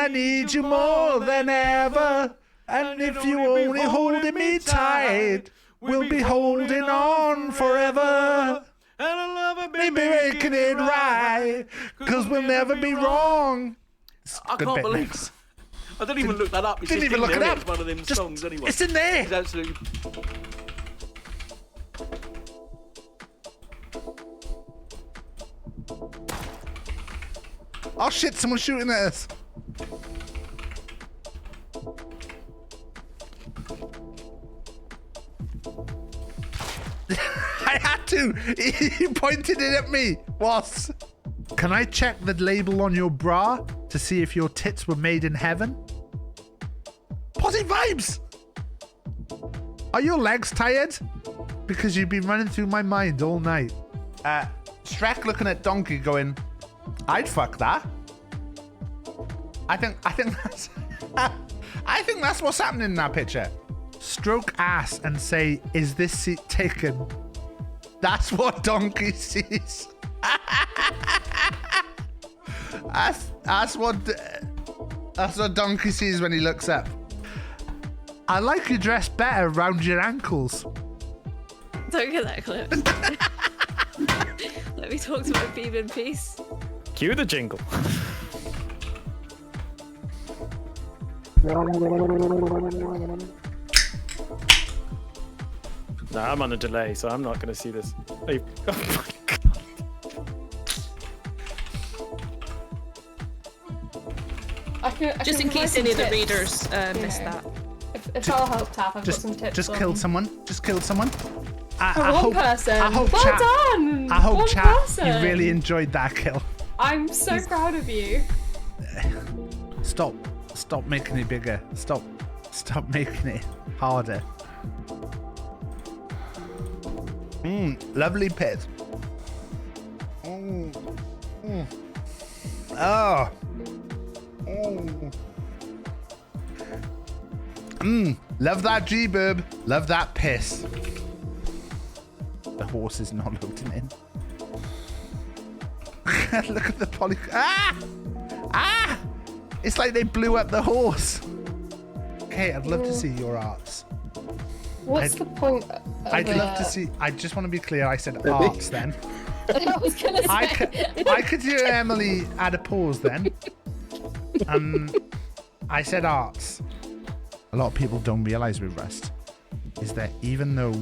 I need you more than ever. And if you only holding me tight, we'll be holding on forever. And I'll never Be making it right, cause we'll never be wrong. I can't believe I didn't even look that up. It's Didn't even look it up. It's one of them songs anyway. It's in there. It's absolutely... Oh shit, someone's shooting at us. I had to. He pointed it at me. What? Can I check the label on your bra to see if your tits were made in heaven? Positive vibes. Are your legs tired? Because you've been running through my mind all night. Shrek looking at Donkey going, I'd fuck that. I think that's I think that's what's happening in that picture. Stroke ass and say, is this seat taken? That's what Donkey sees. That's what Donkey sees when he looks up. I like you dressed better around your ankles. Don't get that clip. Let me talk to my beam in peace. Cue the jingle. No, I'm on a delay, so I'm not going to see this. Oh my God. Just in case any of the readers missed that. If I'll help Taff, I've got some tips. Just killed someone. Just killed someone. I hope, person. I hope well chat, done. I hope one chat, person. you really enjoyed that kill. I'm so proud of you. Stop making it bigger. Stop making it harder. Lovely pit. Oh. Love that G-bub. Love that piss. The horse is not loading in. Look at the poly. Ah! It's like they blew up the horse. Okay, I'd love to see your arts. What's the point of I'd love to see. I just want to be clear. I said arts then. I was gonna say. I could hear Emily add a pause then. I said arts. A lot of people don't realise with Rust is that even though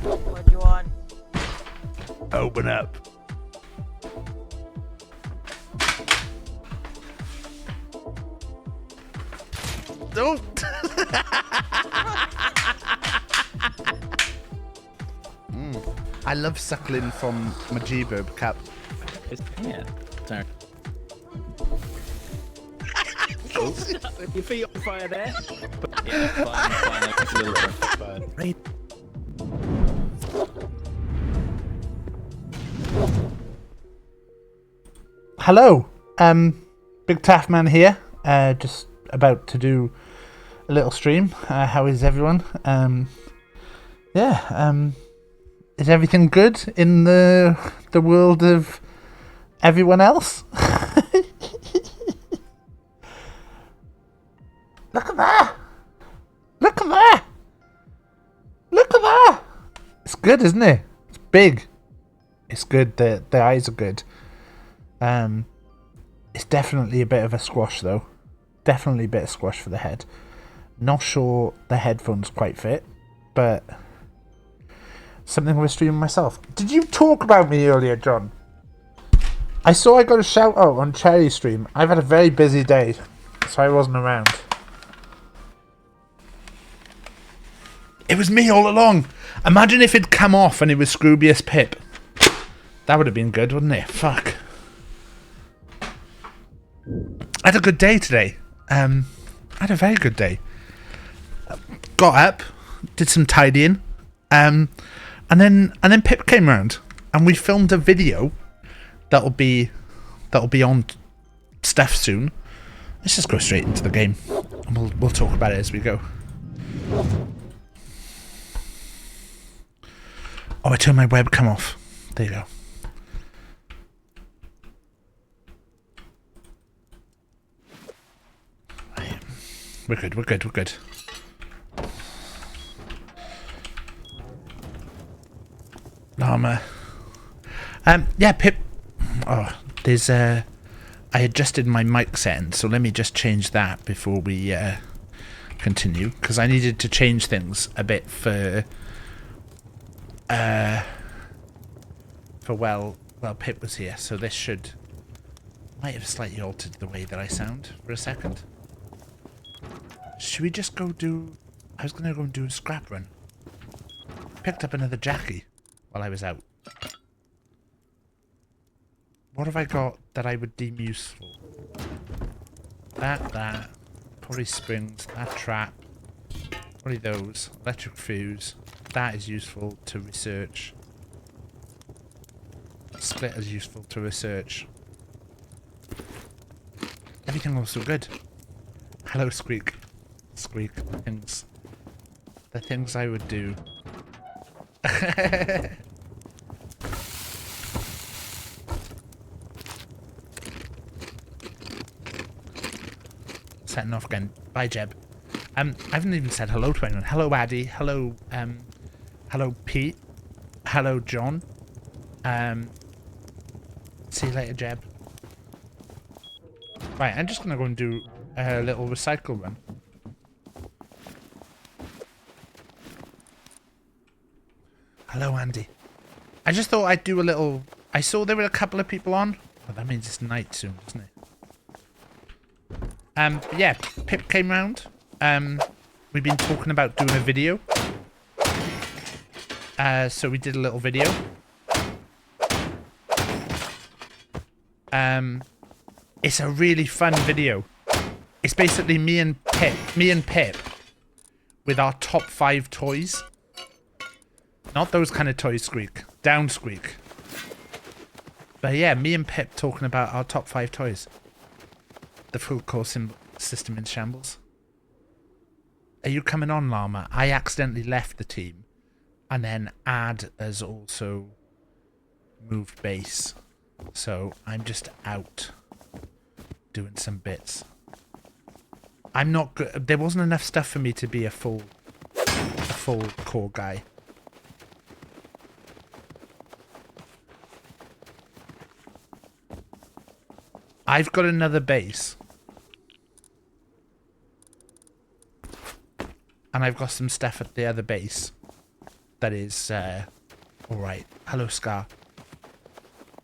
What do you want? open up. Don't. I love suckling from my G-bub cup. Yeah. Sorry. Your feet on fire there. But yeah, fine. It's a little bit fine. Right. Hello, BigTaffMan here. Just about to do a little stream. How is everyone? Is everything good in the world of everyone else? Look at that! Look at that! Look at that! It's good, isn't it? It's big. It's good. The eyes are good. It's definitely a bit of a squash though. Definitely a bit of squash for the head. Not sure the headphones quite fit, but something we're streaming myself. Did you talk about me earlier, John? I saw I got a shout out on Cherry Stream. I've had a very busy day, so I wasn't around. It was me all along. Imagine if it'd come off and it was Scroobius Pip. That would have been good, wouldn't it? Fuck. I had a good day today. I had a very good day. Got up, did some tidying, and then Pip came round and we filmed a video that'll be on stuff soon. Let's just go straight into the game. And we'll talk about it as we go. Oh, I turned my webcam off. There you go. Right. We're good, we're good, we're good. Llama. Yeah, Pip. Oh, there's I adjusted my mic setting, so let me just change that before we continue, because I needed to change things a bit for well Pip was here, so this might have slightly altered the way that I sound for a second. Should we just go do? I was gonna go and do a scrap run. Picked up another Jackie while I was out. What have I got that I would deem useful? That, probably springs, that trap, probably those, electric fuse, that is useful to research. Split is useful to research. Everything also good. Hello, Squeak. Squeak, the things I would do. Setting off again. Bye, Jeb. I haven't even said hello to anyone. Hello, Addy. Hello, hello, Pete. Hello, John. See you later, Jeb. Right, I'm just gonna go and do a little recycle run. Hello, Andy. I just thought I'd do a little... I saw there were a couple of people on. Oh, that means it's night soon, doesn't it? But yeah, Pip came round. We've been talking about doing a video. So we did a little video. It's a really fun video. It's basically me and Pip with our top 5 toys. Not those kind of toys, Squeak. Down, Squeak. But yeah, me and Pip talking about our top 5 toys. The full core system in shambles. Are you coming on, Llama? I accidentally left the team. And then Ad has also moved base. So I'm just out doing some bits. I'm not good. There wasn't enough stuff for me to be a full core guy. I've got another base. And I've got some stuff at the other base. That is, alright. Hello, Scar.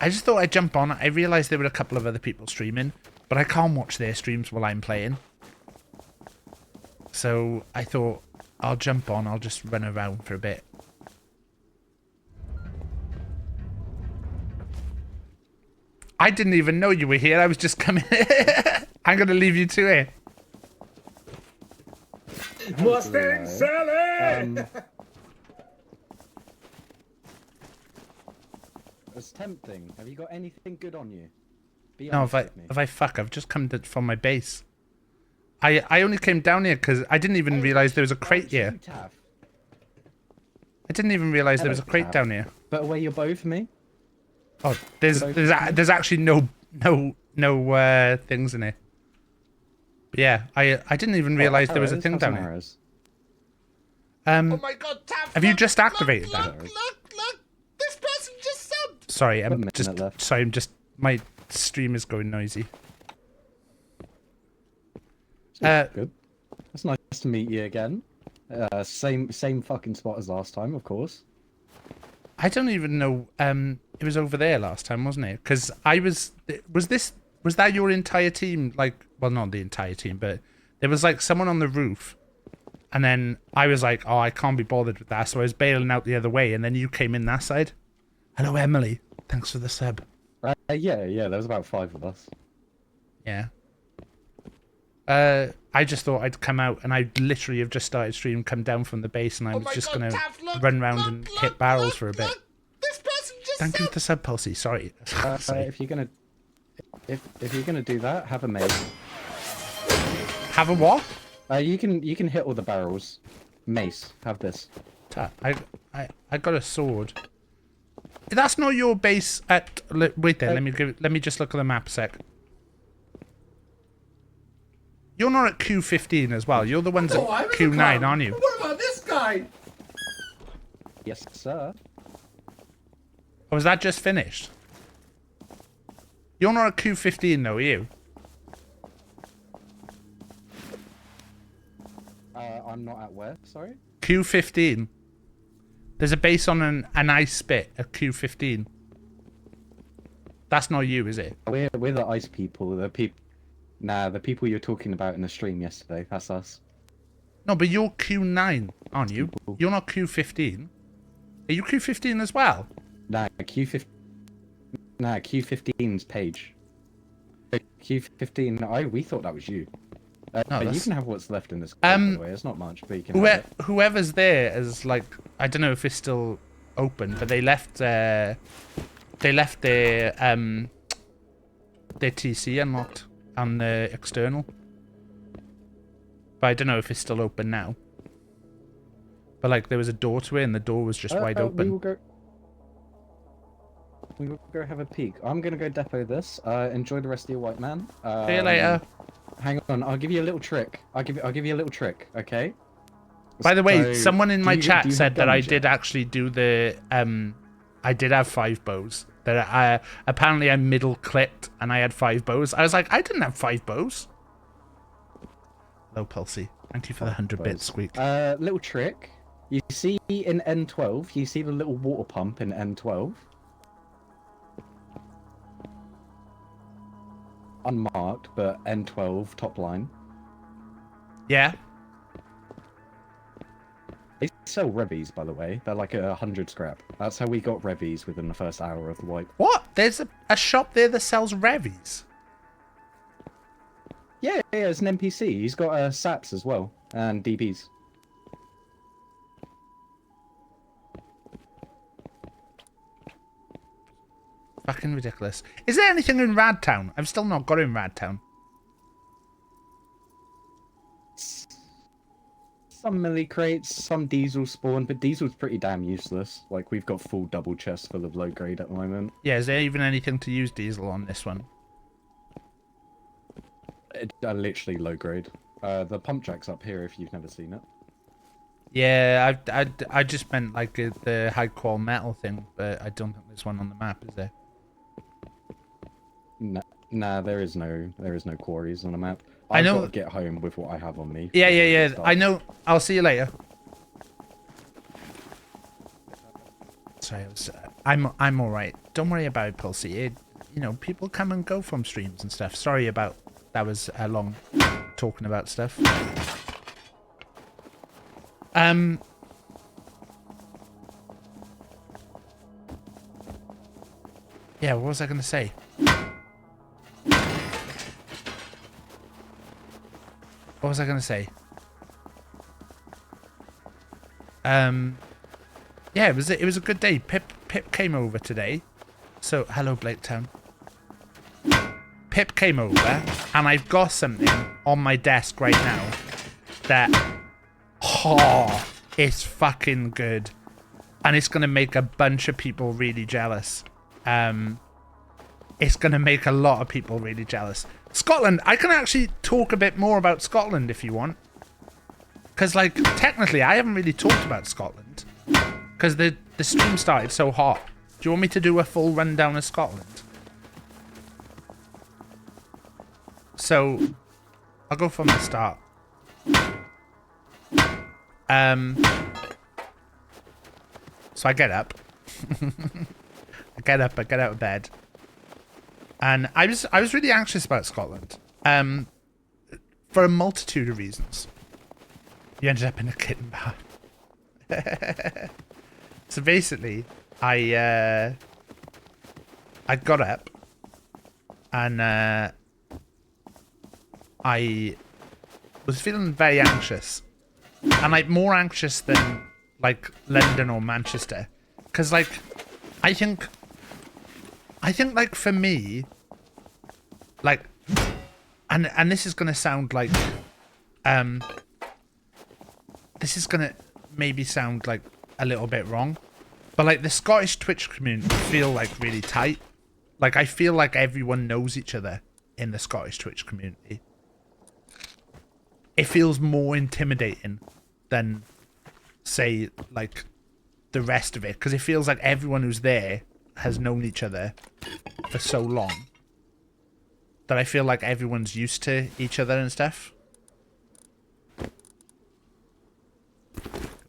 I just thought I'd jump on. I realised there were a couple of other people streaming. But I can't watch their streams while I'm playing. So I thought, I'll jump on. I'll just run around for a bit. I didn't even know you were here. I was just coming. I'm going to leave you to it. Mustang Sally! It's tempting. Have you got anything good on you? Be No, if I fuck, I've just come from my base. I only came down here because I didn't even realise there was a crate here. I didn't even realise there was a crate down here. But away you're both me. Oh, there's actually no things in here. But yeah, I didn't even realise there was a thing down here. Oh my god, Taff! Have you just activated that? Look! This person just subbed! Sorry, I'm left. just my stream is going noisy. Good. It's nice to meet you again. Same fucking spot as last time, of course. I don't even know. It was over there last time, wasn't it? Because I was that your entire team? Like, well, not the entire team, but there was like someone on the roof, and then I was like, oh, I can't be bothered with that, so I was bailing out the other way, and then you came in that side. Hello, Emily. Thanks for the sub. Yeah. There was about 5 of us. Yeah. I just thought I'd come out, and I literally have just started stream, come down from the base, and I was just gonna run around and hit barrels for a bit. This person just Thank you for the sub, Pulsey. Sorry. Sorry. If you're gonna do that, have a mate. Have a what? You can hit all the barrels. Mace. Have this. I got a sword. That's not your base at. Wait there. Let me just look at the map a sec. You're not at Q15 as well. You're the ones at Q9, aren't you? What about this guy? Yes, sir. Or was that just finished? You're not at Q15 though, are you? I'm not at where? Sorry. Q15. There's a base on an ice bit at Q15. That's not you, is it? We're the ice people. The people. Nah, the people you're talking about in the stream yesterday. That's us. No, but you're Q9, aren't you? You're not Q15. Are you Q15 as well? Nah, Q15. Nah, Q15's Paige. Q15. We thought that was you. No, you can have what's left in this. By the way, it's not much, but you can. Have it. Whoever's there is like, I don't know if it's still open, but they left their TC unlocked on the external. But I don't know if it's still open now. But like, there was a door to it, and the door was just wide open. We will go have a peek. I'm gonna go depot this. Enjoy the rest of your white man. See you later. Hang on, I'll give you a little trick. I'll give you a little trick, okay? By the way, So, someone in my chat said that I guns did yet? actually do the I did have 5 bows. That I apparently I middle clicked and I had 5 bows. I was like, I didn't have 5 bows. Hello, Pulsey. Thank you for the 100 bits, Squeak. Little trick. You see in N12, you see the little water pump in N12. Unmarked, but N12 top line. Yeah. They sell revies, by the way. They're like 100 scrap. That's how we got revies within the first hour of the wipe. What? There's a shop there that sells revies. Yeah, it's an NPC. He's got SAPs as well, and DPs. Fucking ridiculous. Is there anything in Radtown? I've still not got in Radtown. Some milli crates, some diesel spawn, but diesel's pretty damn useless. Like, we've got full double chests full of low grade at the moment. Yeah, is there even anything to use diesel on this one? Literally low grade. The pump jack's up here if you've never seen it. Yeah, I just meant like the high qual metal thing, but I don't think there's one on the map, is there? Nah, there is no quarries on the map. I know. I've got to get home with what I have on me. Yeah. I know. I'll see you later. Sorry, I'm all right. Don't worry about it, Pulsey. You know, people come and go from streams and stuff. Sorry about that. Was long talking about stuff. Yeah, what was I gonna say? What was I gonna say? Yeah, it was a good day. Pip came over today. So hello, Blaketown. Pip came over, and I've got something on my desk right now that it's fucking good, and it's gonna make a bunch of people really jealous. It's gonna make a lot of people really jealous. Scotland, I can actually talk a bit more about Scotland if you want. Because, like, technically, I haven't really talked about Scotland. Because the stream started so hot. Do you want me to do a full rundown of Scotland? So, I'll go from the start. So I get up. I get out of bed. And I was really anxious about Scotland. For a multitude of reasons. You ended up in a kitten bath. So basically, I got up and I was feeling very anxious. And like more anxious than like London or Manchester. Cause like I think like for me, like, and this is gonna sound like this is gonna maybe sound like a little bit wrong, but like the Scottish Twitch community feel like really tight. Like I feel like everyone knows each other in the Scottish Twitch community. It feels more intimidating than, say, like the rest of it, because it feels like everyone who's there has known each other for so long that I feel like everyone's used to each other and stuff. Get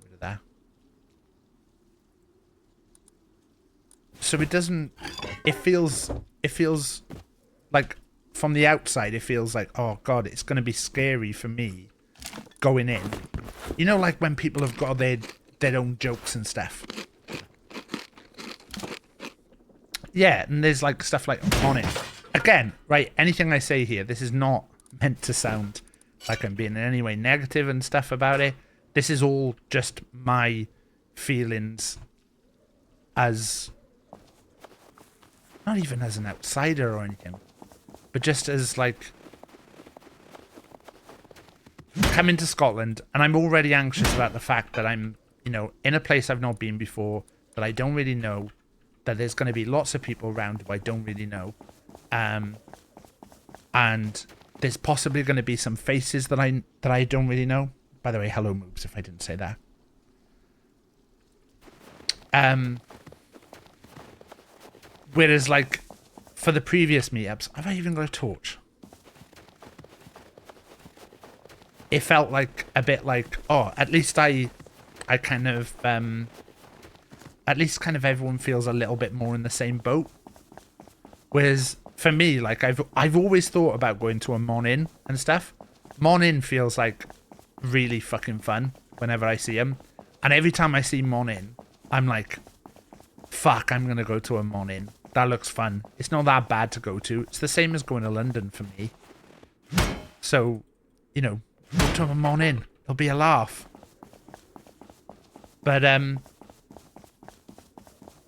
rid of that. So it doesn't, it feels like from the outside it feels like, oh god, it's going to be scary for me going in. You know, like when people have got their own jokes and stuff. Yeah, and there's like stuff like on it. Again, right, anything I say here, this is not meant to sound like I'm being in any way negative and stuff about it. This is all just my feelings as, not even as an outsider or anything, but just as like coming to Scotland, and I'm already anxious about the fact that I'm, you know, in a place I've not been before, that I don't really know, that there's going to be lots of people around who I don't really know, and there's possibly going to be some faces that I don't really know. By the way, hello Moobs, if I didn't say that. Whereas like for the previous meetups, have I even got a torch? It felt like a bit like, oh, at least I kind of at least kind of everyone feels a little bit more in the same boat. Whereas for me, like I've always thought about going to a Mon-In and stuff. Mon-In feels like really fucking fun whenever I see them. And every time I see Mon-In, I'm like, fuck, I'm going to go to a Mon-In. That looks fun. It's not that bad to go to. It's the same as going to London for me. So, you know, go to a Mon-In. It'll be a laugh. But,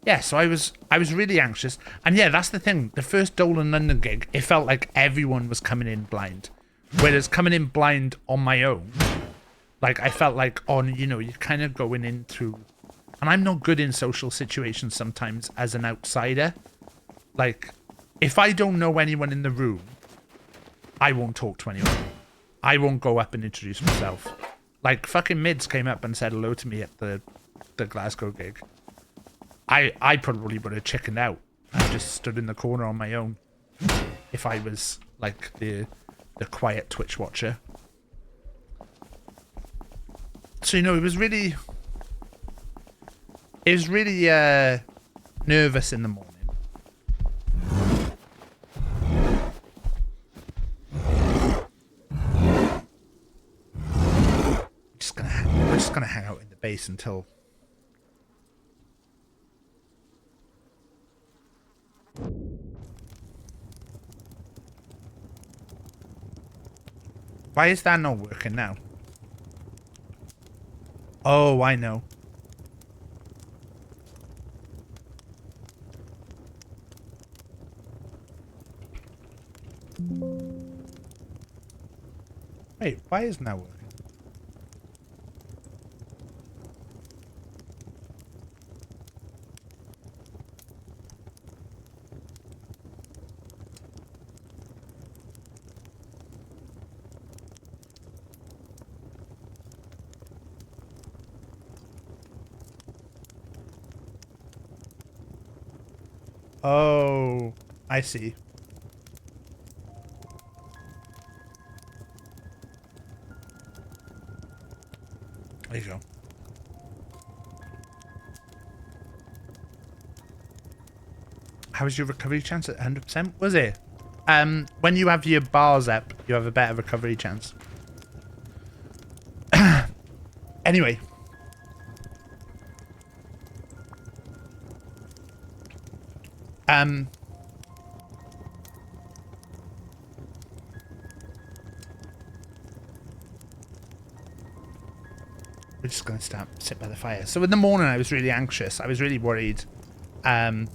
yeah, so I was really anxious. And yeah, that's the thing. The first Dolan London gig, it felt like everyone was coming in blind. Whereas coming in blind on my own, like I felt like, oh, you know, you're kind of going into, and I'm not good in social situations sometimes as an outsider. Like, if I don't know anyone in the room, I won't talk to anyone. I won't go up and introduce myself. Like, fucking Mids came up and said hello to me at the Glasgow gig. I probably would have chickened out and just stood in the corner on my own if I was like the quiet Twitch watcher. So, you know, it was really nervous in the morning. We're just gonna hang out in the base until. Why is that not working now? Oh, I know. Wait, why isn't that working? Oh, I see. There you go. How was your recovery chance at 100%? Was it? When you have your bars up, you have a better recovery chance. Anyway. We're just going to sit by the fire. So in the morning, I was really anxious. I was really worried. So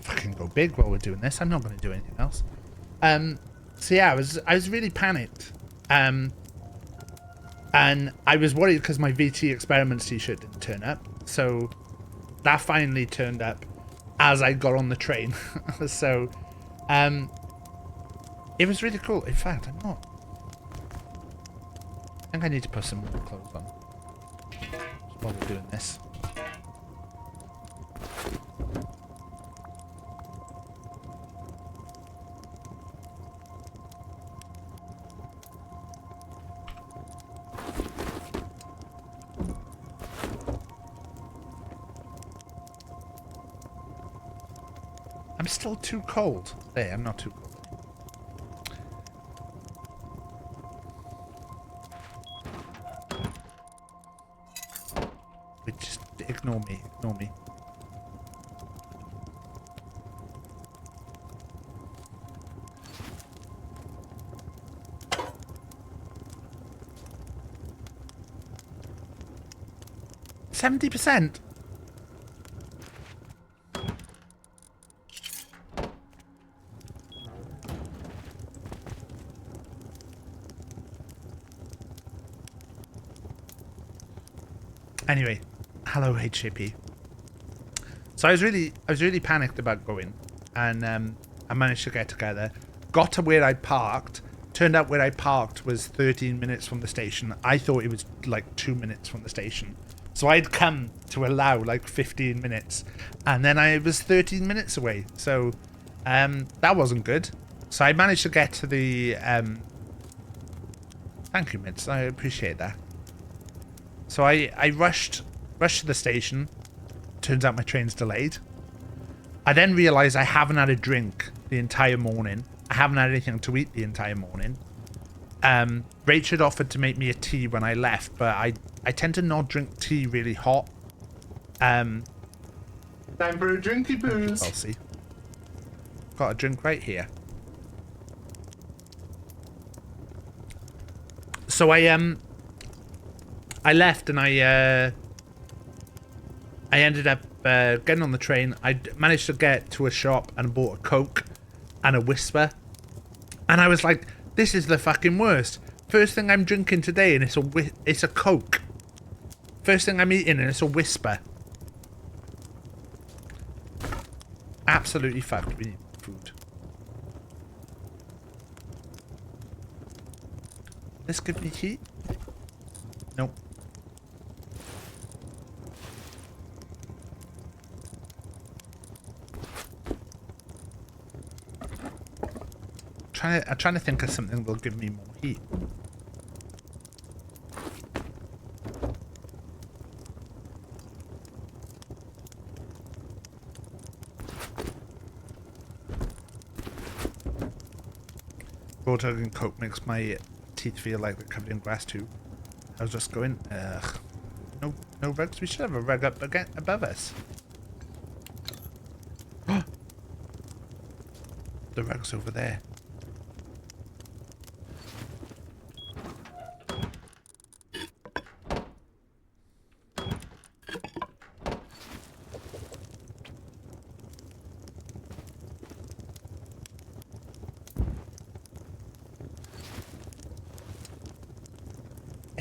fucking go big while we're doing this. I'm not going to do anything else. So yeah, I was really panicked. And I was worried because my VT Experiments t-shirt didn't turn up. So that finally turned up as I got on the train. So it was really cool. In fact, I think I need to put some more clothes on while we're doing this. I'm still too cold. There, I'm not too cold. Wait, just ignore me, ignore me. %. Anyway, hello HJP. So I was really panicked about going, and I managed to get together. Got to where I parked. Turned out where I parked was 13 minutes from the station. I thought it was like 2 minutes from the station. So I'd come to allow like 15 minutes, and then I was 13 minutes away. So that wasn't good. So I managed to get to the thank you, Mitz. I appreciate that. So I rushed to the station. Turns out my train's delayed. I then realised I haven't had a drink the entire morning. I haven't had anything to eat the entire morning. Rach had offered to make me a tea when I left, but I tend to not drink tea really hot. Time for a drinky booze. I'll see. Got a drink right here. So I left and I ended up getting on the train. I managed to get to a shop and bought a Coke and a Whisper. And I was like, this is the fucking worst. First thing I'm drinking today and it's a Coke. First thing I'm eating and it's a Whisper. Absolutely fucked. We need food. This give me heat? Nope. I'm trying to think of something that will give me more heat. Roadhog and Coke makes my teeth feel like they're covered in grass too. I was just going, ugh. No rugs? We should have a rug up again above us. The rug's over there.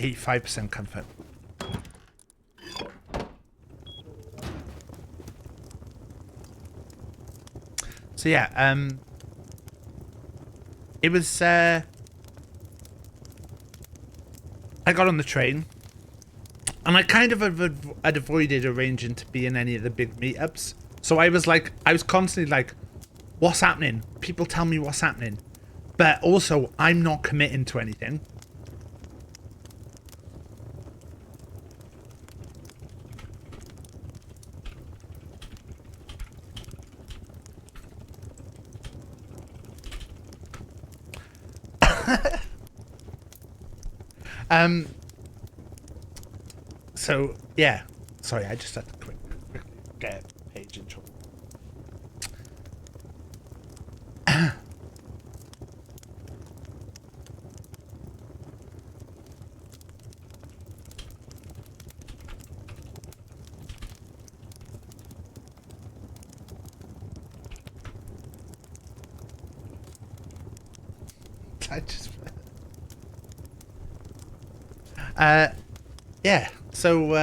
%, comfort. So yeah, it was I got on the train and I kind of had avoided arranging to be in any of the big meetups. So I was constantly like, what's happening? People tell me what's happening. But also I'm not committing to anything. So yeah, sorry, I just had to quickly get a page in trouble. I just Yeah. So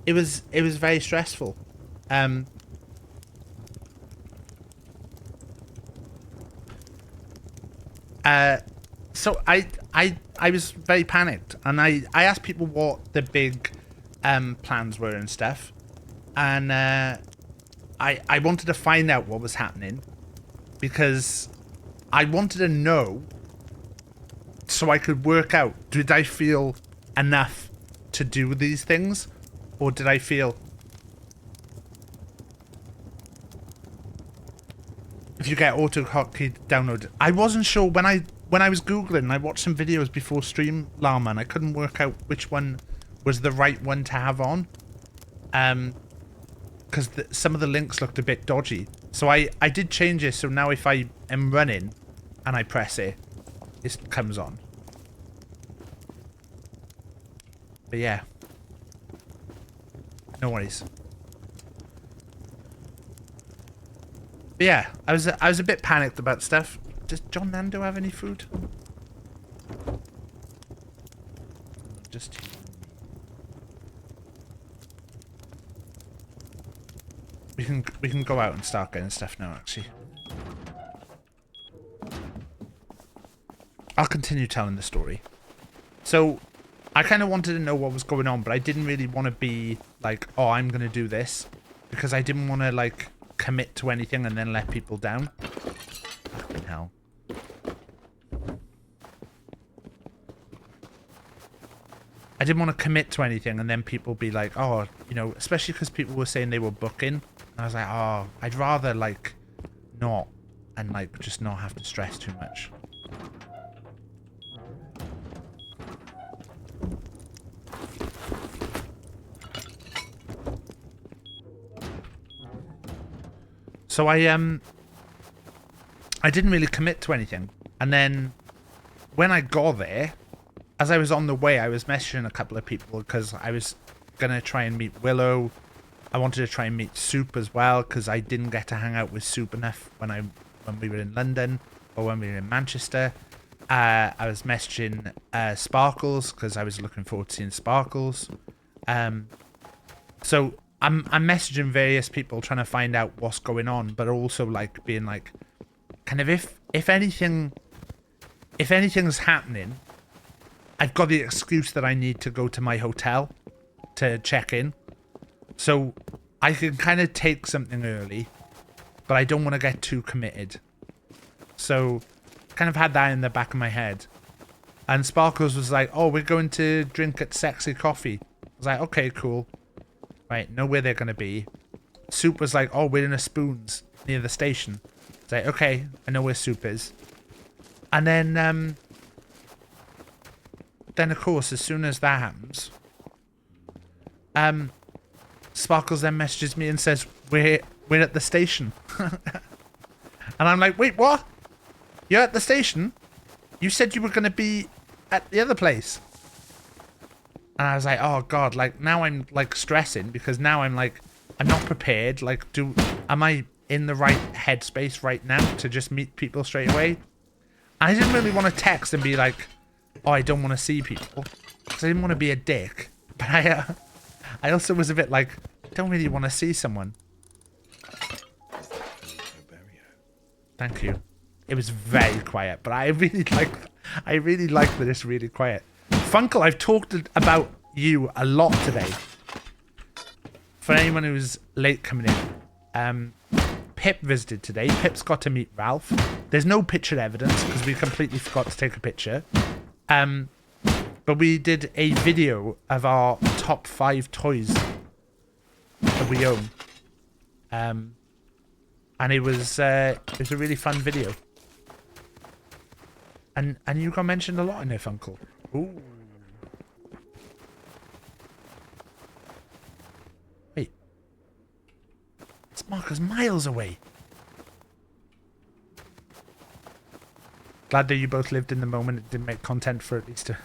it was very stressful. So I was very panicked, and I asked people what the big plans were and stuff, and I wanted to find out what was happening, because I wanted to know so I could work out, did I feel enough to do these things, or did I feel... If you get auto hotkey downloaded. I wasn't sure when I was Googling. I watched some videos before stream, Llama, and I couldn't work out which one was the right one to have on. Because some of the links looked a bit dodgy. So I did change it, so now if I am running and I press it, it comes on. But yeah. No worries. But yeah, I was a bit panicked about stuff. Does John Nando have any food? Just... We can go out and start getting stuff now, actually. I'll continue telling the story. So, I kind of wanted to know what was going on, but I didn't really want to be like, oh, I'm going to do this. Because I didn't want to, like, commit to anything and then let people down. Fucking hell. I didn't want to commit to anything and then people be like, oh, you know, especially because people were saying they were booking. And I was like, oh, I'd rather, like, not. And, like, just not have to stress too much. So I didn't really commit to anything. And then when I got there, as I was on the way, I was messaging a couple of people because I was going to try and meet Willow. I wanted to try and meet Soup as well because I didn't get to hang out with Soup enough when we were in London or when we were in Manchester. I was messaging Sparkles because I was looking forward to seeing Sparkles. So I'm messaging various people trying to find out what's going on, but also like being like, kind of if anything's happening, I've got the excuse that I need to go to my hotel to check in. So I can kind of take something early, but I don't want to get too committed. So kind of had that in the back of my head. And Sparkles was like, oh, we're going to drink at Sexy Coffee. I was like, okay, cool. Right, know where they're going to be. Soup was like, oh, we're in a Spoons near the station. It's like, okay, I know where Soup is. And then of course, as soon as that happens, Sparkles then messages me and says, we're at the station. And I'm like, wait, what? You're at the station? You said you were going to be at the other place. And I was like, oh god, like now I'm like stressing because now I'm like, I'm not prepared. Like, am I in the right headspace right now to just meet people straight away? I didn't really want to text and be like, oh, I don't want to see people, because I didn't want to be a dick. But I also was a bit like, I don't really want to see someone. Thank you. It was very quiet, but I really like that it's really quiet. Funkle, I've talked about you a lot today. For anyone who's late coming in, Pip visited today. Pip's got to meet Ralph. There's no picture evidence because we completely forgot to take a picture. But we did a video of our top 5 toys that we own. And it was a really fun video. And you got mentioned a lot in there, Funkle. Ooh. Wait. It's Marcus miles away. Glad that you both lived in the moment and didn't make content for at least a...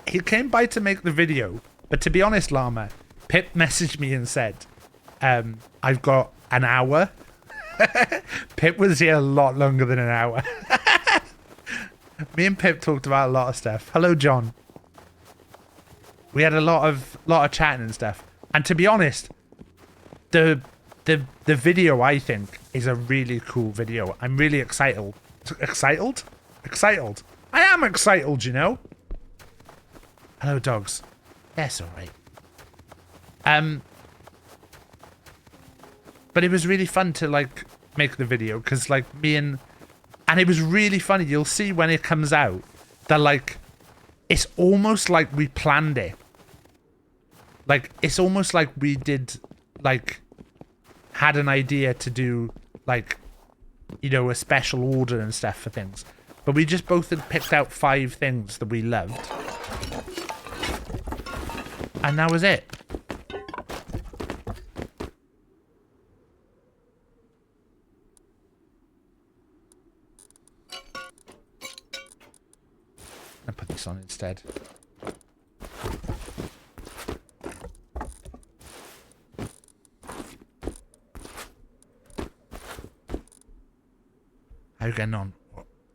He came by to make the video, but to be honest, Llama, Pip messaged me and said, I've got an hour. Pip was here a lot longer than an hour. Me and Pip talked about a lot of stuff. Hello, John. We had a lot of chatting and stuff. And to be honest, the video, I think, is a really cool video. I'm really excited. Excited? Excited. I am excited, you know. Hello, dogs. Yes, all right. But it was really fun to like make the video because like me and it was really funny. You'll see when it comes out that like it's almost like we planned it. Like it's almost like we did like had an idea to do like, you know, a special order and stuff for things. But we just both had picked out 5 things that we loved. And that was it. I'll put this on instead. How you getting on?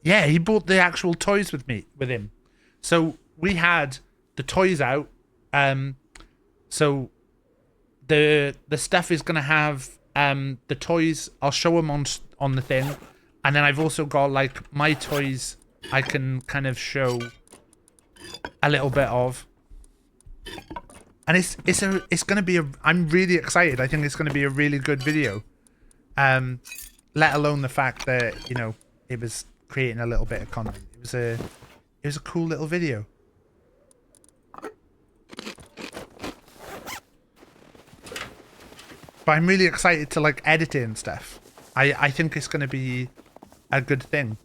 Yeah, he bought the actual toys with him. So we had the toys out. So the stuff is gonna have the toys. I'll show them on the thing, and then I've also got like my toys. I can kind of show a little bit of, and it's gonna be a. I'm really excited. I think it's gonna be a really good video. Let alone the fact that, you know, it was creating a little bit of content. It was a cool little video. But I'm really excited to like edit it and stuff. I think it's gonna be a good thing.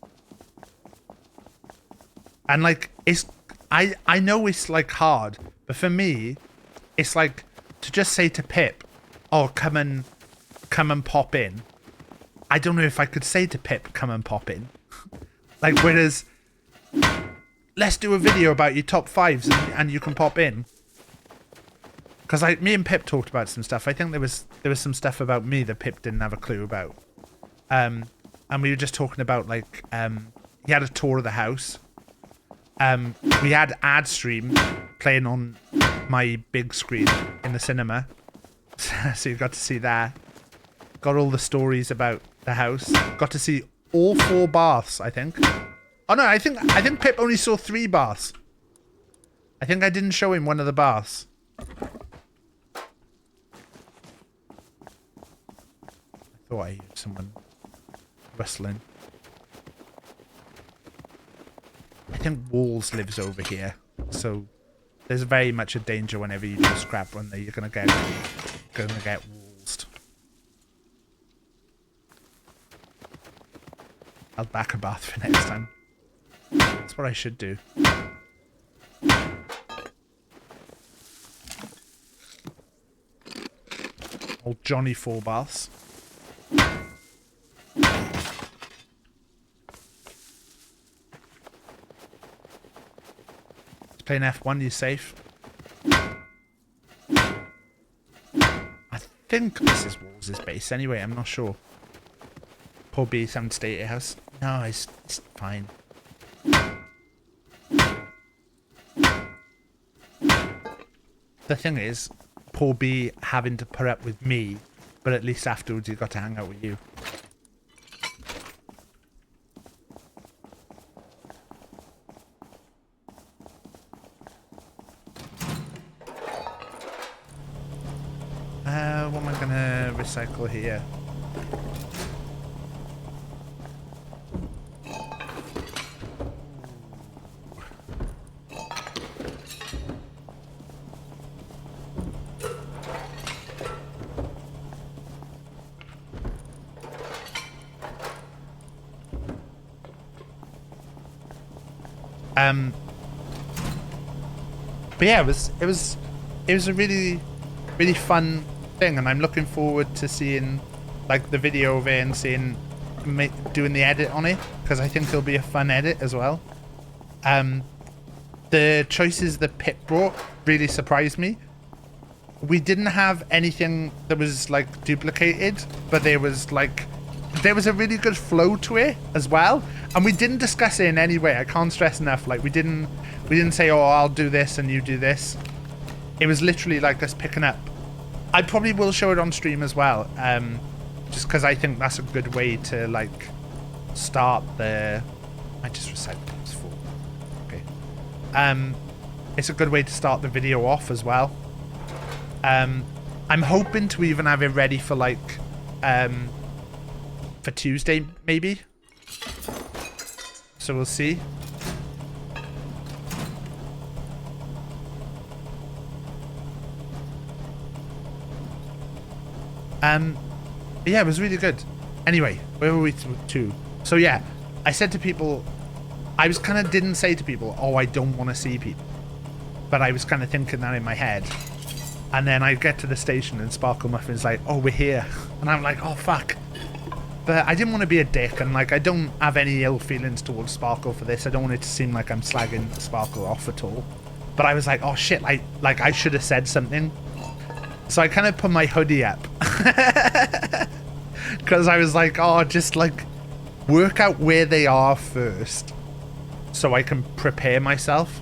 And like I know it's like hard, but for me, it's like to just say to Pip, "Oh, come and pop in." I don't know if I could say to Pip, "Come and pop in." Like, whereas, let's do a video about your top 5s and you can pop in. Because like me and Pip talked about some stuff. I think there was some stuff about me that Pip didn't have a clue about. And we were just talking about like he had a tour of the house. We had ad stream playing on my big screen in the cinema. So you got to see that. Got all the stories about the house. Got to see all 4 baths, I think. Oh no, I think Pip only saw 3 baths. I think I didn't show him one of the baths. I thought I heard someone rustling. I think Walls lives over here, so there's very much a danger whenever you do a scrap run that you're gonna get wallsed. I'll back a bath for next time. That's what I should do. Old Johnny 4 baths. He's playing F1, you safe? I think this is Walls' base anyway, I'm not sure. Poor B, sound state house. No, it's fine. The thing is, poor B having to put up with me, but at least afterwards he got to hang out with you. What am I gonna recycle here? But yeah, it was a really fun thing, and I'm looking forward to seeing like the video of it and seeing doing the edit on it, because I think it'll be a fun edit as well. The choices that Pip brought really surprised me. We didn't have anything that was like duplicated, but there was a really good flow to it as well. And we didn't discuss it in any way. I can't stress enough. Like we didn't say, oh, I'll do this and you do this. It was literally like us picking up. I probably will show it on stream as well. Just because I think that's a good way to like start the. I just recycled this for. Okay. It's a good way to start the video off as well. I'm hoping to even have it ready for like for Tuesday maybe. So we'll see. Yeah, it was really good. Anyway, where were we to? So yeah, I said to people, I was kind of didn't say to people, oh, I don't want to see people. But I was kind of thinking that in my head. And then I get to the station and Sparkle Muffin's like, oh, we're here. And I'm like, oh, fuck. But I didn't want to be a dick. And like, I don't have any ill feelings towards Sparkle for this. I don't want it to seem like I'm slagging Sparkle off at all. But I was like, oh, shit. Like I should have said something. So I kind of put my hoodie up. Because I was like, oh, just like work out where they are first. So I can prepare myself.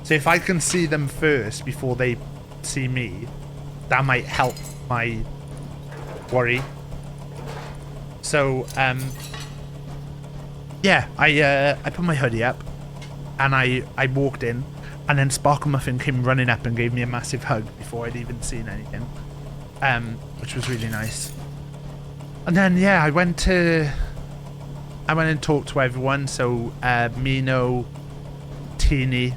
So if I can see them first before they see me, that might help my worry. So yeah, I put my hoodie up and I walked in, and then Sparkle Muffin came running up and gave me a massive hug before I'd even seen anything, which was really nice. And then yeah, I went and talked to everyone. So Mino, Teeny,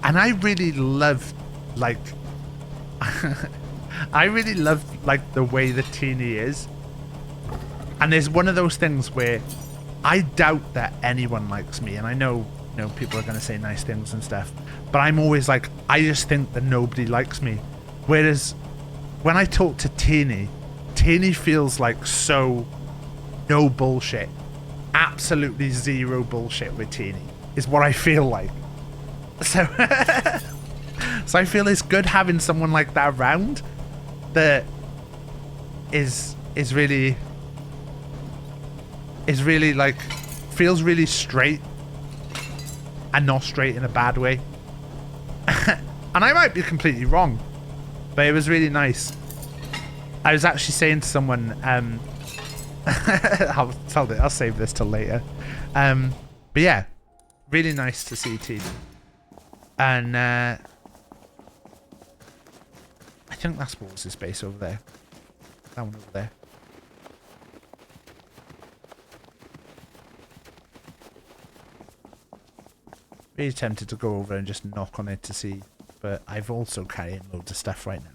and I really loved like I really loved like the way that Teeny is. And there's one of those things where I doubt that anyone likes me, and I know, you know, people are going to say nice things and stuff, but I'm always like, I just think that nobody likes me. Whereas when I talk to Teeny, Teeny feels like so no bullshit, absolutely zero bullshit with Teeny is what I feel like. So so I feel it's good having someone like that around that is really like feels really straight and not straight in a bad way. And I might be completely wrong, but it was really nice. I was actually saying to someone, I'll save this till later. But yeah, really nice to see Tina. And I think that's what was his base over there. That one over there. Really tempted to go over and just knock on it to see, but I've also carrying loads of stuff right now.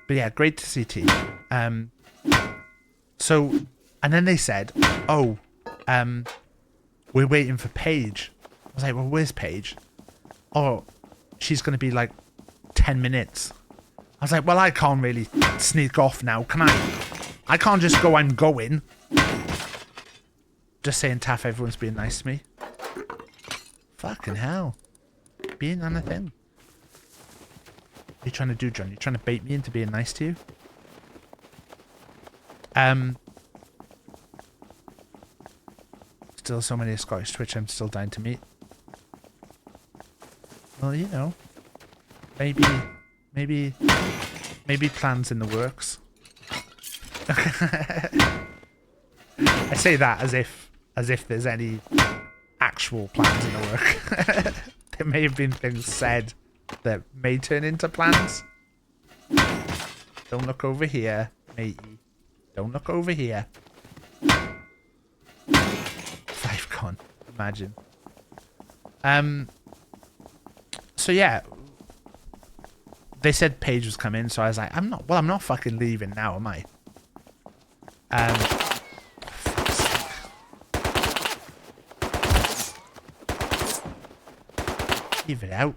But yeah, great to see T. So, and then they said, oh, we're waiting for Paige. I was like, well, where's Paige? Oh, she's going to be like 10 minutes. I was like, well, I can't really sneak off now, can I? I can't just go, I'm going. Just saying, Taff, everyone's being nice to me. Fucking hell. Being on a thing. What are you trying to do, John? You trying to bait me into being nice to you? Still so many Scottish Twitch I'm still dying to meet. Well, you know. Maybe plans in the works. I say that as if there's any actual plans in the work. There may have been things said that may turn into plans. Don't look over here, matey. Don't look over here. 5 con, imagine. So yeah, they said Paige was coming, so I was like, I'm not fucking leaving now, am I? Leave it out.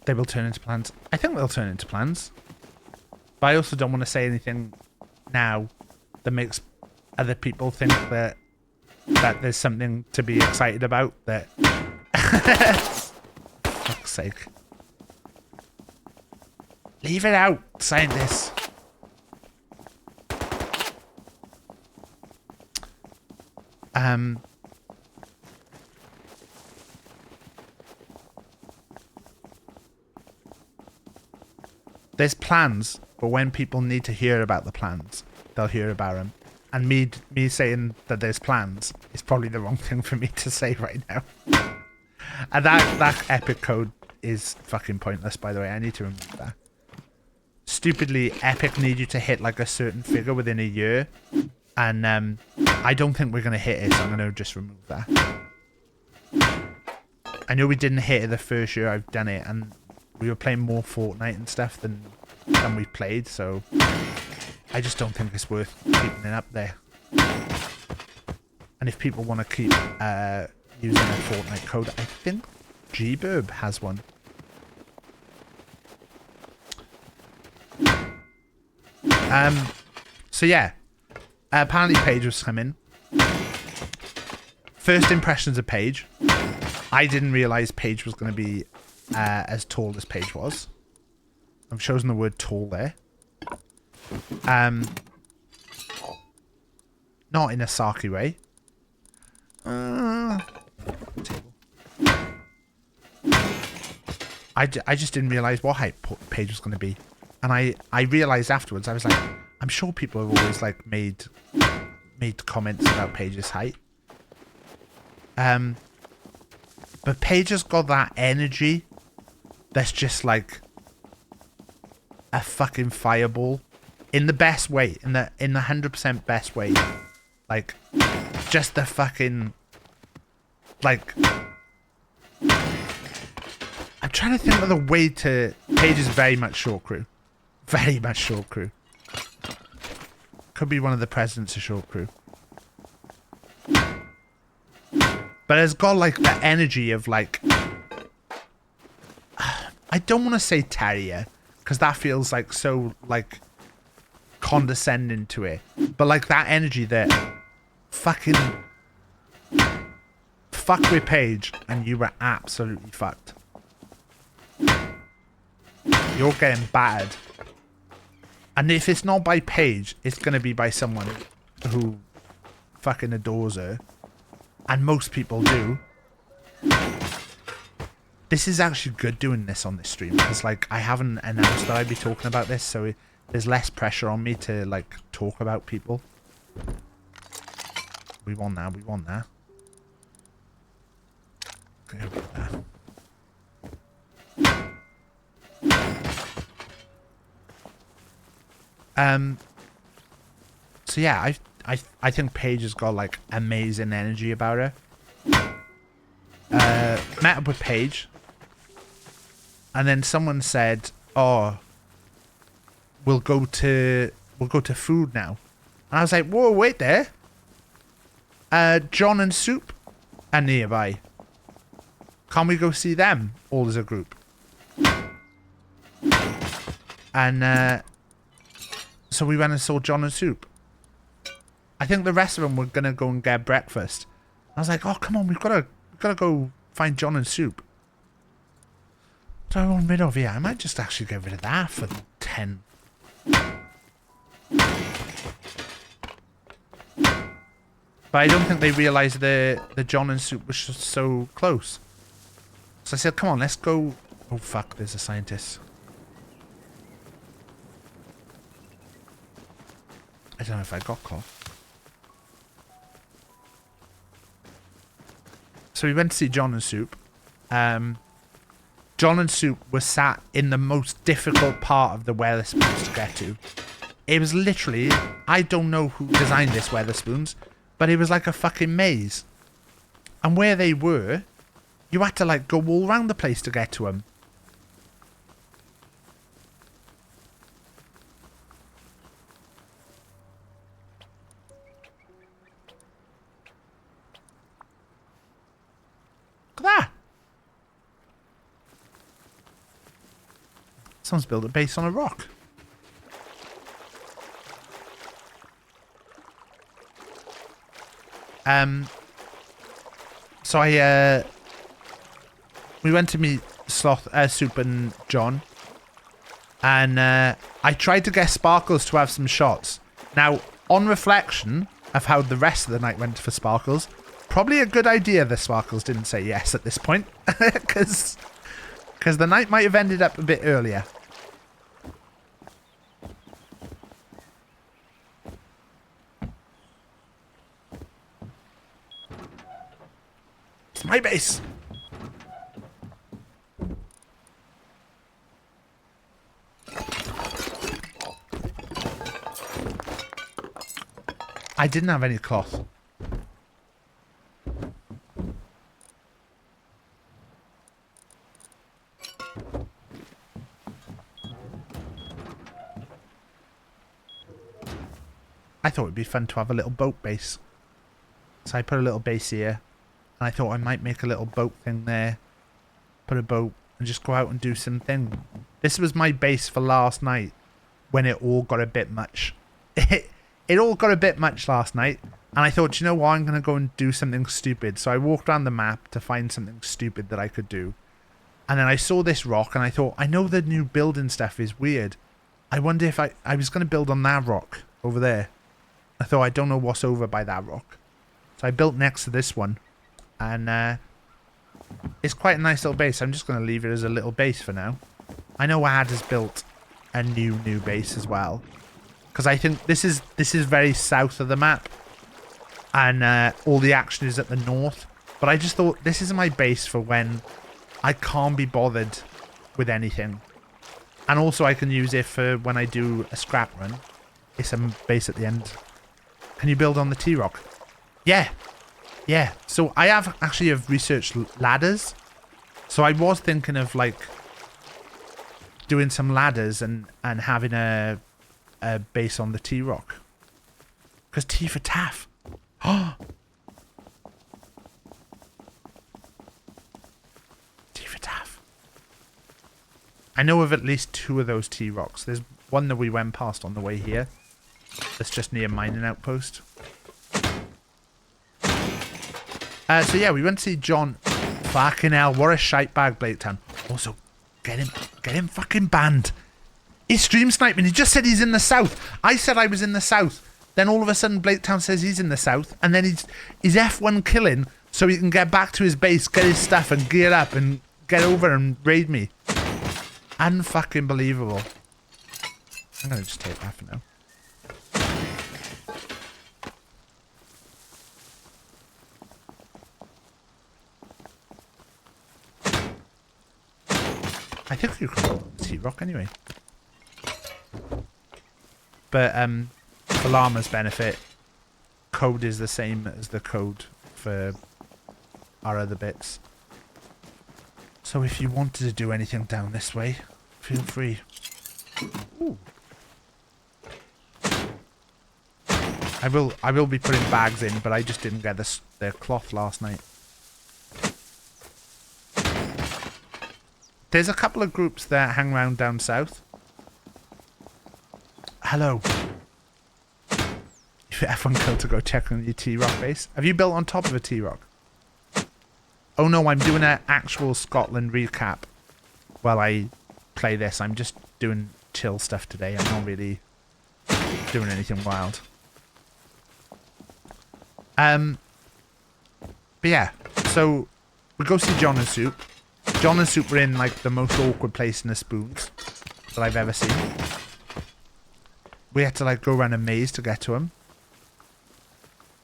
They will turn into plans. I think they'll turn into plans. But I also don't want to say anything now that makes other people think that there's something to be excited about. That fuck's sake. Leave it out, scientists. There's plans, but when people need to hear about the plans, they'll hear about them. And me saying that there's plans is probably the wrong thing for me to say right now. And that epic code is fucking pointless, by the way. I need to remove that. Stupidly, Epic need you to hit like a certain figure within a year. And I don't think we're going to hit it, so I'm going to just remove that. I know we didn't hit it the first year I've done it, and we were playing more Fortnite and stuff than we've played, so I just don't think it's worth keeping it up there. And if people want to keep using a Fortnite code, I think G-Burb has one. So yeah, apparently Paige was coming. First impressions of Paige. I didn't realize Paige was going to be as tall as Paige was. I've chosen the word tall there. Not in a sarky way. I just didn't realize what height Paige was going to be. And I realized afterwards, I was like, I'm sure people have always like made comments about Paige's height. But Paige has got that energy that's just like a fucking fireball in the best way, in the 100% best way. Like, just the fucking, like, I'm trying to think of the way to. Paige is very much short crew. Very much short crew. Could be one of the presidents of short crew. But it's got like the energy of like, I don't want to say terrier, because that feels like so like condescending to it. But like that energy that fucking fuck with Paige and you were absolutely fucked. You're getting battered. And if it's not by Paige, it's going to be by someone who fucking adores her. And most people do. This is actually good doing this on this stream. Because, like, I haven't announced that I'd be talking about this. So there's less pressure on me to, like, talk about people. We want that. We want that. Okay, I'll get that. So yeah, I think Paige has got like amazing energy about her. Met up with Paige, and then someone said, "Oh, we'll go to food now," and I was like, "Whoa, wait there. John and Soup are nearby. Can't we go see them all as a group?" And so we went and saw John and Soup. I think the rest of them were gonna go and get breakfast. I was like, "Oh, come on, we've gotta go find John and Soup." So I got rid of I might just actually get rid of that for 10. But I don't think they realised the John and Soup was just so close. So I said, "Come on, let's go." Oh fuck, there's a scientist. I don't know if I got caught. So we went to see John and Soup. John and Soup were sat in the most difficult part of the Weatherspoons to get to. It was literally, I don't know who designed this Weatherspoons, but it was like a fucking maze. And where they were, you had to like go all around the place to get to them. Look at that. Someone's built a base on a rock. So we went to meet Soup and John. And I tried to get Sparkles to have some shots. Now, on reflection of how the rest of the night went for Sparkles, probably a good idea that Sparkles didn't say yes at this point. Because the night might have ended up a bit earlier. It's my base. I didn't have any cloth. I thought it'd be fun to have a little boat base. So I put a little base here. And I thought I might make a little boat thing there. Put a boat and just go out and do something. This was my base for last night. When it all got a bit much. It all got a bit much last night. And I thought, you know what? I'm going to go and do something stupid. So I walked around the map to find something stupid that I could do. And then I saw this rock and I thought, I know the new building stuff is weird. I wonder if I was going to build on that rock over there. I thought, I don't know what's over by that rock. So I built next to this one. And it's quite a nice little base. I'm just going to leave it as a little base for now. I know Ad has built a new base as well. Because I think this is very south of the map. And all the action is at the north. But I just thought, this is my base for when I can't be bothered with anything. And also I can use it for when I do a scrap run. It's a base at the end. Can you build on the T-Rock? Yeah. Yeah. So I have researched ladders. So I was thinking of like doing some ladders and having a base on the T-Rock. Because T for Taff. Oh. T for Taff. I know of at least 2 of those T-Rocks. There's one that we went past on the way here. That's just near mining outpost. So yeah, we went to see John. Fucking hell, what a shite bag, BigTaffMan. Also, get him fucking banned. He's stream sniping. He just said he's in the south. I said I was in the south. Then all of a sudden, BigTaffMan says he's in the south, and then he's F1 killing so he can get back to his base, get his stuff, and gear up and get over and raid me. Unfucking believable. I'm gonna just take that for now. I think you can T-Rock anyway. But for Llama's benefit, code is the same as the code for our other bits. So if you wanted to do anything down this way, feel free. Ooh. I will be putting bags in, but I just didn't get the cloth last night. There's a couple of groups that hang around down south. Hello. If F1 kill to go check on your T-Rock base. Have you built on top of a T-Rock? Oh no, I'm doing an actual Scotland recap while I play this. I'm just doing chill stuff today. I'm not really doing anything wild. But yeah, so we go see John and Soup. John and Soup were in like the most awkward place in the spoons that I've ever seen. We had to like go around a maze to get to him.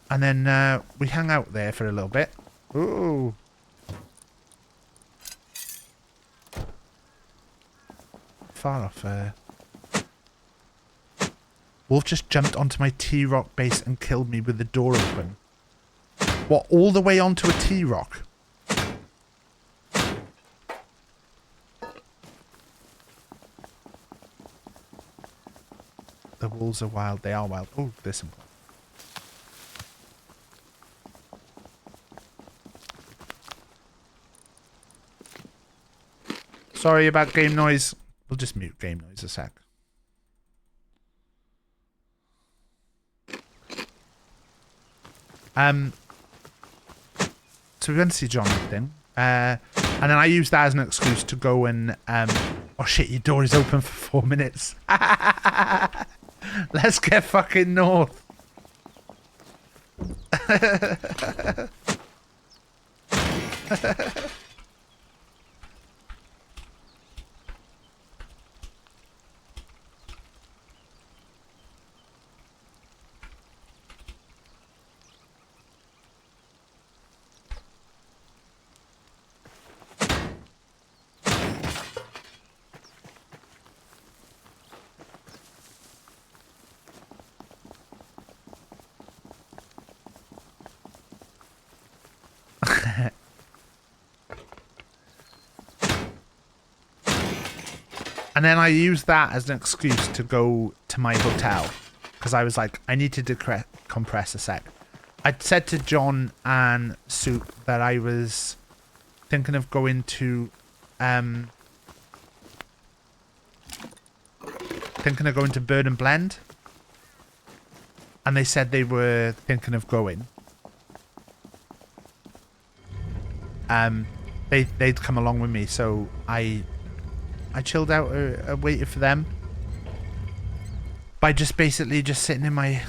And then we hung out there for a little bit. Ooh. Far off. Wolf just jumped onto my T-Rock base and killed me with the door open. What, all the way onto a T-Rock? The wolves are wild. They are wild. Oh, there's some. Sorry about game noise. We'll just mute game noise a sec. So we went to see John and everything. And then I used that as an excuse to go and Oh shit, your door is open for 4 minutes. Let's get fucking north. And then I used that as an excuse to go to my hotel because I was like, I need to decompress a sec. I'd said to John and Soup that I was thinking of going to Burn and Blend, and they said they were thinking of going. They'd come along with me, so I chilled out, waited for them by just basically just sitting in my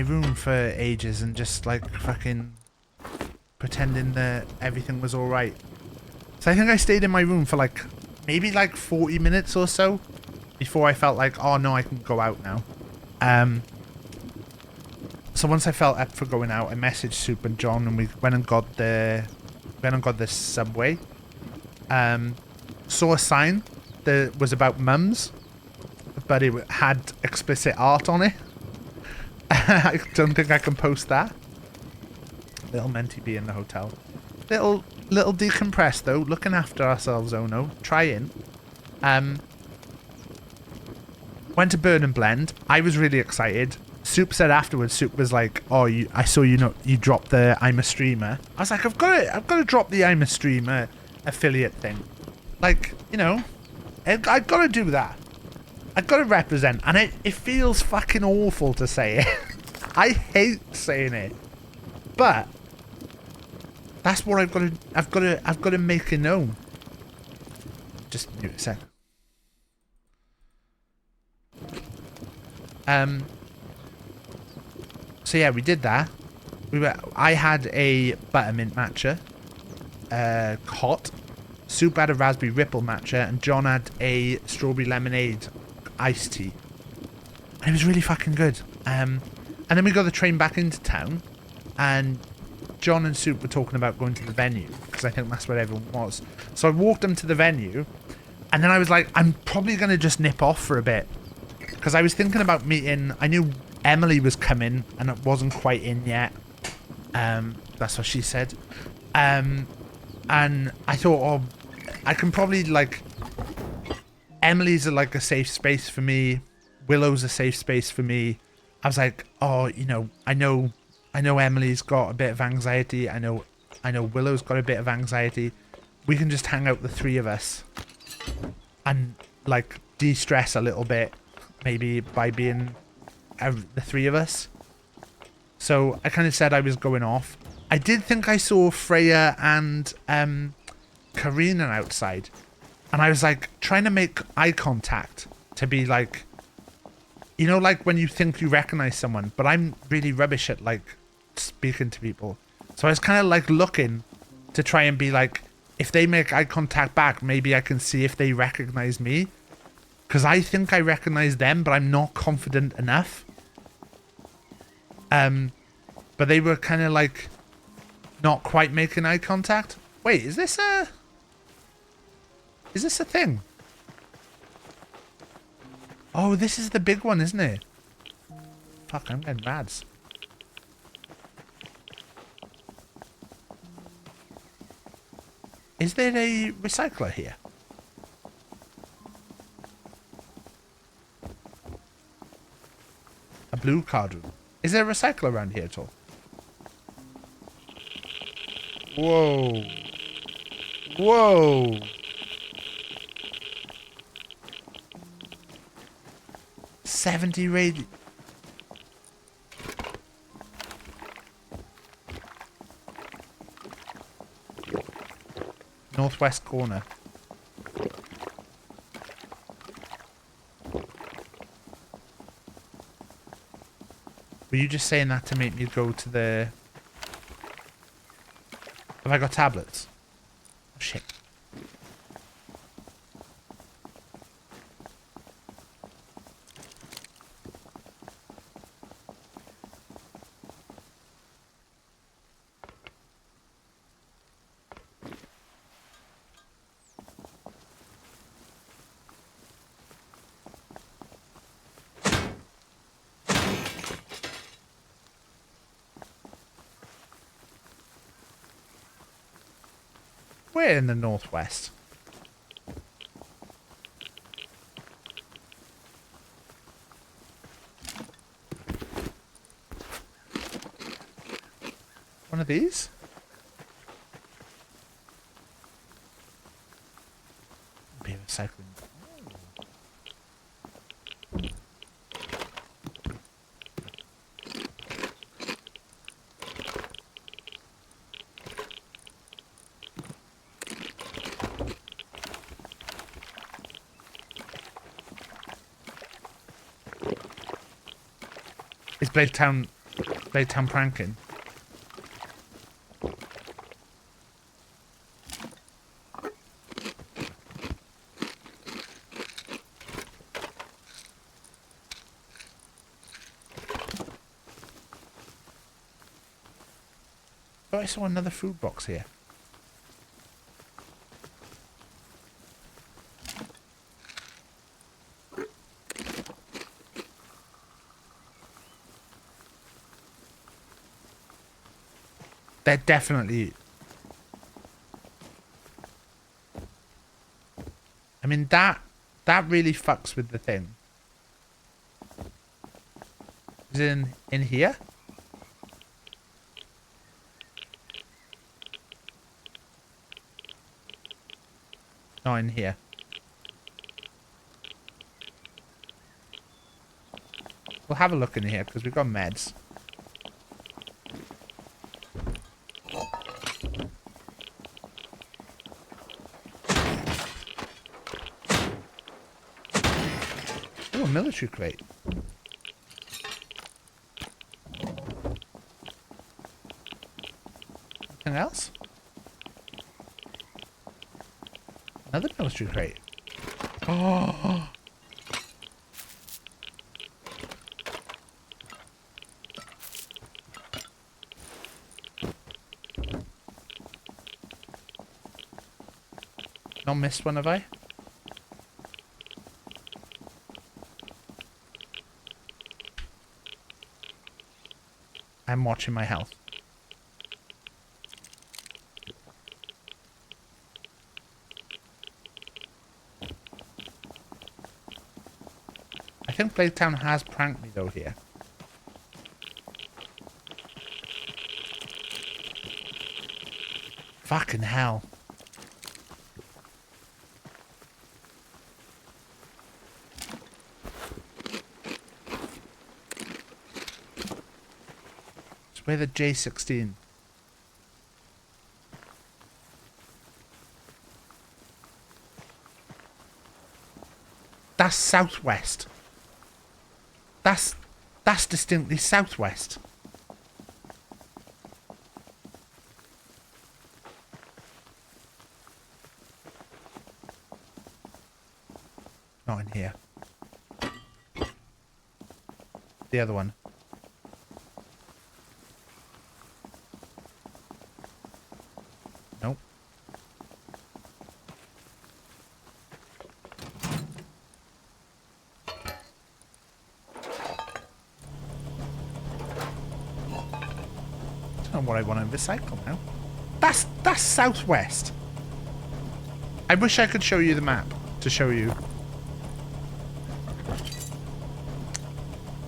room for ages and just like fucking pretending that everything was all right. So I think I stayed in my room for like maybe like 40 minutes or so before I felt like, oh no, I can go out now. So once I felt up for going out, I messaged Soup and John, and we went and got the Subway. Saw a sign that was about mums, but it had explicit art on it. I don't think I can post that. Little Menti B in the hotel. Little decompressed though, looking after ourselves, oh no. Trying. Went to Burn and Blend. I was really excited. Soup said afterwards, Soup was like, oh, I saw you dropped the I'm a streamer. I was like, I've got to drop the I'm a streamer affiliate thing. Like, you know, I've got to do that. I've got to represent, and it feels fucking awful to say it. I hate saying it, but that's what I've got to make it known. Just mute a sec. So yeah, we did that. I had a buttermint matcha, hot. Soup had a raspberry ripple matcha, and John had a strawberry lemonade iced tea. And it was really fucking good. And then we got the train back into town, and John and Soup were talking about going to the venue, because I think that's where everyone was. So I walked them to the venue, and then I was like, I'm probably going to just nip off for a bit, because I was thinking about meeting, I knew Emily was coming, and it wasn't quite in yet. That's what she said. And I thought, oh, I can probably, like, Emily's like a safe space for me. Willow's a safe space for me. I was like, oh, you know, I know Emily's got a bit of anxiety. I know Willow's got a bit of anxiety. We can just hang out, the three of us, and like de-stress a little bit, maybe by being the three of us. So I kind of said I was going off. I did think I saw Freya and Karina outside, and I was like trying to make eye contact to be like, you know, like when you think you recognize someone, but I'm really rubbish at like speaking to people. So I was kind of like looking to try and be like, if they make eye contact back, maybe I can see if they recognize me, because I think I recognize them, but I'm not confident enough. But they were kind of like not quite making eye contact. Wait, is this a thing? Oh, this is the big one, isn't it? Fuck, I'm getting rads. Is there a recycler here? A blue card room. Is there a recycler around here at all? Whoa. Whoa. 70 radi... Northwest corner. Were you just saying that to make me go to the... Have I got tablets? Oh, shit. We're in the northwest. One of these? Be recycling. Is Bladetown pranking? Oh, I saw another food box here. They're definitely... I mean, that really fucks with the thing. Is it in here? No, in here. We'll have a look in here because we've got meds. Oh, a military crate. Anything else? Another military crate. Oh. Not missed one, have I? I'm watching my health. I think Bladetown has pranked me though here. Fucking hell. It's where the J16. That's southwest. That's distinctly southwest. Not in here. The other one. Nope. I don't know what I want to recycle now. That's southwest. I wish I could show you the map to show you.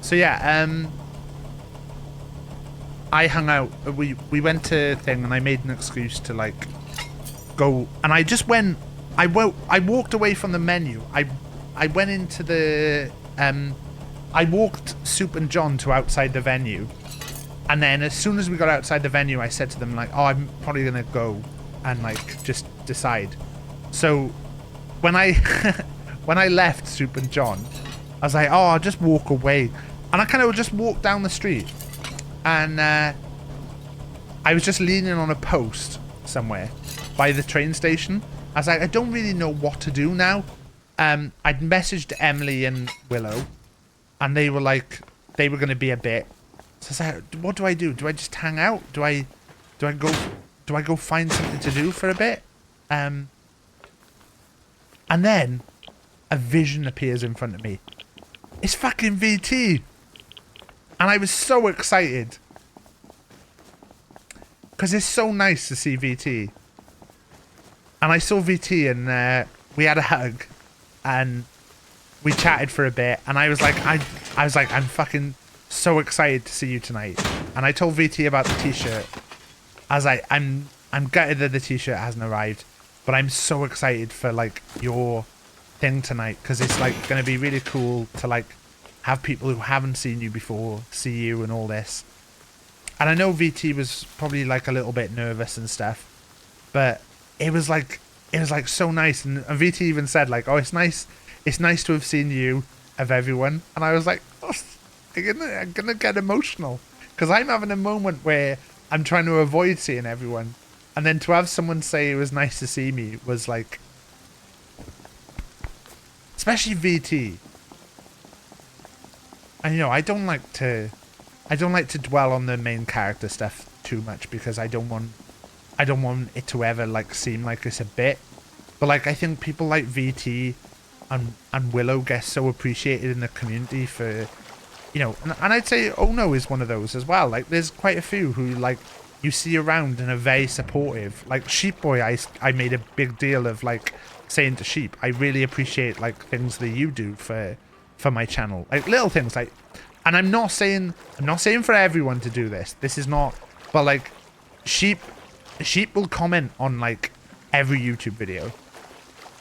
So yeah, I hung out. We went to thing, and I made an excuse to like go, and I just went. I walked away from the menu. I went into the I walked Soup and John to outside the venue, and then as soon as we got outside the venue, I said to them like, "Oh, I'm probably gonna go and like just decide." So when I when I left Soup and John, I was like, "Oh, I'll just walk away." And I kind of just walked down the street, and I was just leaning on a post somewhere by the train station. I was like, I don't really know what to do now. I'd messaged Emily and Willow, and they were like, they were going to be a bit. So I was like, what do I do? Do I just hang out? Do I go find something to do for a bit? And then a vision appears in front of me. It's fucking VT. And I was so excited. Because it's so nice to see VT. And I saw VT and we had a hug. And we chatted for a bit. And I was like, I'm fucking so excited to see you tonight. And I told VT about the t-shirt. I was like, I'm gutted that the t-shirt hasn't arrived. But I'm so excited for like your thing tonight. Because it's like going to be really cool to like have people who haven't seen you before see you and all this. And I know VT was probably like a little bit nervous and stuff, but it was like so nice. And VT even said like, oh, it's nice to have seen you of everyone. And I was like, oh, I'm gonna get emotional because I'm having a moment where I'm trying to avoid seeing everyone, and then to have someone say it was nice to see me was like, especially VT. And you know, I don't like to dwell on the main character stuff too much because I don't want it to ever like seem like it's a bit. But like I think people like VT and Willow get so appreciated in the community for, you know, and I'd say Ono is one of those as well. Like there's quite a few who like you see around and are very supportive. Like Sheep Boy, I made a big deal of like saying to Sheep, I really appreciate like things that you do for my channel, like little things like, and I'm not saying for everyone to do this. This is not, but like Sheep will comment on like every YouTube video,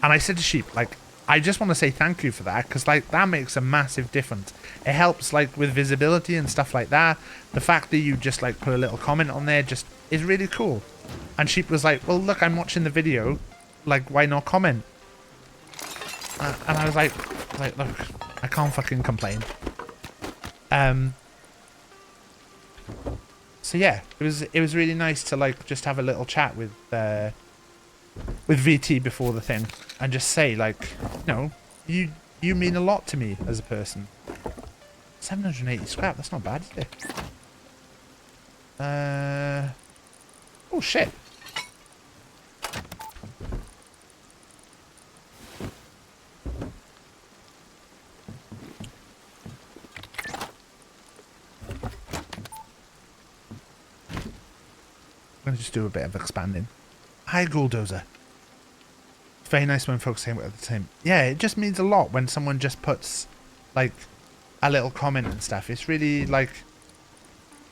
and I said to Sheep like, I just want to say thank you for that because like that makes a massive difference. It helps like with visibility and stuff like that. The fact that you just like put a little comment on there just is really cool. And Sheep was like, well look, I'm watching the video, like why not comment? And I was like look, I can't fucking complain. So yeah, it was really nice to like just have a little chat with VT before the thing and just say like, you know, you mean a lot to me as a person. 780 scrap, that's not bad, is it? Oh shit. I'm going to just do a bit of expanding. Hi, Bulldozer. It's very nice when folks say it at the time. Yeah, it just means a lot when someone just puts, like, a little comment and stuff. It's really, like...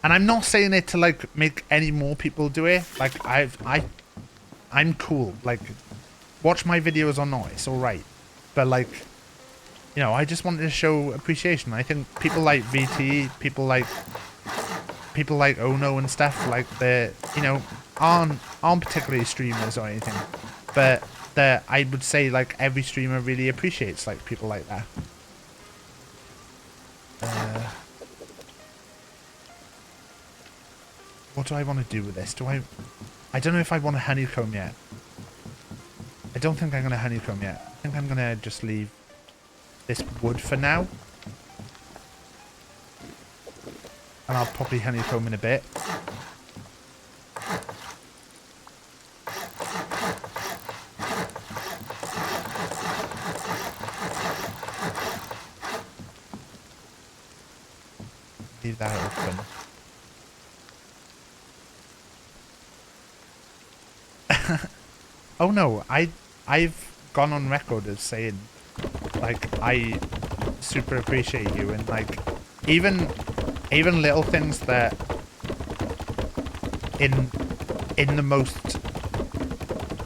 And I'm not saying it to, like, make any more people do it. Like, I'm cool. Like, watch my videos or not, it's alright. But, like, you know, I just wanted to show appreciation. I think people like VT, people like Ono and stuff, like they're, you know, aren't particularly streamers or anything, but I would say like every streamer really appreciates like people like that. What do I want to do with this? I don't know if I want to honeycomb yet. I don't think I'm going to honeycomb yet. I think I'm going to just leave this wood for now. And I'll probably honeycomb in a bit. Leave that open. Oh no, I've gone on record as saying like I super appreciate you, and like even little things that in the most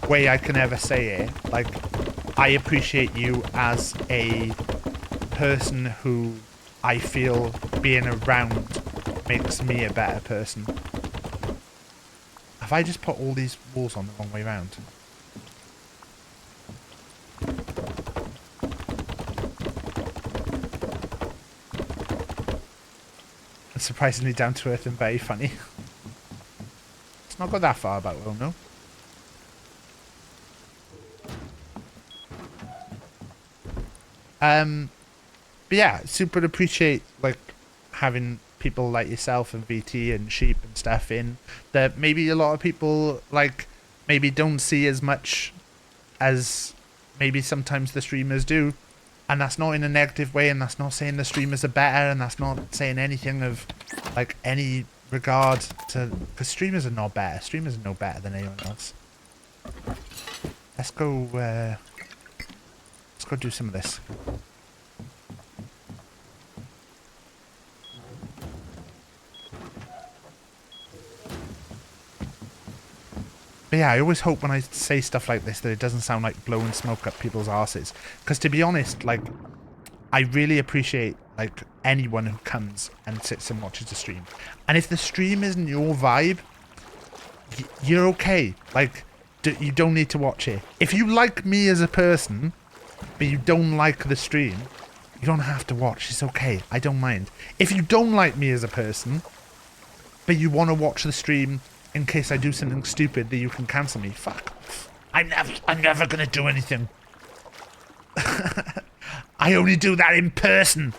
way I can ever say it, like I appreciate you as a person who I feel being around makes me a better person. Have I just put all these walls on the wrong way around? Surprisingly down to earth and very funny. It's not got that far about Will, no. But yeah, super appreciate like having people like yourself and VT and Sheep and stuff in that maybe a lot of people like maybe don't see as much as maybe sometimes the streamers do. And that's not in a negative way, and that's not saying the streamers are better, and that's not saying anything of like any regard to, because streamers are not better. Streamers are no better than anyone else. Let's go do some of this. But yeah, I always hope when I say stuff like this that it doesn't sound like blowing smoke up people's arses. Because to be honest, like, I really appreciate like anyone who comes and sits and watches the stream. And if the stream isn't your vibe, you're okay. Like, you don't need to watch it. If you like me as a person, but you don't like the stream, you don't have to watch. It's okay. I don't mind. If you don't like me as a person, but you want to watch the stream in case I do something stupid that you can cancel me, fuck off. I'm never gonna do anything. I only do that in person.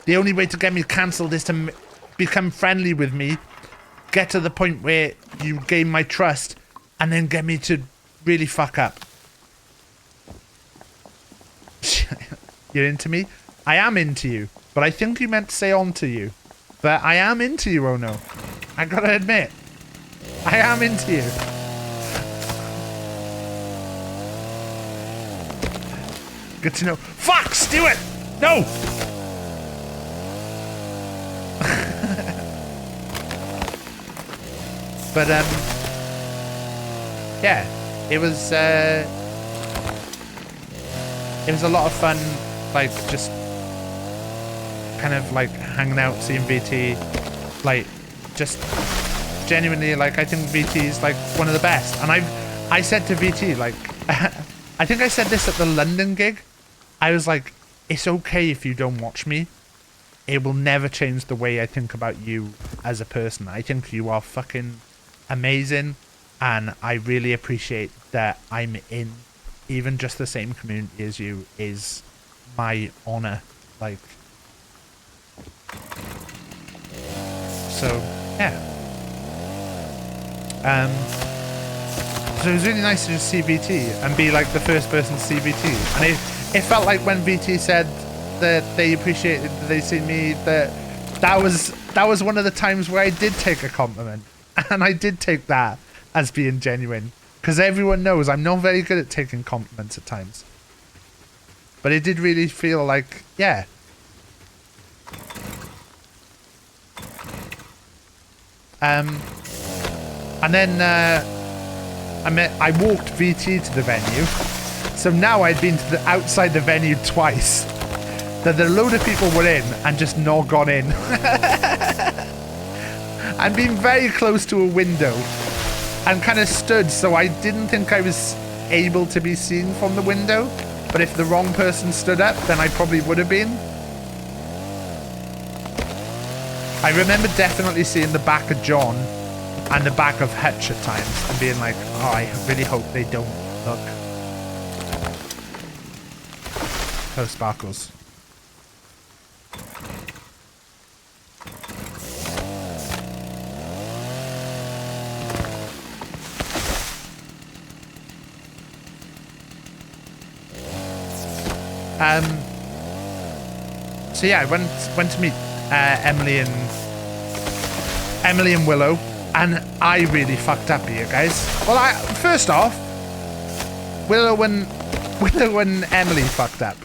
The only way to get me cancelled is to become friendly with me, get to the point where you gain my trust, and then get me to really fuck up. You're into me? I am into you, but I think you meant to say on to you. But I am into you, oh no. I gotta admit. I am into you. Good to know. Fuck, Stuart! No! But, yeah. It was a lot of fun, like, just kind of, like, hanging out, seeing VT, like, just genuinely, like, I think VT is like one of the best. And I said to VT, like, I think I said this at the London gig. I was like, it's okay if you don't watch me. It will never change the way I think about you as a person. I think you are fucking amazing, and I really appreciate that I'm in even just the same community as you is my honor. Like, so yeah. So it was really nice to just see VT and be like the first person to see VT. And it felt like when VT said that they appreciated that they see me, that was one of the times where I did take a compliment. And I did take that as being genuine. Because everyone knows I'm not very good at taking compliments at times. But it did really feel like, yeah. And then I walked VT to the venue. So now I'd been to the outside the venue twice. That a load of people were in and just not gone in. And been very close to a window. And kind of stood, so I didn't think I was able to be seen from the window. But if the wrong person stood up, then I probably would have been. I remember definitely seeing the back of John and the back of Hutch at times and being like, oh, I really hope they don't look. Oh, Sparkles. So yeah, I went to meet Emily and Willow, and I really fucked up here, guys. Well, first off, Willow and Emily fucked up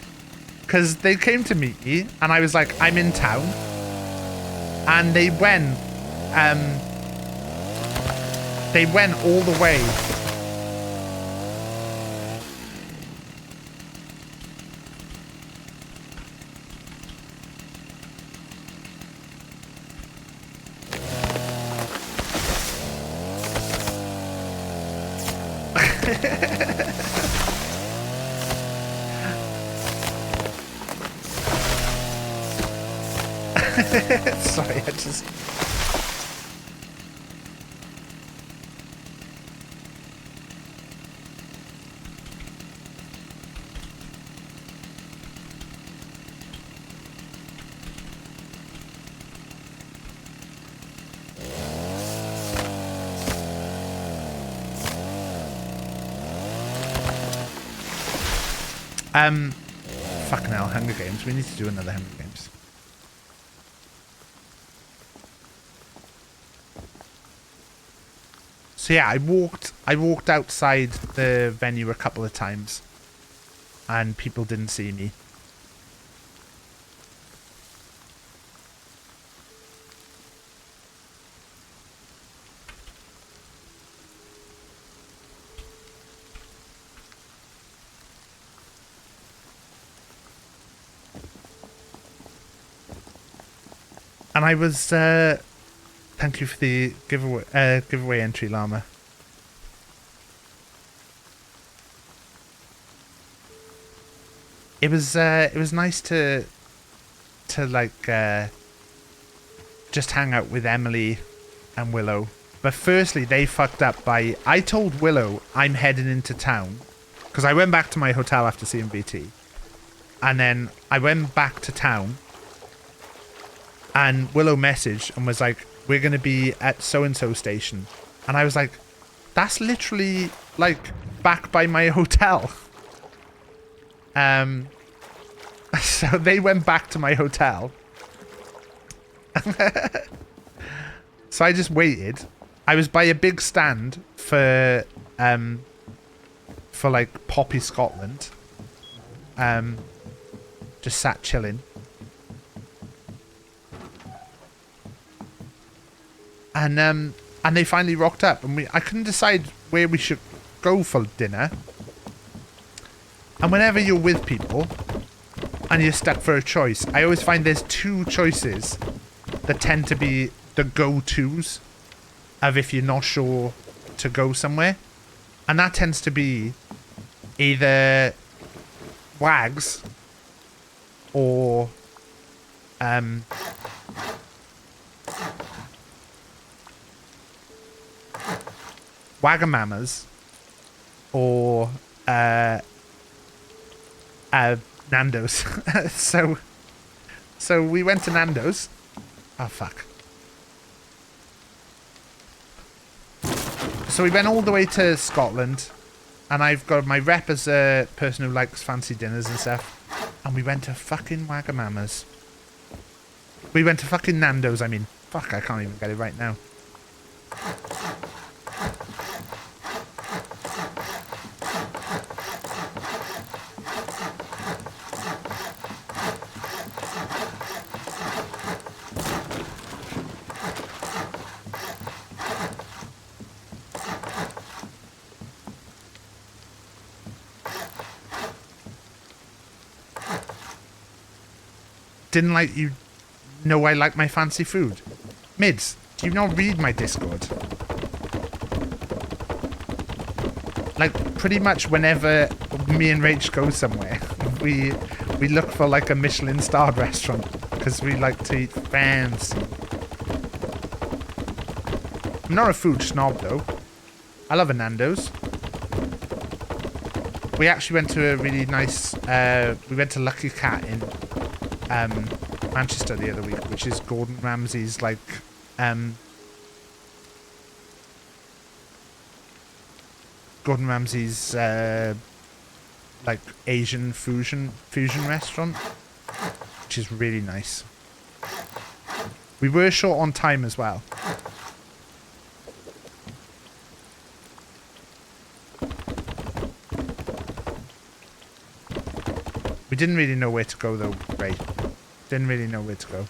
because they came to meet me, and I was like, I'm in town, and they went all the way. Sorry, I just... Fucking hell, Hunger Games. We need to do another Hunger Games. So yeah, I walked outside the venue a couple of times and people didn't see me. And I was, thank you for the giveaway entry, Llama. It was nice to like, just hang out with Emily and Willow. But firstly, they fucked up by, I told Willow I'm heading into town. Because I went back to my hotel after seeing VT. And then I went back to town. And Willow messaged and was like, we're going to be at so-and-so station. And I was like, that's literally, like, back by my hotel. So they went back to my hotel. So I just waited. I was by a big stand for like, Poppy Scotland. Just sat chilling. And they finally rocked up, and I couldn't decide where we should go for dinner. And whenever you're with people and you're stuck for a choice, I always find there's two choices that tend to be the go-tos of if you're not sure to go somewhere. And that tends to be either Wags or Wagamamas or Nando's. so we went to Nando's. Oh fuck. So we went all the way to Scotland, and I've got my rep as a person who likes fancy dinners and stuff. And we went to fucking Wagamamas. We went to fucking Nando's, I mean. Fuck, I can't even get it right now. Didn't like you know I like my fancy food. Mids, do you not read my Discord? Like, pretty much whenever me and Rach go somewhere, we look for like a Michelin-starred restaurant because we like to eat fancy. I'm not a food snob though. I love a Nando's. We actually went to a really nice, we went to Lucky Cat in Manchester the other week, which is Gordon Ramsay's like Gordon Ramsay's like Asian fusion restaurant, which is really nice. We were short on time as well. We didn't really know where to go though, Ray. Didn't really know where to go.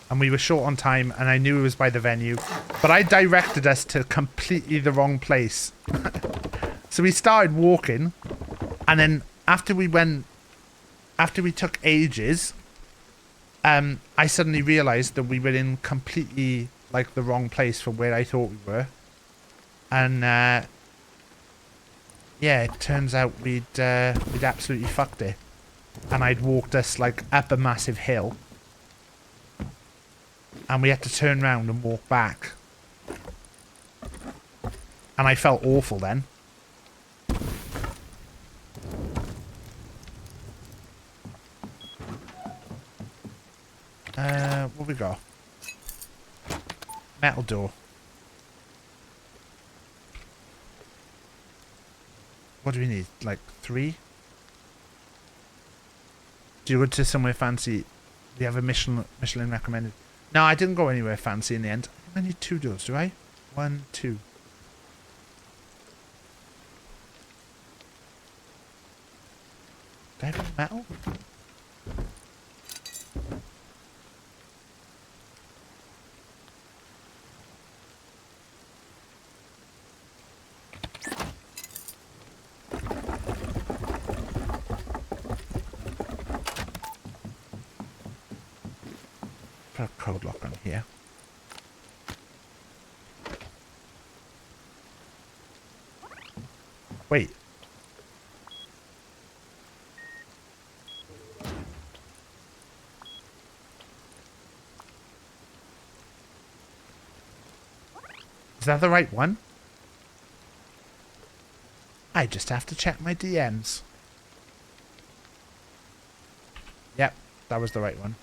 And we were short on time, and I knew it was by the venue. But I directed us to completely the wrong place. So we started walking, and then after we took ages, I suddenly realised that we were in completely, like, the wrong place for where I thought we were. And, yeah, it turns out we'd absolutely fucked it. and I'd walked us like up a massive hill, and we had to turn around and walk back, and I felt awful then. What we got? Metal door. What do we need? Like 3? Do you go to somewhere fancy? Do you have a Michelin recommended? No, I didn't go anywhere fancy in the end. I need 2 doors, do I? 1, 2. Do I have metal? Put a code lock on here. Wait. Is that the right one? I just have to check my DMs. Yep, that was the right one.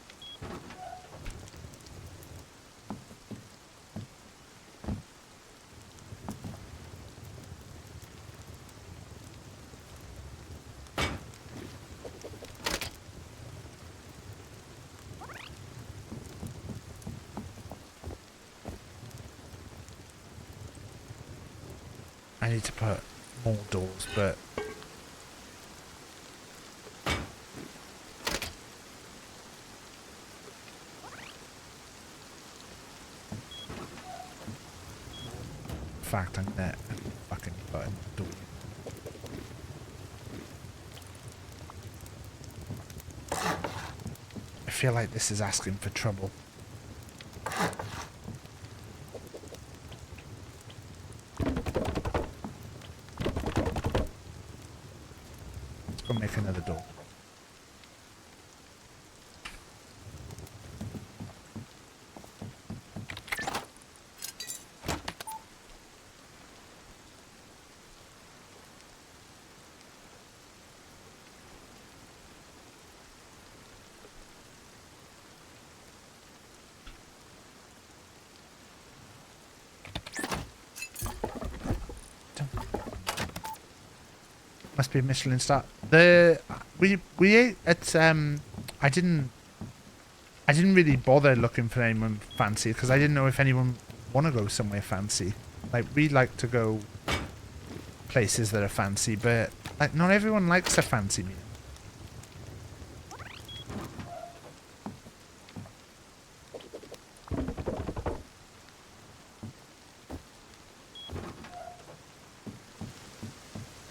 I need to put more doors, but in fact, I'm gonna fucking put a door. I feel like this is asking for trouble. Let's go make another door. Must be a Michelin star. We ate at I didn't really bother looking for anyone fancy because I didn't know if anyone want to go somewhere fancy. Like we like to go places that are fancy, but like not everyone likes a fancy meal.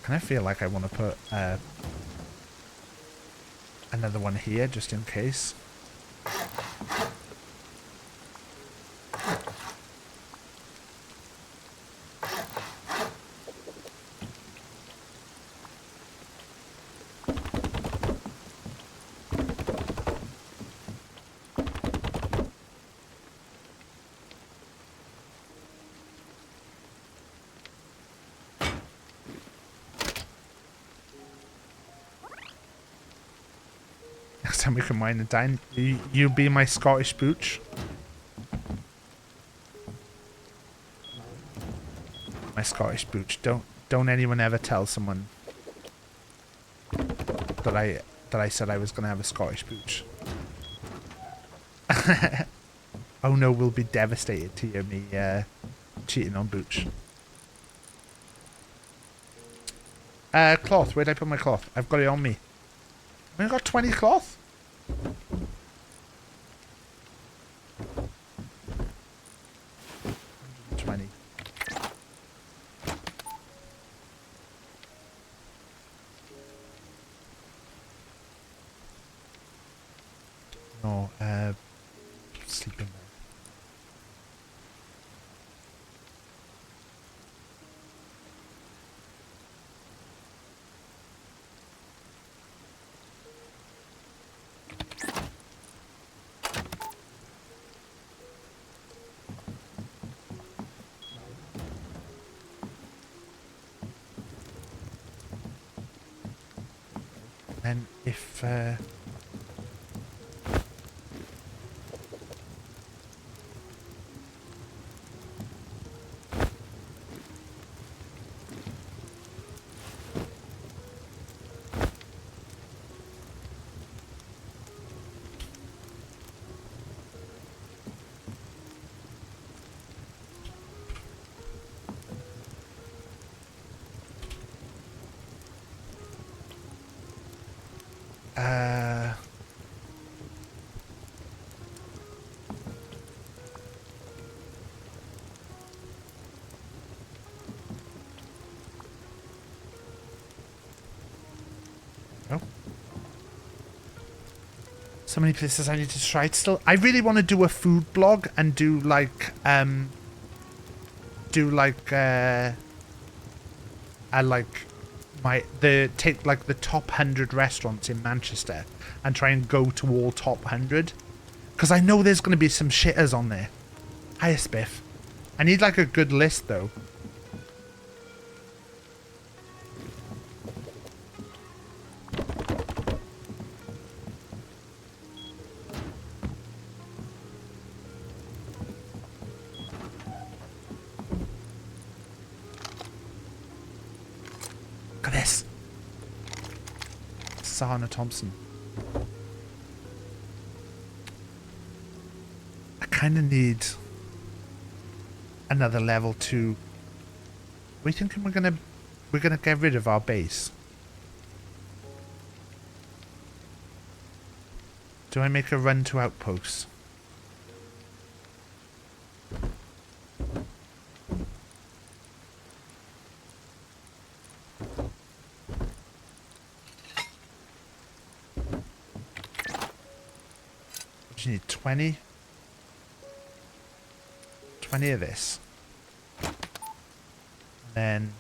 And I feel like I want to put another one here just in case. Next time we can wine and dine, you be my Scottish booch. My Scottish booch. Don't anyone ever tell someone that I said I was gonna have a Scottish booch. Oh no, we'll be devastated to hear me cheating on booch. Cloth. Where'd I put my cloth? I've got it on me. I've only got 20 cloth. 20. No, sleeping bag. And if oh. So many places I need to try still. I really want to do a food blog and do like take like the top 100 restaurants in Manchester and try and go to all top 100, because I know there's going to be some shitters on there. Hiya Spiff. I need like a good list though. Look at this. Sana Thompson. I kind of need another level 2. We thinking we're gonna get rid of our base? Do I make a run to outposts? You need 20 of this, and then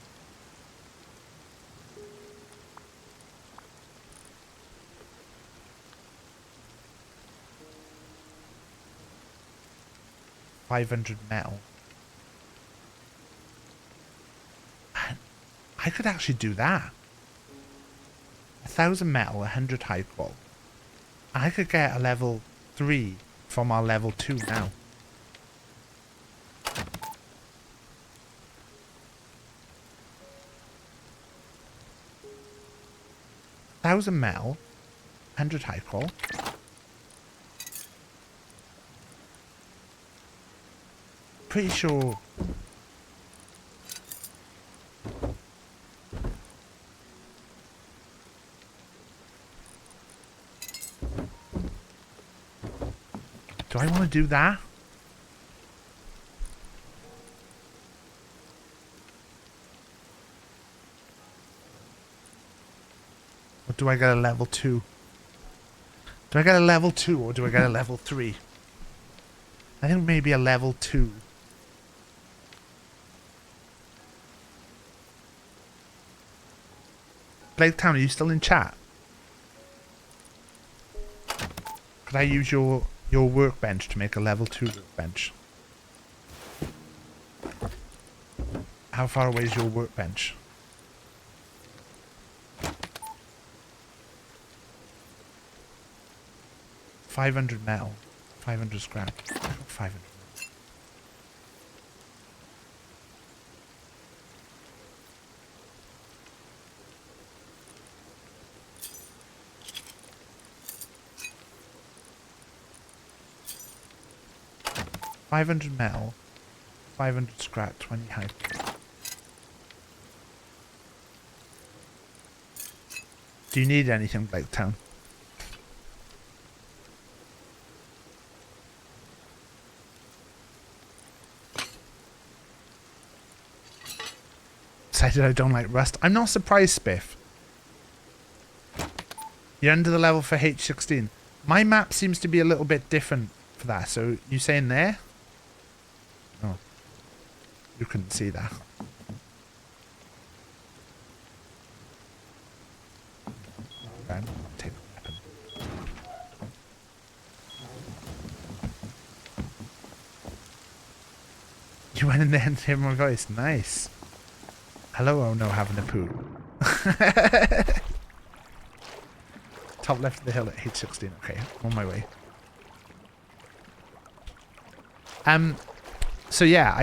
$500 metal. And I could actually do that. 1,000 metal, 100 high qual. I could get a level 3 from our level 2 now. $1,000 metal, 100 high qual. Pretty sure. Do I want to do that? Or do I get a level 2? Do I get a level 2 or do I get a level 3? I think maybe a level 2. Blake Town, are you still in chat? Could I use your workbench to make a level 2 workbench? How far away is your workbench? $500 metal, 500 scrap. 500. $500 metal, 500 scrap, 20 hype. Do you need anything, Blake Town? Decided I don't like Rust. I'm not surprised, Spiff. You're under the level for H16. My map seems to be a little bit different for that. So you saying there? Oh, you couldn't see that. Okay, take the weapon. You went in there and heard my voice. Nice. Hello, oh no, having a poo. Top left of the hill at H16. Okay, on my way. So yeah,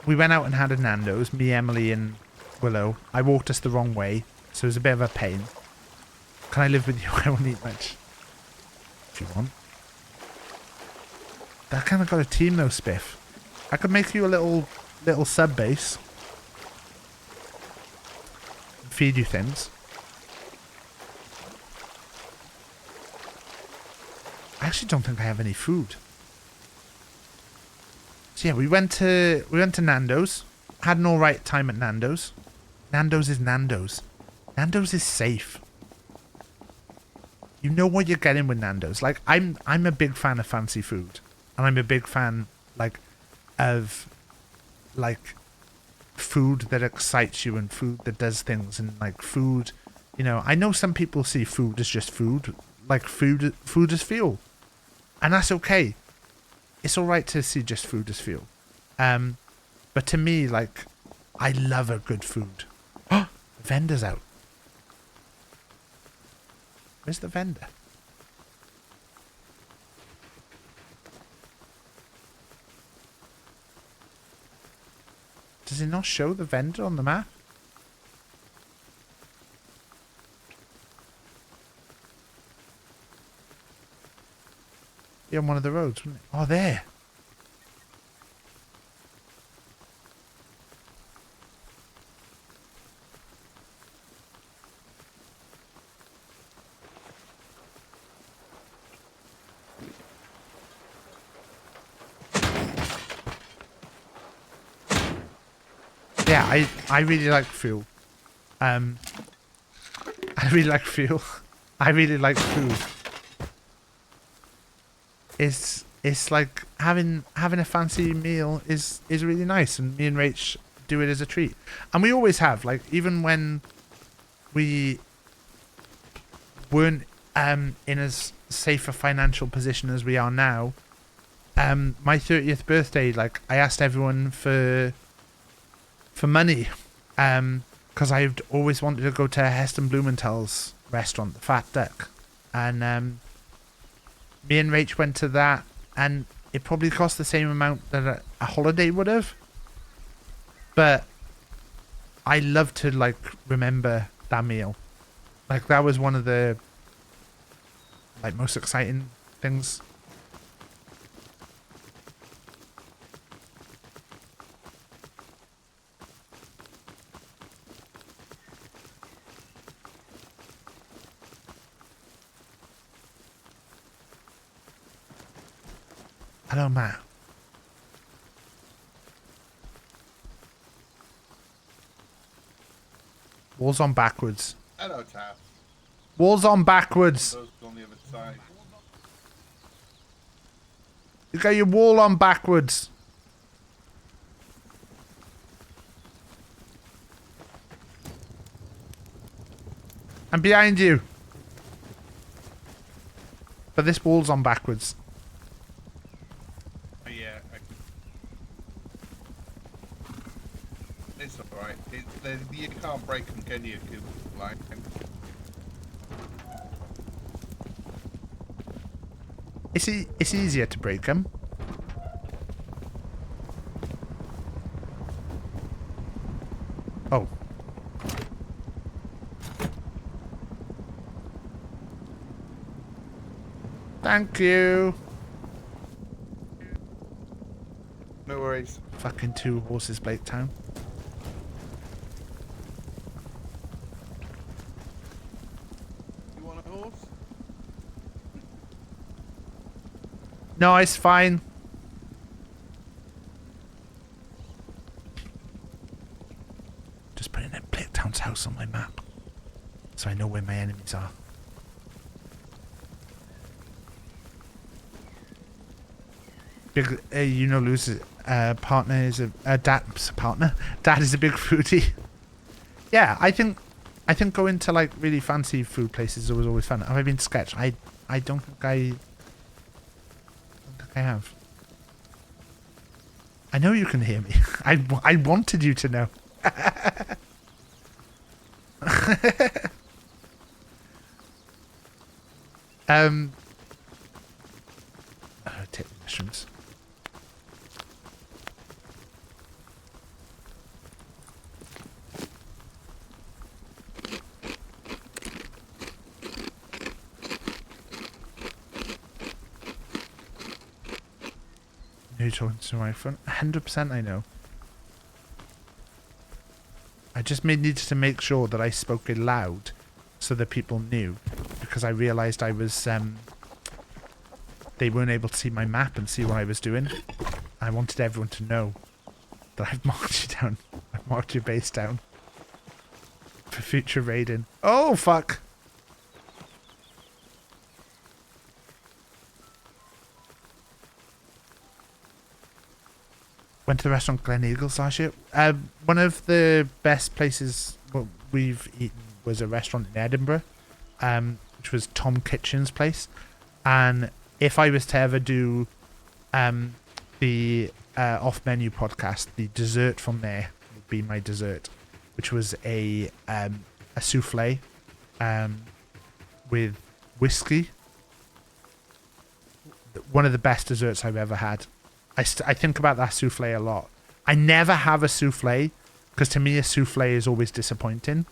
we went out and had a Nando's, me, Emily, and Willow. I walked us the wrong way, so it was a bit of a pain. Can I live with you? I won't eat much. If you want. That kind of got a team though, Spiff. I could make you a little sub base. Feed you things. I actually don't think I have any food. So yeah, we went to Nando's. Had an alright time at Nando's. Nando's is Nando's. Nando's is safe. You know what you're getting with Nando's. Like I'm a big fan of fancy food. And I'm a big fan of food that excites you and food that does things and like food, you know, I know some people see food as just food. Like food is fuel. And that's okay. It's alright to see just food as fuel. But to me, like, I love a good food. Oh, the vendor's out. Where's the vendor? Does it not show the vendor on the map? Be on one of the roads, wouldn't it? Oh, there. Yeah, I really like fuel. I really like fuel. I really like food. It's like having a fancy meal is really nice, and me and Rach do it as a treat. And we always have, like, even when we weren't in as safe a financial position as we are now. My 30th birthday, like, I asked everyone for money, because I've always wanted to go to Heston Blumenthal's restaurant, the Fat Duck, and me and Rach went to that, and it probably cost the same amount that a holiday would have, but I love to, like, remember that meal. Like, that was one of the, like, most exciting things. Hello, Matt. Walls on backwards. Hello, Taff. Walls on backwards. Those on the other side. You got your wall on backwards. I'm behind you. But this wall's on backwards. Yeah, it's alright. You can't break them, can you? Like, It's easier to break them. Oh. Thank you. no worries. Fucking 2 horses, Blake Town. You want a horse? No, it's fine. Just putting in Blake Town's house on my map, so I know where my enemies are. Big, you know, Lou's partner is a dad's partner. Dad is a big foodie. Yeah, I think going to, like, really fancy food places was always fun. Have I been to Sketch? I don't think I have. I know you can hear me. I wanted you to know. Take the mushrooms. Are you talking to my phone? 100% I know. I just needed to make sure that I spoke it loud so that people knew, because I realised I was they weren't able to see my map and see what I was doing. I wanted everyone to know that I've marked you down. I've marked your base down for future raiding. Oh fuck! Went to the restaurant Glen Eagles last year. One of the best places we've eaten was a restaurant in Edinburgh, which was Tom Kitchen's place. And if I was to ever do the off-menu podcast, the dessert from there would be my dessert, which was a souffle with whiskey. One of the best desserts I've ever had. I think about that souffle a lot. I never have a souffle because to me a souffle is always disappointing.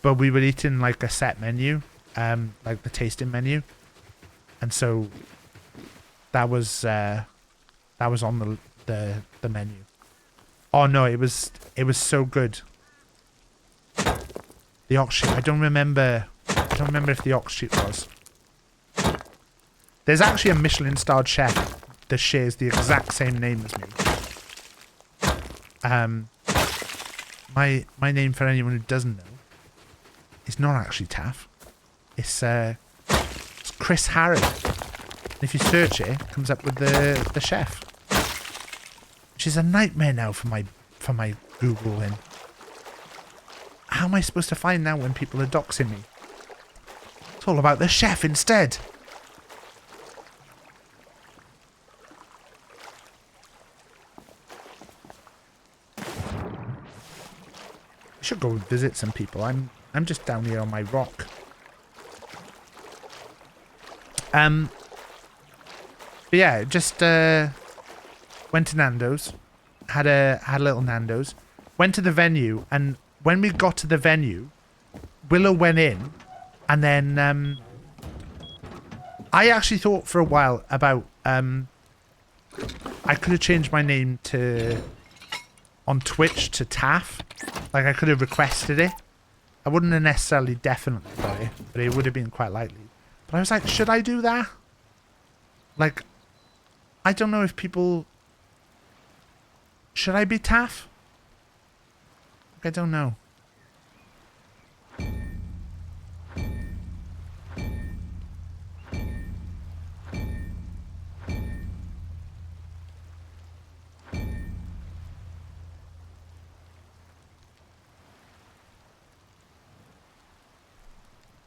But we were eating like a set menu, like the tasting menu, and so that was on the menu. Oh no, it was so good. The ox shoot. I don't remember if the ox shoot was. There's actually a Michelin-starred chef that shares the exact same name as me. My name, for anyone who doesn't know, is not actually Taff. It's Chris Harry. And if you search it, it comes up with the chef, which is a nightmare now for my Googling. How am I supposed to find now when people are doxing me? It's all about the chef instead. I should go visit some people. I'm just down here on my rock. But yeah, just went to Nando's, had a little Nando's, went to the venue, and when we got to the venue, Willow went in, and then I actually thought for a while about I could have changed my name on Twitch to Taff. Like, I could have requested it. I wouldn't have necessarily definitely got it, but it would have been quite likely. But I was like, should I do that? Like, I don't know if people... Should I be Taff? I don't know.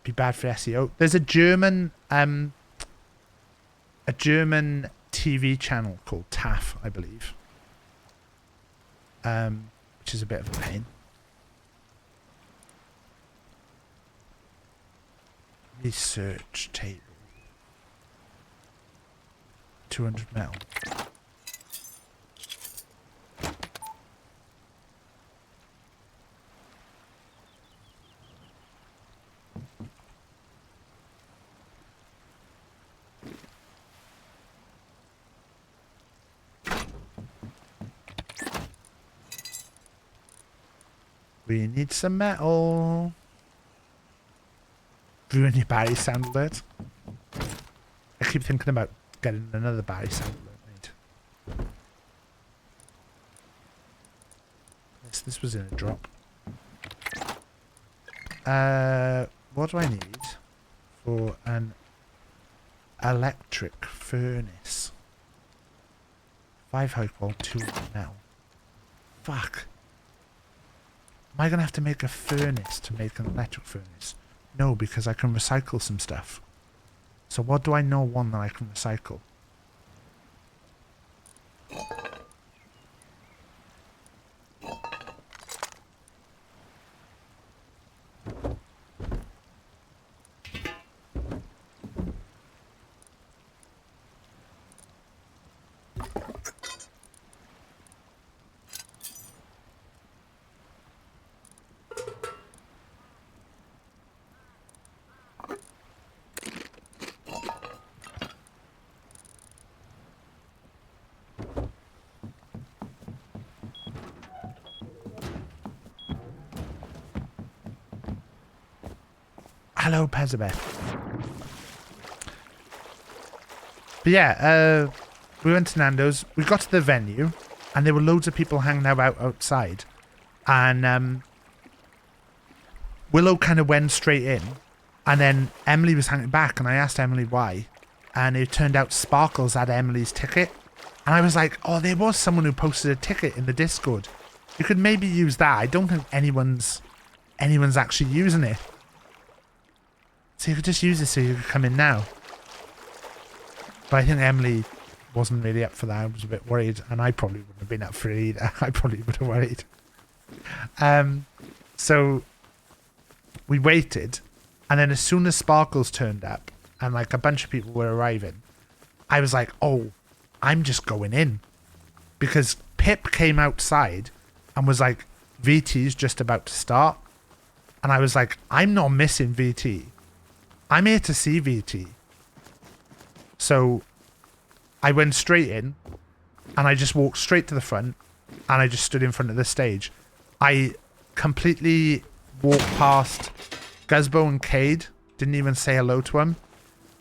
Be bad for SEO. There's a German TV channel called TAF, I believe, which is a bit of a pain. Research table. 200 metal. We need some metal. Ruin your Barry sound alert. I keep thinking about getting another Barry sound alert made. This was in a drop. What do I need for an electric furnace? 5 high qual, 2 metal. Fuck. Am I going to have to make a furnace to make an electric furnace? No, because I can recycle some stuff. So what do I know one that I can recycle? Hello, Pezabeth. But yeah, we went to Nando's. We got to the venue, and there were loads of people hanging out outside. And Willow kind of went straight in, and then Emily was hanging back, and I asked Emily why, and it turned out Sparkles had Emily's ticket. And I was like, oh, there was someone who posted a ticket in the Discord. You could maybe use that. I don't think anyone's actually using it. So you could just use it so you could come in now. But I think Emily wasn't really up for that. I was a bit worried, and I probably wouldn't have been up for it either. I probably would have worried. So we waited, and then as soon as Sparkles turned up, and like a bunch of people were arriving, I was like, oh, I'm just going in. Because Pip came outside and was like, VT's just about to start. And I was like, I'm not missing VT. I'm here to see VT. So I went straight in, and I just walked straight to the front, and I just stood in front of the stage. I completely walked past Guzbo and Cade, didn't even say hello to him.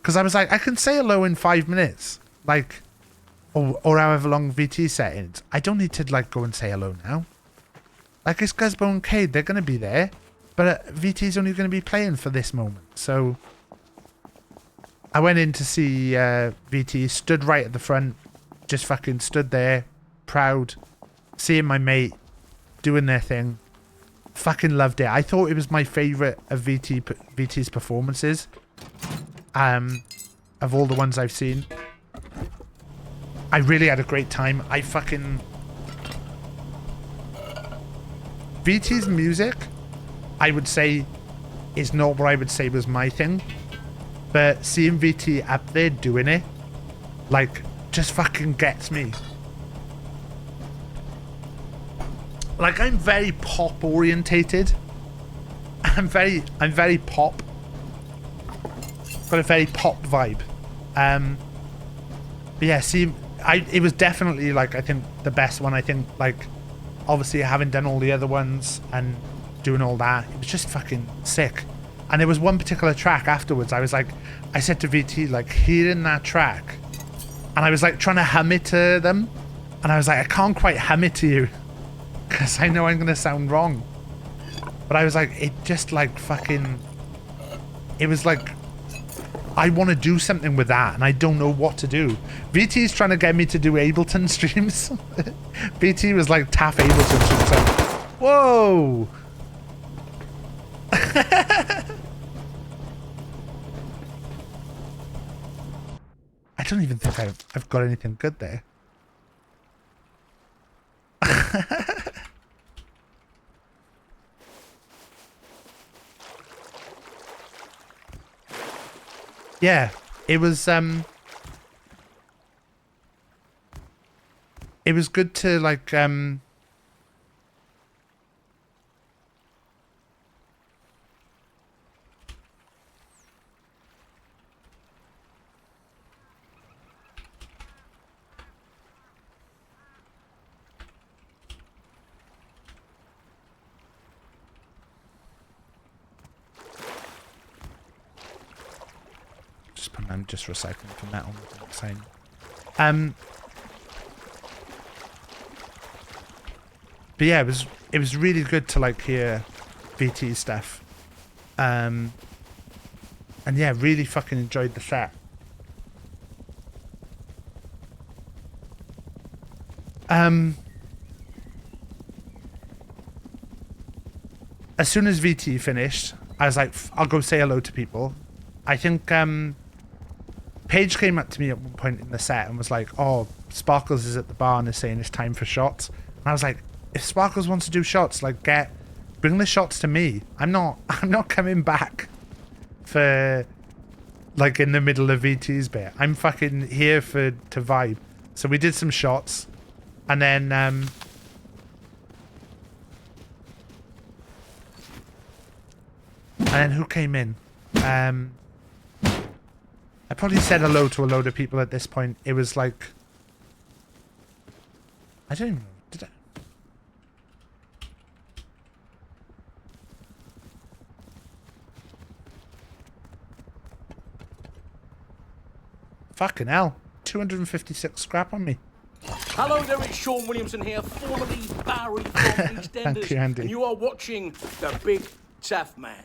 Because I was like, I can say hello in 5 minutes. Like, or however long VT settings. I don't need to like go and say hello now. Like, it's Guzbo and Cade, they're going to be there. But VT's only going to be playing for this moment. So I went in to see VT, stood right at the front, just fucking stood there, proud, seeing my mate doing their thing. Fucking loved it. I thought it was my favourite of VT's performances. Of all the ones I've seen. I really had a great time. VT's music, I would say, is not what I would say was my thing. But seeing VT up there doing it, like, just fucking gets me. Like, I'm very pop orientated. I'm very pop. Got a very pop vibe. But yeah, see, it was definitely, like, I think the best one. I think, like, obviously having done all the other ones and doing all that, it was just fucking sick. And there was one particular track afterwards, I said to VT, like, hearing that track, and I was like trying to hum it to them, and I was like, I can't quite hum it to you because I know I'm gonna sound wrong. But I was like, it just like fucking, it was like, I want to do something with that, and I don't know what to do. VT's trying to get me to do Ableton streams. VT was like, Taff Ableton streams. Like, whoa! I don't even think I've got anything good there. Yeah, it was good to like I'm just recycling for metal. Same. But yeah, it was really good to like hear VT stuff. And yeah, really fucking enjoyed the set. As soon as VT finished, I was like, I'll go say hello to people. I think Paige came up to me at one point in the set and was like, oh, Sparkles is at the bar and is saying it's time for shots. And I was like, if Sparkles wants to do shots, like bring the shots to me. I'm not coming back for like in the middle of VT's bit. I'm fucking here to vibe. So we did some shots, and then who came in? I probably said hello to a load of people at this point. It was like, I don't even know. Did I? Fucking hell. 256 scrap on me. Hello there, it's Sean Williamson here, formerly Barry from EastEnders. you, Andy. And you are watching the Big Taff Man.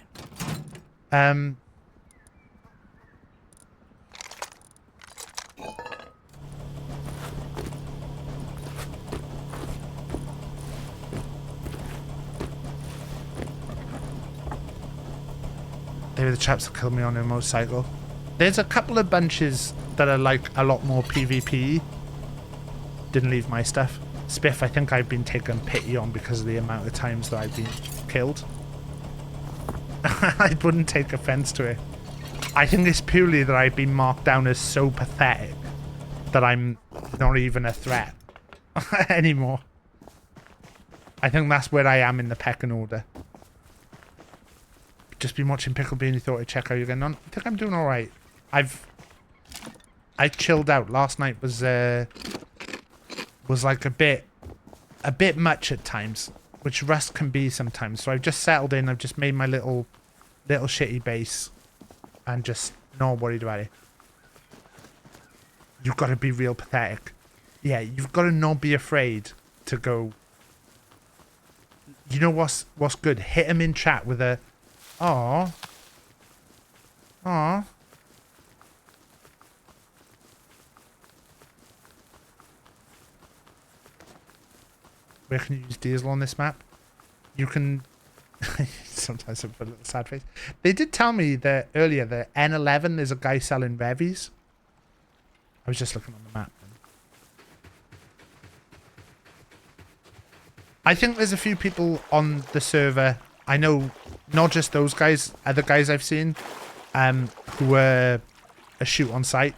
They were the chaps that killed me on a motorcycle. There's a couple of bunches that are like a lot more PvP. Didn't leave my stuff. Spiff, I think I've been taken pity on because of the amount of times that I've been killed. I wouldn't take offense to it. I think it's purely that I've been marked down as so pathetic that I'm not even a threat anymore. I think that's where I am in the pecking order. Just been watching Pickle Bean, you thought I'd check how you're getting on. I think I'm doing alright. I chilled out. Last night was like a bit much at times, which Rust can be sometimes. So I've just settled in, I've just made my little shitty base and just not worried about it. You've got to be real pathetic. Yeah, you've got to not be afraid to go. You know what's good? Hit him in chat with a Aww. Aww. Where can you use diesel on this map? You can... Sometimes I put a little sad face. They did tell me that earlier that N11 is a guy selling Revies. I was just looking on the map. I think there's a few people on the server. I know not just those guys, other guys I've seen, who were a shoot on sight.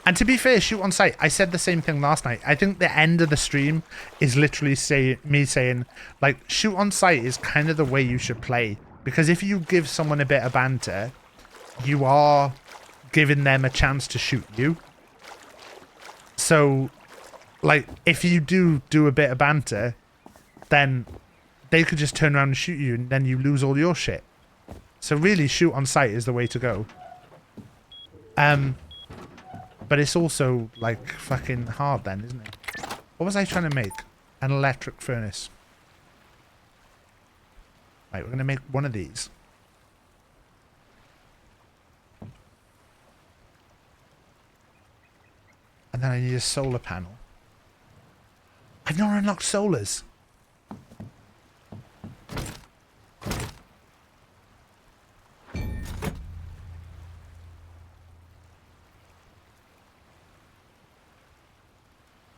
And to be fair, shoot on sight, I said the same thing last night. I think the end of the stream is literally me saying, like, shoot on sight is kind of the way you should play. Because if you give someone a bit of banter, you are giving them a chance to shoot you. So, like, if you do a bit of banter, then they could just turn around and shoot you, and then you lose all your shit. So really, shoot on sight is the way to go. But it's also, like, fucking hard then, isn't it? What was I trying to make? An electric furnace. Right, we're going to make one of these. And then I need a solar panel. I've not unlocked solars.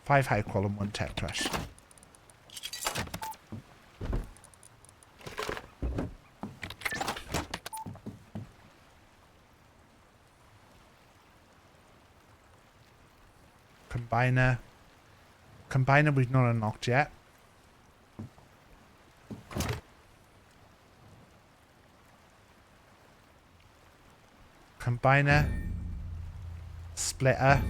Five high qual and one tech trash. Combiner. Combiner we've not unlocked yet. Combiner. Splitter.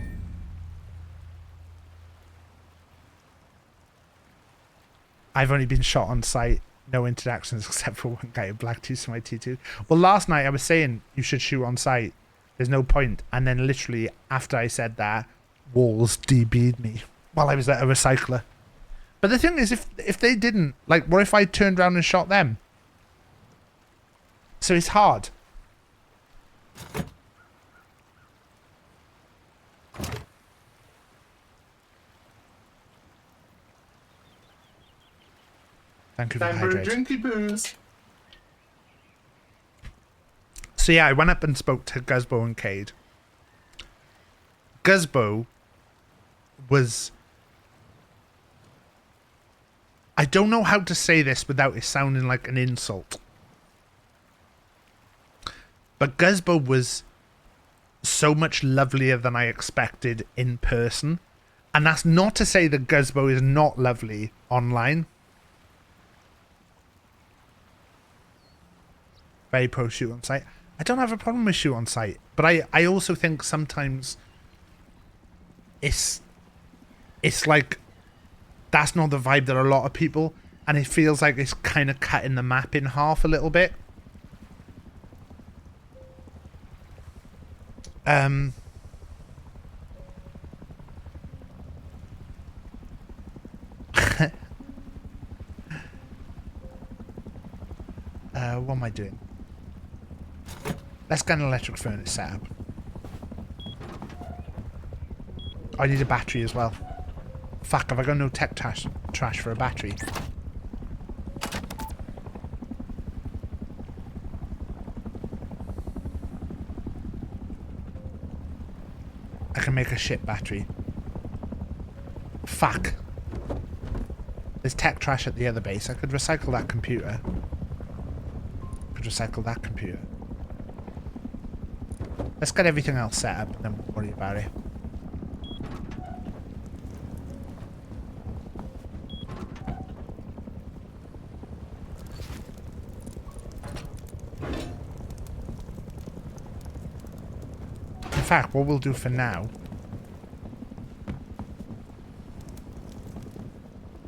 I've only been shot on sight. No interactions except for one guy in black tooth to my T2. Well, last night I was saying you should shoot on sight. There's no point. And then literally after I said that, walls DB'd me while I was at a recycler. But the thing is, if they didn't, like, what if I turned around and shot them? So it's hard. Thank you for the hydrate. Drinky poos. So yeah, I went up and spoke to Guzbo and Cade. Guzbo was... I don't know how to say this without it sounding like an insult. But Guzbo was so much lovelier than I expected in person. And that's not to say that Guzbo is not lovely online. Very pro shoot on sight. I don't have a problem with shoot on sight, but I also think sometimes it's like that's not the vibe that a lot of people, and it feels like it's kind of cutting the map in half a little bit. I doing? Let's get an electric furnace set up. I need a battery as well. Fuck, have I got no tech trash for a battery? I can make a shit battery. Fuck. There's tech trash at the other base. I could recycle that computer. Let's get everything else set up and then we'll worry about it. In fact, what we'll do for now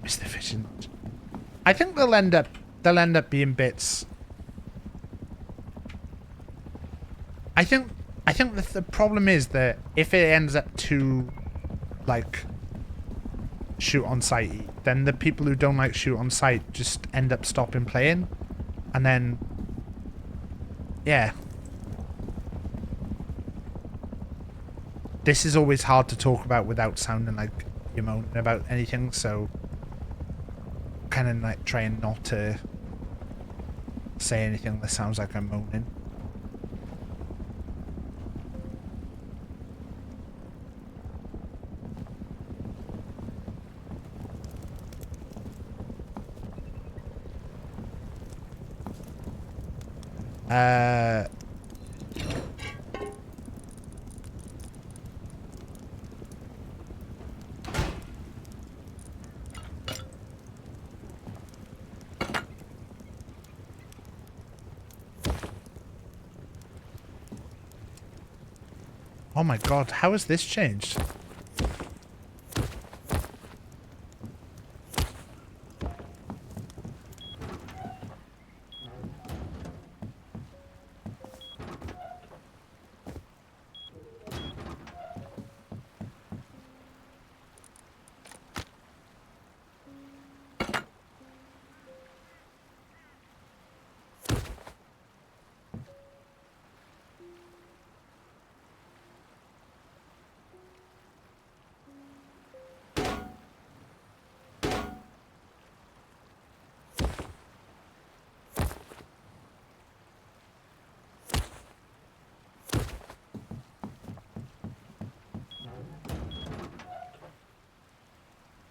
is the fishing. I think they'll end up being bits. I think that the problem is that if it ends up too like shoot on sight, then the people who don't like shoot on sight just end up stopping playing, and then yeah. This is always hard to talk about without sounding like you're moaning about anything, so kind of like trying not to say anything that sounds like I'm moaning. Oh my god, how has this changed?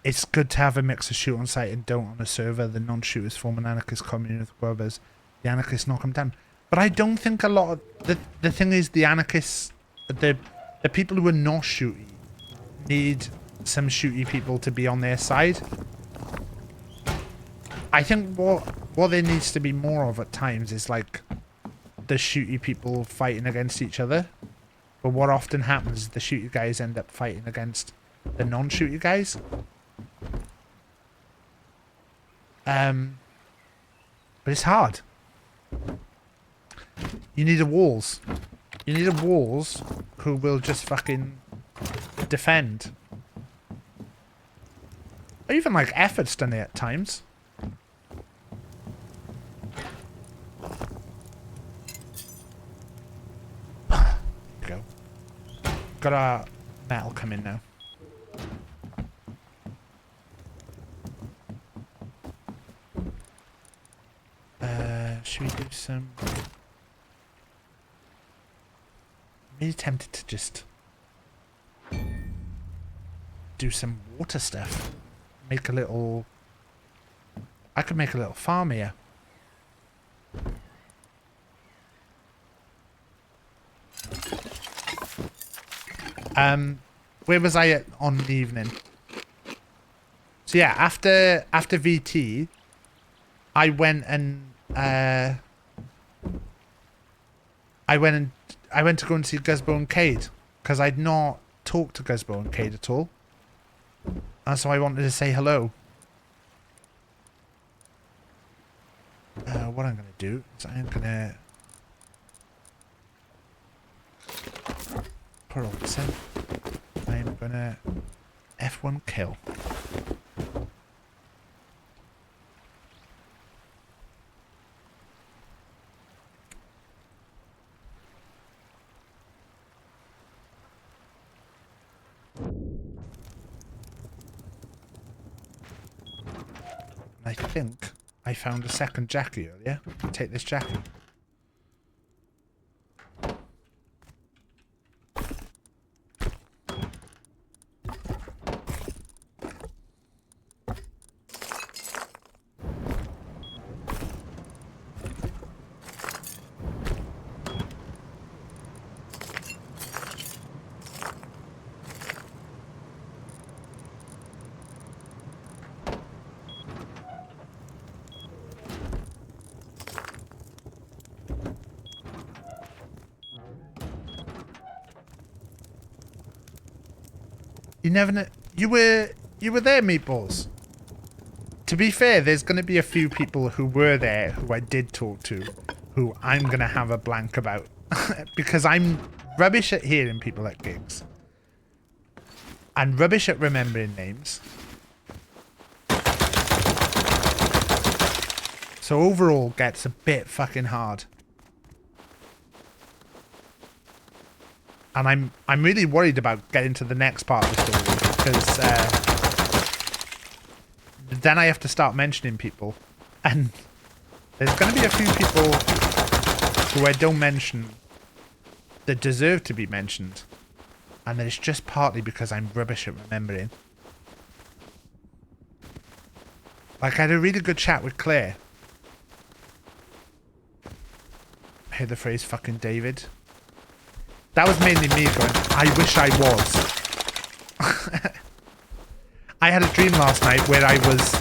It's good to have a mix of shoot on sight and don't on a server. The non-shooters form an anarchist commune with others. The anarchists knock them down. But I don't think a lot of... The thing is, the anarchists... The people who are not shooty need some shooty people to be on their side. I think what there needs to be more of at times is like the shooty people fighting against each other. But what often happens is the shooty guys end up fighting against the non-shooty guys. But it's hard. You need a walls. You need a walls who will just fucking defend. Or even like efforts done it at times. There we go. Got our metal coming now. Should we do some... I'm really tempted to just do some water stuff. Make a little... I could make a little farm here. Where was I at on the evening? So yeah, after VT, I went to go and see Guzbo and Cade because I'd not talked to Guzbo and Cade at all, and so I wanted to say hello. What I'm gonna do is I'm gonna put all this in. I'm gonna F1 kill. I think I found a second Jackie earlier. Take this Jackie. You never know. You were there, Meatballs. To be fair, there's going to be a few people who were there who I did talk to, who I'm going to have a blank about. Because I'm rubbish at hearing people at gigs. And rubbish at remembering names. So overall gets a bit fucking hard. And I'm really worried about getting to the next part of the story because then I have to start mentioning people, and there's going to be a few people who I don't mention that deserve to be mentioned, and it's just partly because I'm rubbish at remembering. Like, I had a really good chat with Claire. I heard the phrase "fucking David." That was mainly me going, I wish I was. I had a dream last night where I was...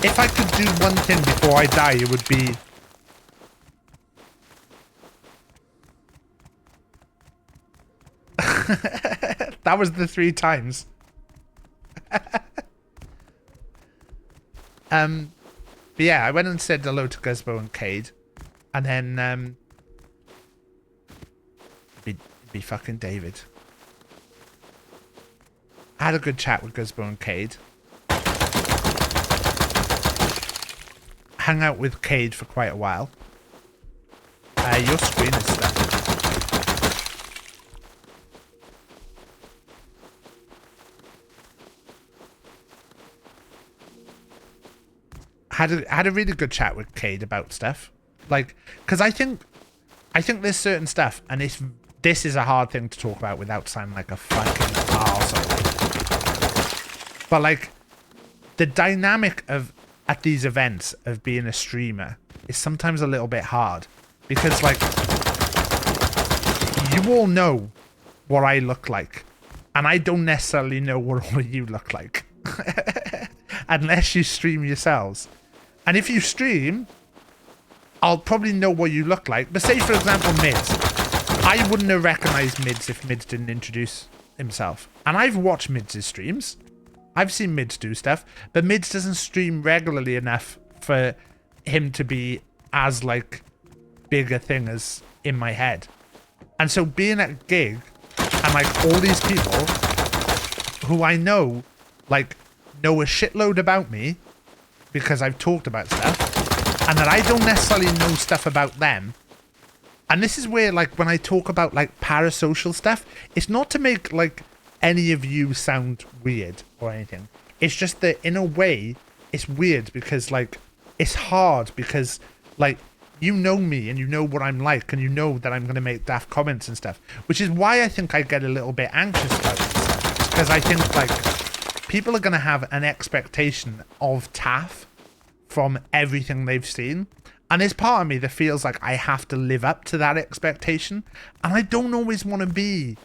If I could do one thing before I die, it would be... That was the 3 times. But yeah, I went and said hello to Guzbo and Cade. And then, be fucking David. I had a good chat with Guzbo and Cade. Hung out with Cade for quite a while. Your screen is stuck. Had a really good chat with Cade about stuff. Like, because I think there's certain stuff, and this is a hard thing to talk about without sounding like a fucking arsehole. But like, the dynamic of at these events of being a streamer is sometimes a little bit hard because like, you all know what I look like, and I don't necessarily know what all of you look like unless you stream yourselves. And if you stream, I'll probably know what you look like. But say, for example, Mids. I wouldn't have recognised Mids if Mids didn't introduce himself. And I've watched Mids' streams. I've seen Mids do stuff. But Mids doesn't stream regularly enough for him to be as, like, big a thing as in my head. And so being at a gig and, like, all these people who I know, like, know a shitload about me because I've talked about stuff. And that I don't necessarily know stuff about them. And this is where, like, when I talk about, like, parasocial stuff, it's not to make, like, any of you sound weird or anything. It's just that, in a way, it's weird because, like, it's hard because, like, you know me and you know what I'm like and you know that I'm going to make daft comments and stuff. Which is why I think I get a little bit anxious about this stuff. Because I think, like, people are going to have an expectation of Taff from everything they've seen, and there's part of me that feels like I have to live up to that expectation, and I don't always want to be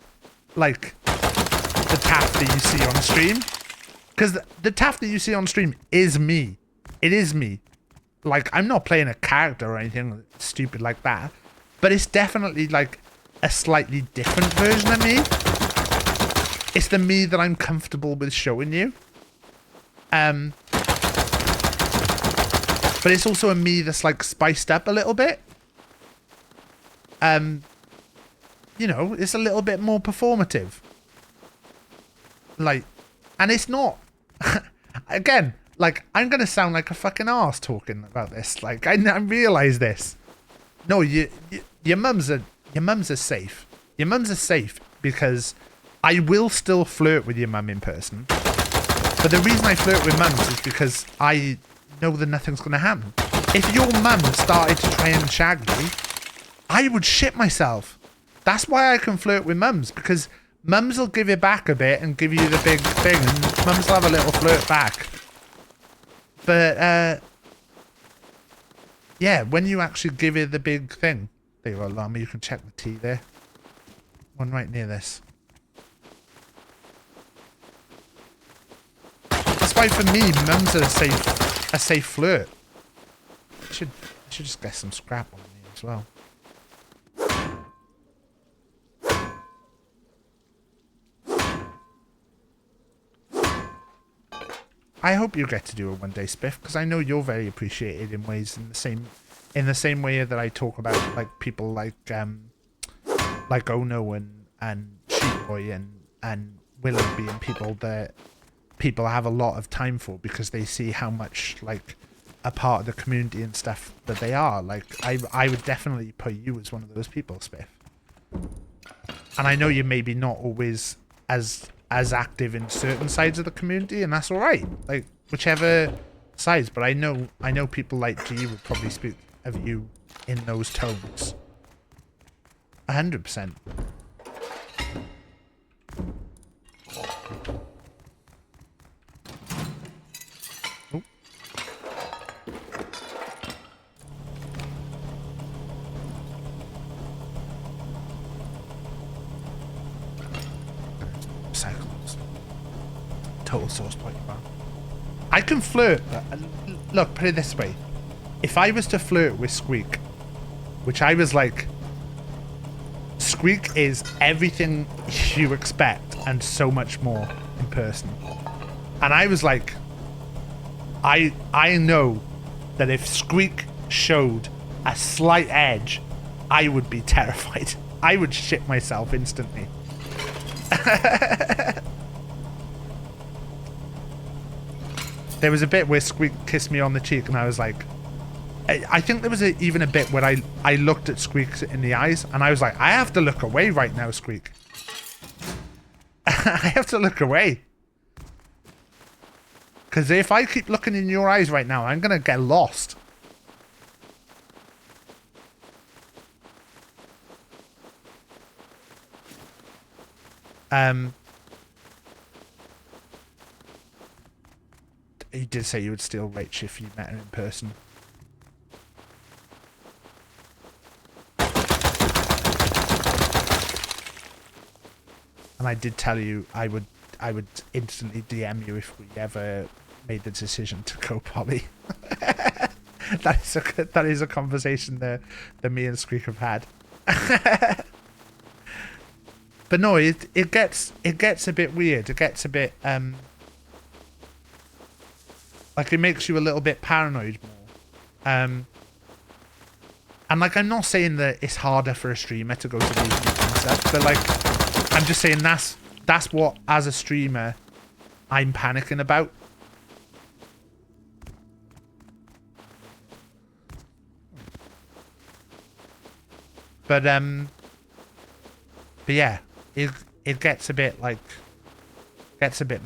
like the Taff that you see on stream, because the Taff that you see on stream is me. It is me. Like, I'm not playing a character or anything stupid like that, but it's definitely like a slightly different version of me. It's the me that I'm comfortable with showing you. But it's also a me that's, like, spiced up a little bit. You know, it's a little bit more performative. Like, and it's not... Again, like, I'm going to sound like a fucking arse talking about this. Like, I realise this. No, your mums are safe. Your mums are safe because I will still flirt with your mum in person. But the reason I flirt with mums is because I know that nothing's going to happen. If your mum started to try and shag me, I would shit myself. That's why I can flirt with mums, because mums will give you back a bit and give you the big thing, and mums will have a little flirt back. But, yeah, when you actually give it the big thing. There you go, Llama, you can check the tea there. One right near this. That's why for me, mums are a safe flirt. I should just get some scrap on me as well. I hope you get to do it one day, Spiff, because I know you're very appreciated in ways in the same way that I talk about like people like Ono and Sheepboy and Willoughby and people that people have a lot of time for because they see how much like a part of the community and stuff that they are. Like I would definitely put you as one of those people, Spiff. And I know you're maybe not always as active in certain sides of the community, and that's all right. Like whichever sides, but I know people like G would probably speak of you in those tones. 100%. Oh. Cycles. Total source point. I can flirt. Look, put it this way. If I was to flirt with Squeak, which I was like, Squeak is everything you expect and so much more in person. And I was like, I know that if Squeak showed a slight edge, I would be terrified. I would shit myself instantly. There was a bit where Squeak kissed me on the cheek and I was like, I think there was even a bit where I looked at Squeak in the eyes and I was like, I have to look away right now, Squeak. I have to look away. Because if I keep looking in your eyes right now, I'm going to get lost. You did say you would steal Rach if you met her in person. And I did tell you I would instantly DM you if we ever made the decision to go poly. that is a conversation that me and Squeak have had. But no, it gets a bit weird. It gets a bit like it makes you a little bit paranoid more. And like I'm not saying that it's harder for a streamer to go to these meetings and stuff, but like I'm just saying that's what as a streamer I'm panicking about. But yeah, it gets a bit like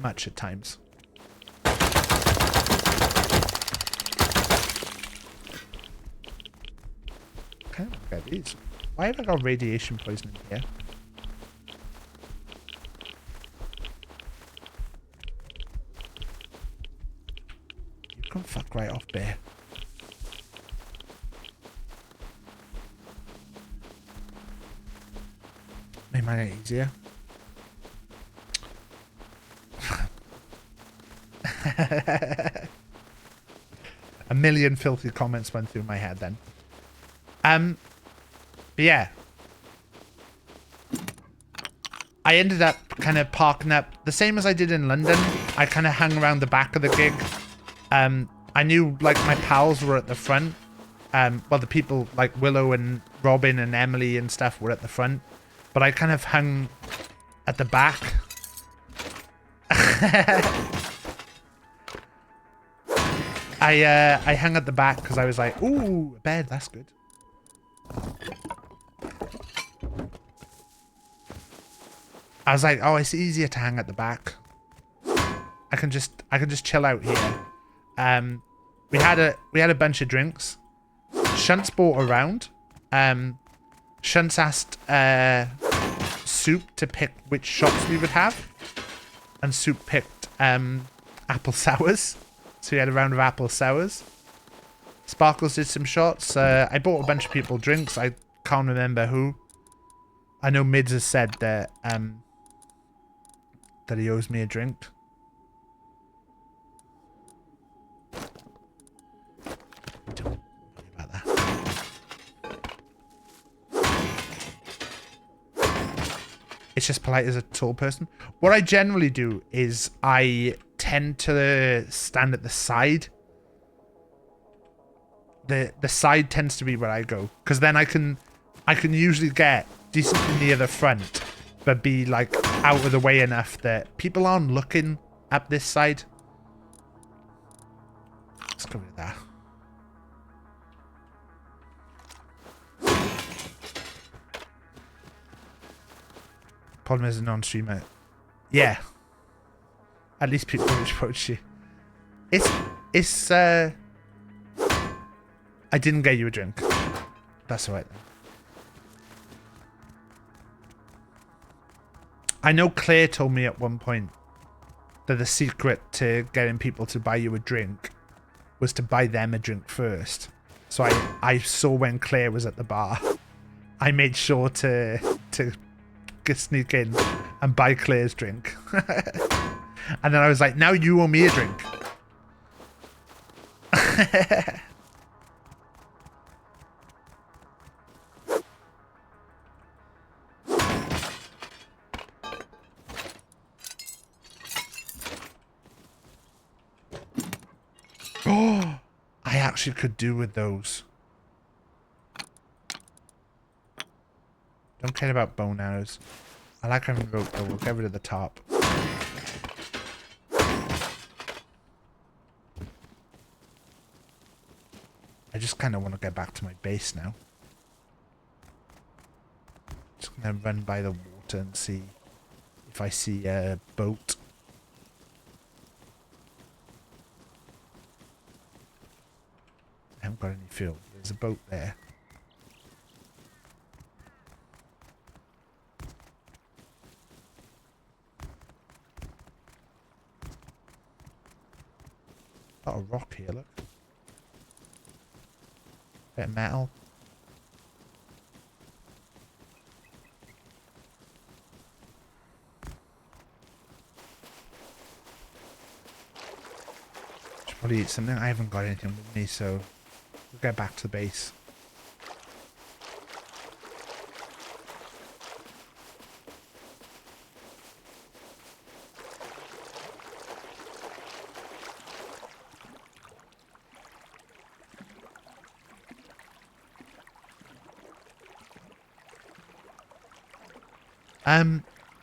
much at times. Okay, look at these. Why have I got radiation poisoning here? You can fuck right off, bear. Make mine it easier. A million filthy comments went through my head then. But yeah. I ended up kind of parking up the same as I did in London. I kind of hung around the back of the gig. I knew like my pals were at the front. Well, the people like Willow and Robin and Emily and stuff were at the front. But I kind of hung at the back. I hung at the back because I was like, ooh, a bed, that's good. I was like, oh, it's easier to hang at the back. I can just chill out here. We had a bunch of drinks. Shunt's bought around. Shunt's asked Soup to pick which shots we would have, and Soup picked apple sours. So we had a round of apple sours. Sparkles did some shots. I bought a bunch of people drinks. I can't remember who. I know Mids has said that that he owes me a drink. Don't worry about that. It's just polite as a tall person. What I generally do is I tend to stand at the side. The side tends to be where I go, because then I can usually get decently near the front, but be like out of the way enough that people aren't looking at this side. Let's go with that. Problem is a non-streamer. Yeah. At least people will approach you. It's I didn't get you a drink. That's alright then. I know Claire told me at one point that the secret to getting people to buy you a drink was to buy them a drink first. So I saw when Claire was at the bar. I made sure to sneak in and buy Claire's drink. And then I was like, now you owe me a drink. Oh, I actually could do with those. Don't care about bone arrows. I like having rope though. We'll get rid of the top. I just kind of want to get back to my base now. Just gonna run by the water and see if I see a boat. I haven't got any fuel. There's a boat there. Got a rock here, look. Bit of metal. Should probably eat something. I haven't got anything with me, so we'll get back to the base.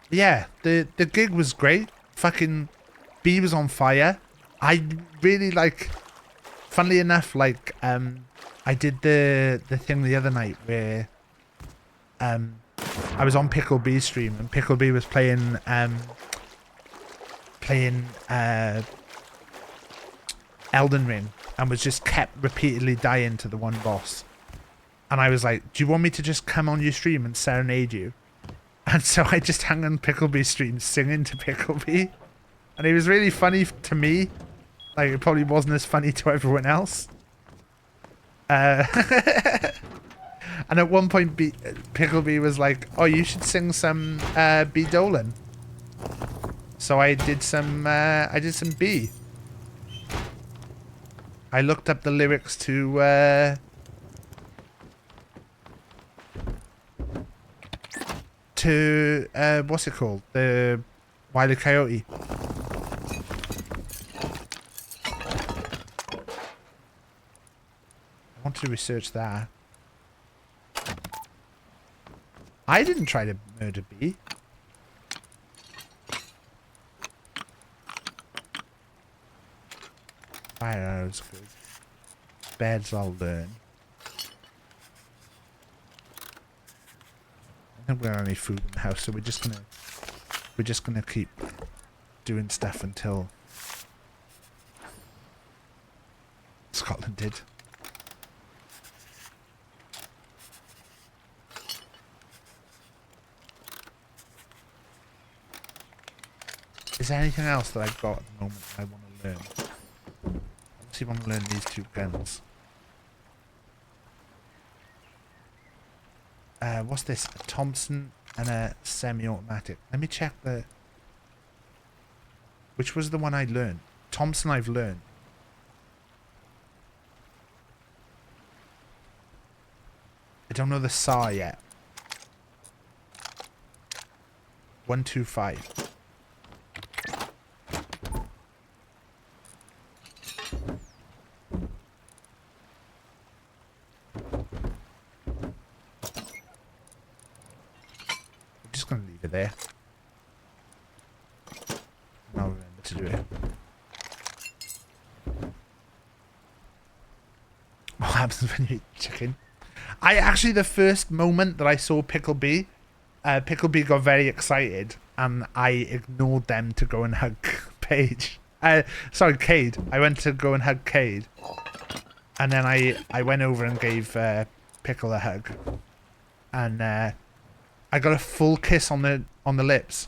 Yeah, the gig was great. Fucking B was on fire. I really like, funnily enough, like I did the thing the other night where I was on Pickle B's stream and Pickle B was playing Elden Ring and was just kept repeatedly dying to the one boss. And I was like, do you want me to just come on your stream and serenade you? And so I just hung on Pickleby's stream singing to Pickleby. And it was really funny to me. Like, it probably wasn't as funny to everyone else. And at one point, Pickleby was like, oh, you should sing some B. Dolan. So I did some B. I looked up the lyrics to what's it called? The Wile E. Coyote. I wanted to research that. I didn't try to murder B. Fire arrows good. Beds I'll learn. I think we don't have any food in the house, so we're just gonna keep doing stuff until Scotland did. Is there anything else that I've got at the moment I want to learn? Let's see if I want to learn these two guns. What's this? A Thompson and a semi-automatic. Let me check the... Which was the one I learned? Thompson I've learned. I don't know the SAR yet. 125. I'm just going to leave it there. I'll remember to do it. What happens when you eat chicken? Actually, the first moment that I saw Pickle B got very excited, and I ignored them to go and hug Paige. Sorry, Cade. I went to go and hug Cade, and then I went over and gave Pickle a hug, and I got a full kiss on the lips.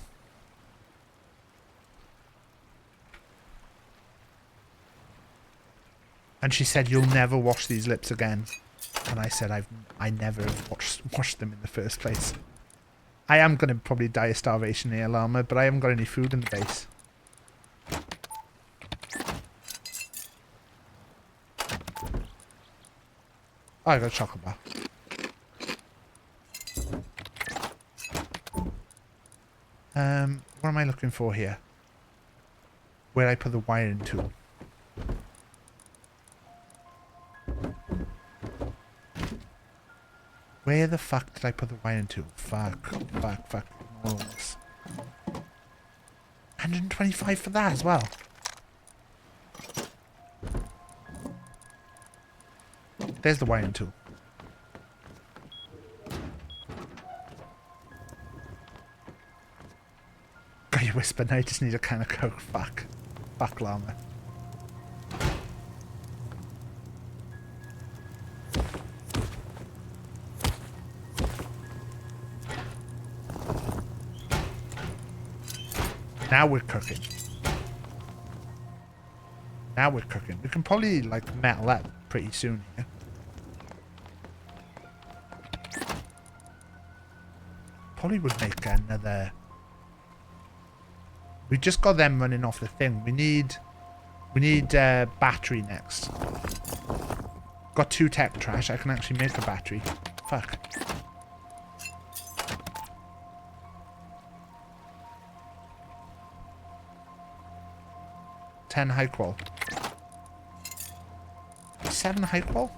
And she said, "You'll never wash these lips again." And I said, I never washed them in the first place. I am going to probably die of starvation here, Llama, but I haven't got any food in the base. Oh, I got a chocolate bar. What am I looking for here? Where I put the wiring tool. Where the fuck did I put the wiring tool? Fuck. Ignore all this. 125 for that as well. There's the wiring tool. Got your whisper, now I just need a can of Coke. Fuck. Fuck, Llama. Now we're cooking. Now we're cooking. We can probably, like, metal that pretty soon here. Probably would make another... We just got them running off the thing. We need battery next. Got 2 tech trash. I can actually make a battery. Fuck. 10 high qual. 7 high qual?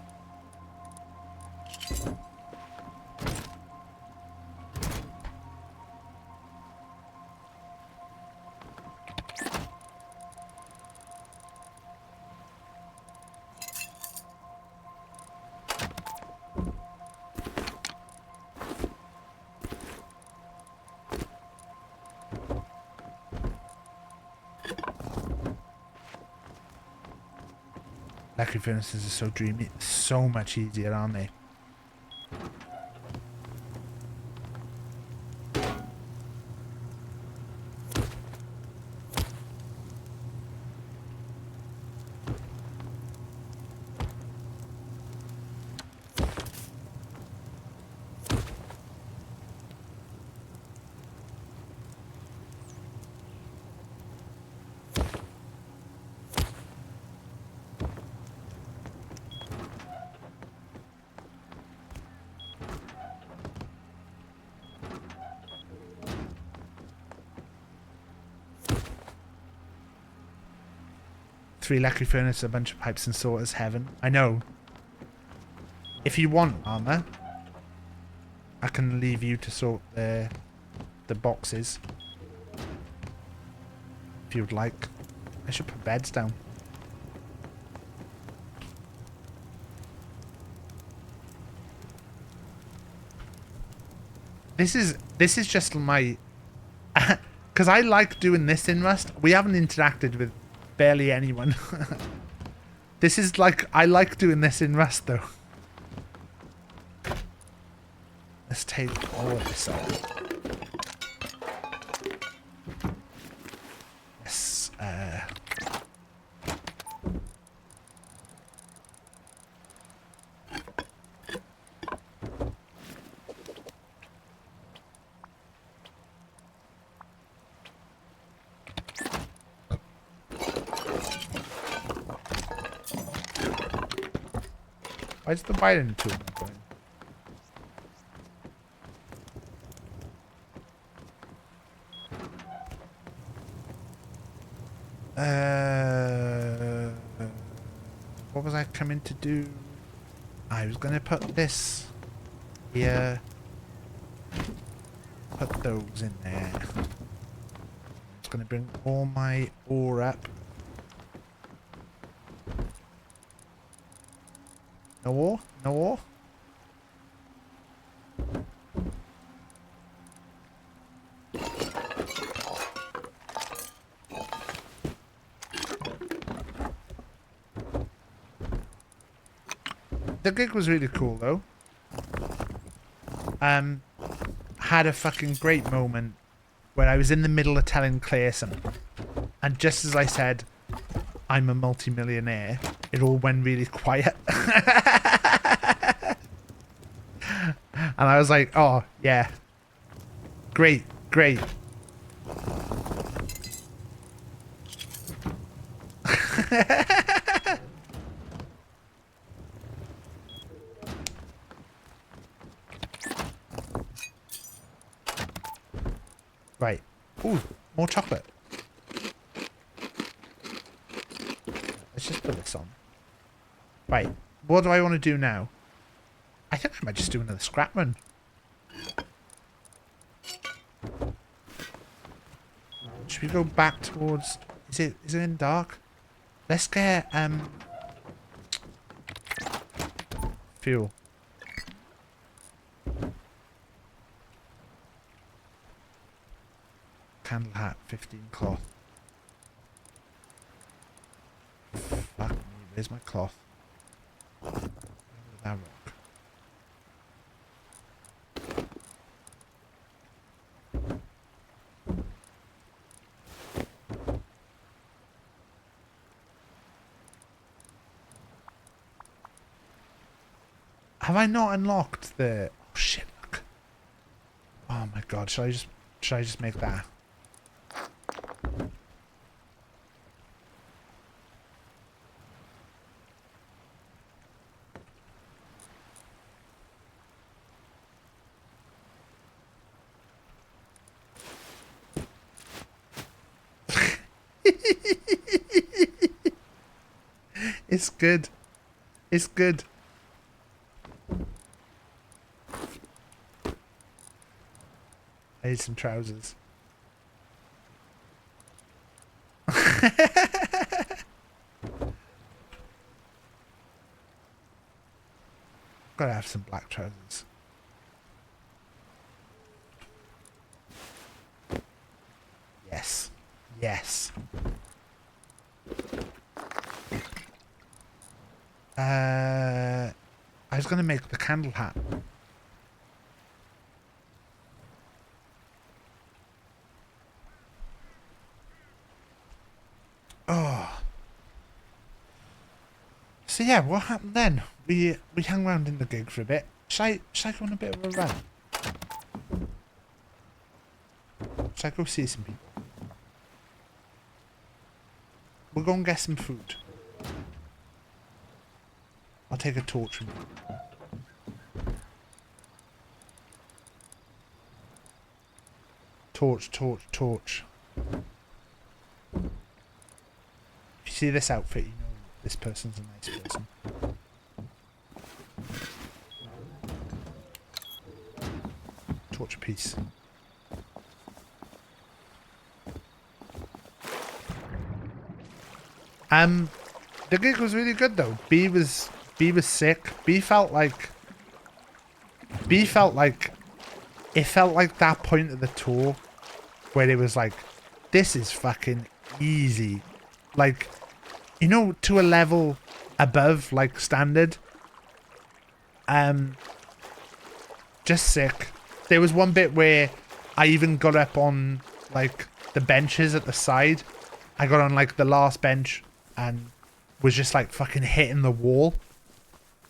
Electric furnaces are so dreamy. So much easier, aren't they? Three electric furnaces, a bunch of pipes and sorters, heaven. I know. If you want armor, I can leave you to sort the boxes. If you would like. I should put beds down. This is just my... Because I like doing this in Rust. We haven't interacted with barely anyone. This is like, I like doing this in Rust though. Let's take all of this off. Yes, why's the wiring tool not going? What was I coming to do? I was gonna put this here. Put those in there. It's gonna bring all my ore up. No ore? No ore? The gig was really cool though. Had a fucking great moment where I was in the middle of telling Clayson, and just as I said, I'm a multi-millionaire, it all went really quiet. And I was like, oh, yeah. Great, great. Right. Ooh, more chocolate. Let's just put this on. Right. What do I want to do now? I think I might just do another scrap run. Should we go back towards... Is it in dark? Let's get fuel. Candle hat, 15 cloth. Fuck me, where's my cloth? Where did that rock? Have I not unlocked the... Oh shit, look. Oh my god, should I just make that? It's good. It's good. I need some trousers. Gotta have some black trousers. Yes. Yes. I was gonna make the candle hat. Oh. So yeah, what happened then? We hung around in the gig for a bit. Should I go on a bit of a run? Should I go see some people? We'll go and get some food. I'll take a torch from you. Torch, torch, torch. If you see this outfit, you know this person's a nice person. Torch a piece. The gig was really good though. B was sick. B felt like it felt like that point of the tour where it was like, this is fucking easy. Like, you know, to a level above like standard. Just sick. There was one bit where I even got up on like the benches at the side. I got on like the last bench and was just like fucking hitting the wall.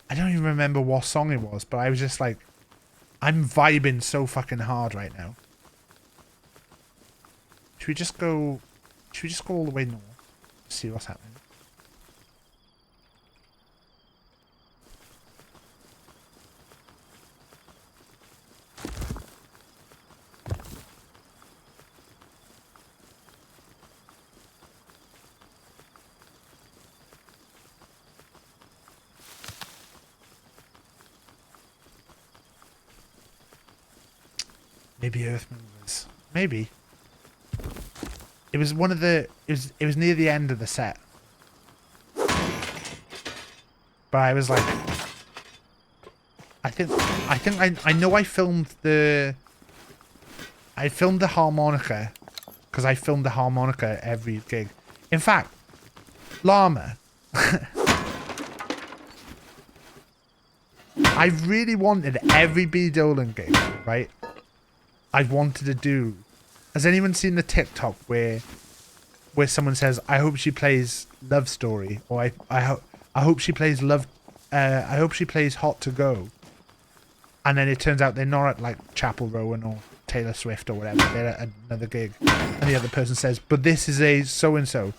I don't even remember what song it was, but I was just like, I'm vibing so fucking hard right now. Should we just go all the way north? See what's happening. Maybe Earth Movers. Maybe. It was one of the... It was near the end of the set. But I was like... I know I filmed the... I filmed the harmonica. Because I filmed the harmonica every gig. In fact, Llama... I really wanted every B. Dolan gig, right? I wanted to do. Has anyone seen the TikTok where someone says, "I hope she plays Love Story," or I hope she plays Love, I hope she plays Hot to Go, and then it turns out they're not at like Chapel Rowan or Taylor Swift or whatever. They're at another gig, and the other person says, "But this is a so and so."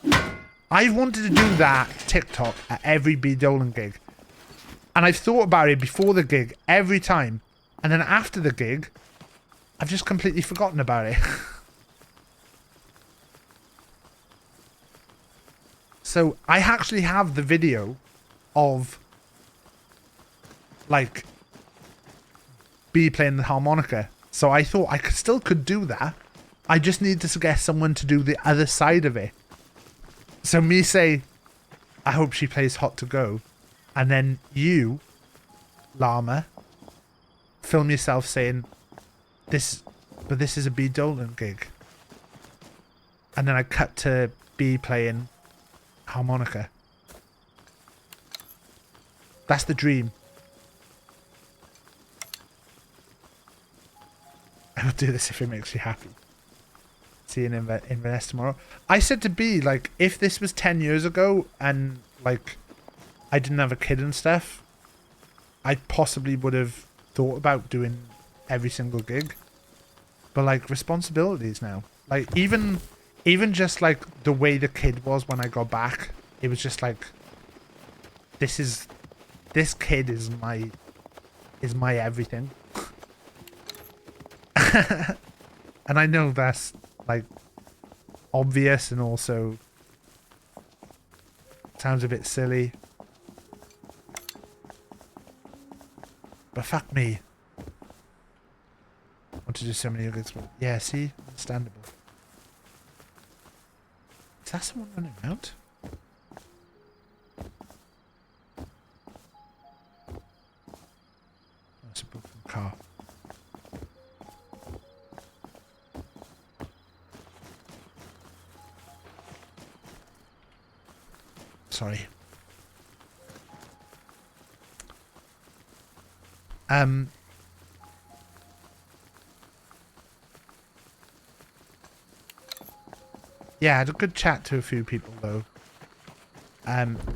I wanted to do that TikTok at every B. Dolan gig, and I've thought about it before the gig every time, and then after the gig, I've just completely forgotten about it. So I actually have the video of like B playing the harmonica. So I thought I still could do that. I just need to get someone to do the other side of it. So me say, I hope she plays Hot to Go. And then you, Llama, film yourself saying, but this is a B. Dolan gig. And then I cut to B playing harmonica. That's the dream. I will do this if it makes you happy. See you in Inverness tomorrow. I said to B, like, if this was 10 years ago and, like, I didn't have a kid and stuff, I possibly would have thought about doing every single gig. But, like, responsibilities now. Like, even just, like, the way the kid was when I got back, it was just like, this kid is my everything. And I know that's, like, obvious and also sounds a bit silly. But fuck me. I want to do so many gigs. Yeah, see? Understandable. Is that someone running out? That's a broken car. Sorry. Yeah, I had a good chat to a few people though.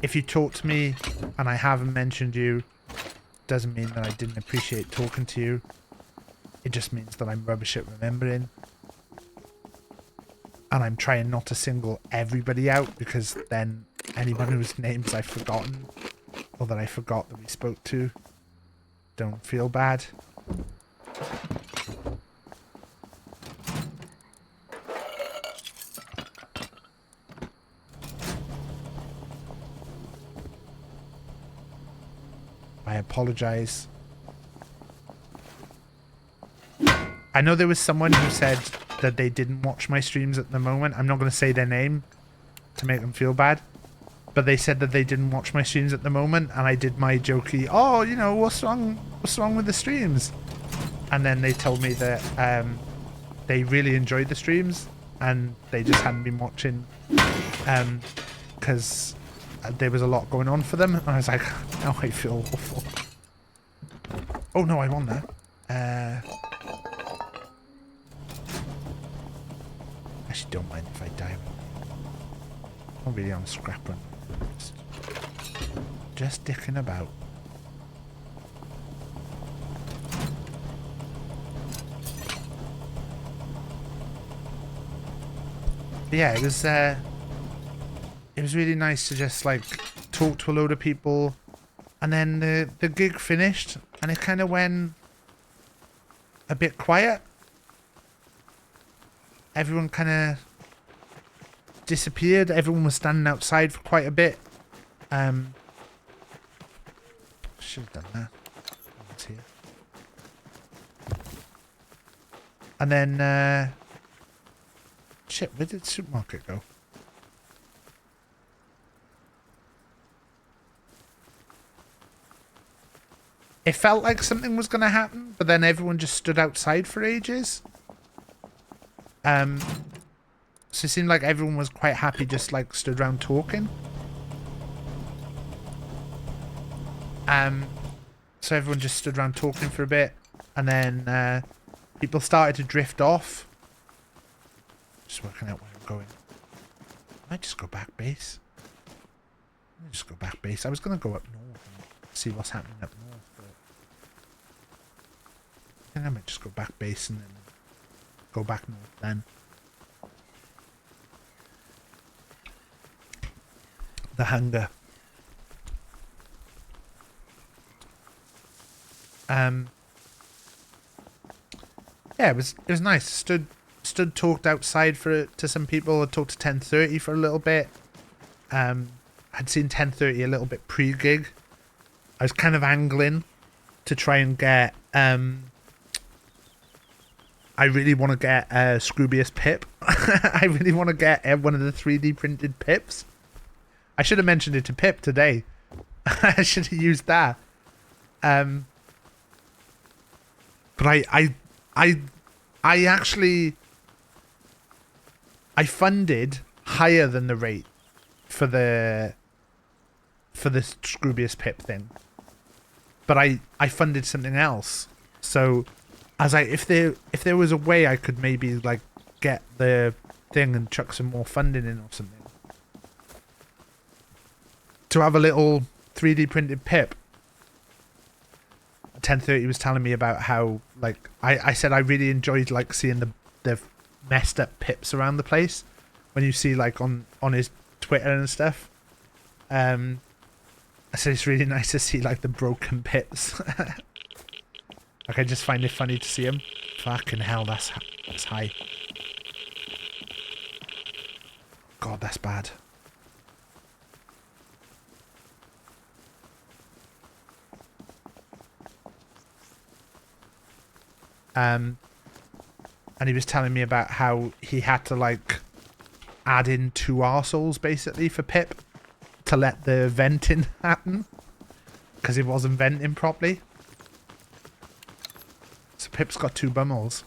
If you talk to me and I haven't mentioned you, doesn't mean that I didn't appreciate talking to you. It just means that I'm rubbish at remembering. And I'm trying not to single everybody out, because then anyone whose names I've forgotten or that I forgot that we spoke to, don't feel bad. I apologize. I know there was someone who said that they didn't watch my streams at the moment. I'm not going to say their name to make them feel bad, but they said that they didn't watch my streams at the moment, and I did my jokey, oh, you know, what's wrong with the streams? And then they told me that they really enjoyed the streams and they just hadn't been watching because there was a lot going on for them. And I was like, now I feel awful. Oh no, I want that. Actually, don't mind if I die. I'm really on a scrap run. Just dicking about. But yeah, it was really nice to just like talk to a load of people, and then the gig finished, and it kind of went a bit quiet. Everyone kind of disappeared. Everyone was standing outside for quite a bit. Should have done that. It's here. And then shit, where did the supermarket go? It felt like something was going to happen, but then everyone just stood outside for ages. So it seemed like everyone was quite happy, just like stood around talking. So everyone just stood around talking for a bit, and then people started to drift off. Just working out where I'm going. I might just go back base. I was going to go up north and see what's happening up north, but I think I might just go back base and then go back north then. The hunger. Yeah, it was nice. Stood talked outside to some people. I talked to 1030 for a little bit. I'd seen 1030 a little bit pre-gig. I was kind of angling to try and get I really want to get Scroobius Pip. I really want to get one of the 3D printed Pips. I should have mentioned it to Pip today. I should have used that. But I actually funded higher than the rate for the Scroobius Pip thing. But I funded something else. So I was like, if there was a way I could maybe like get the thing and chuck some more funding in or something. To have a little 3D printed Pip. 1030 was telling me about how like I said I really enjoyed like seeing the messed up Pips around the place when you see like on his Twitter and stuff. I said it's really nice to see like the broken Pips. Like I just find it funny to see him. Fucking hell, that's high. God, that's bad. And he was telling me about how he had to like add in 2 arseholes basically for Pip to let the venting happen because he wasn't venting properly. So Pip's got 2 bumholes,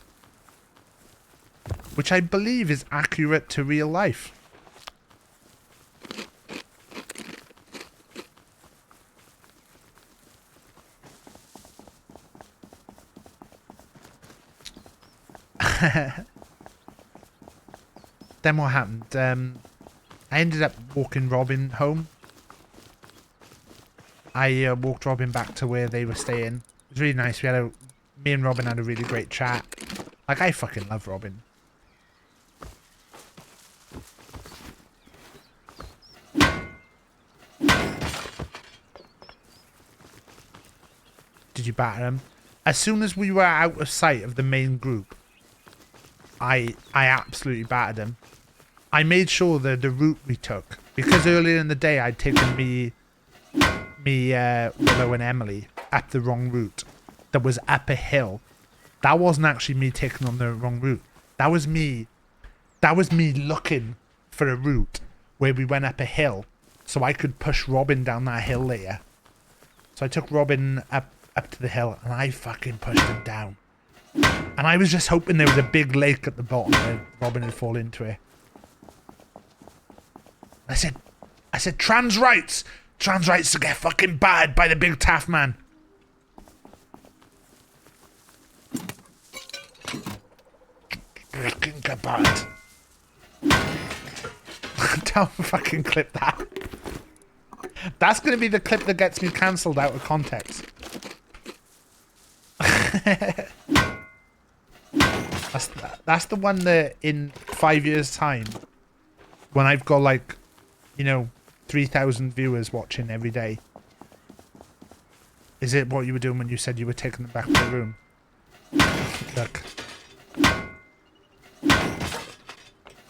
which I believe is accurate to real life. Then what happened? I ended up walking Robin home. I walked Robin back to where they were staying. It was really nice. Me and Robin had a really great chat. Like, I fucking love Robin. Did you batter him? As soon as we were out of sight of the main group, I absolutely battered him. I made sure that the route we took, because earlier in the day I'd taken me Willow and Emily up the wrong route. That was up a hill. That wasn't actually me taking on the wrong route. That was me looking for a route where we went up a hill so I could push Robin down that hill later. So I took Robin up to the hill and I fucking pushed him down. And I was just hoping there was a big lake at the bottom where Robin would fall into it. I said, I said trans rights. Trans rights to get fucking battered by the BigTaffMan. Fucking get battered. Don't fucking clip that. That's going to be the clip that gets me cancelled out of context. That's the one that in 5 years' time, when I've got like, you know, 3,000 viewers watching every day. Is it what you were doing when you said you were taking them back to the room? Look.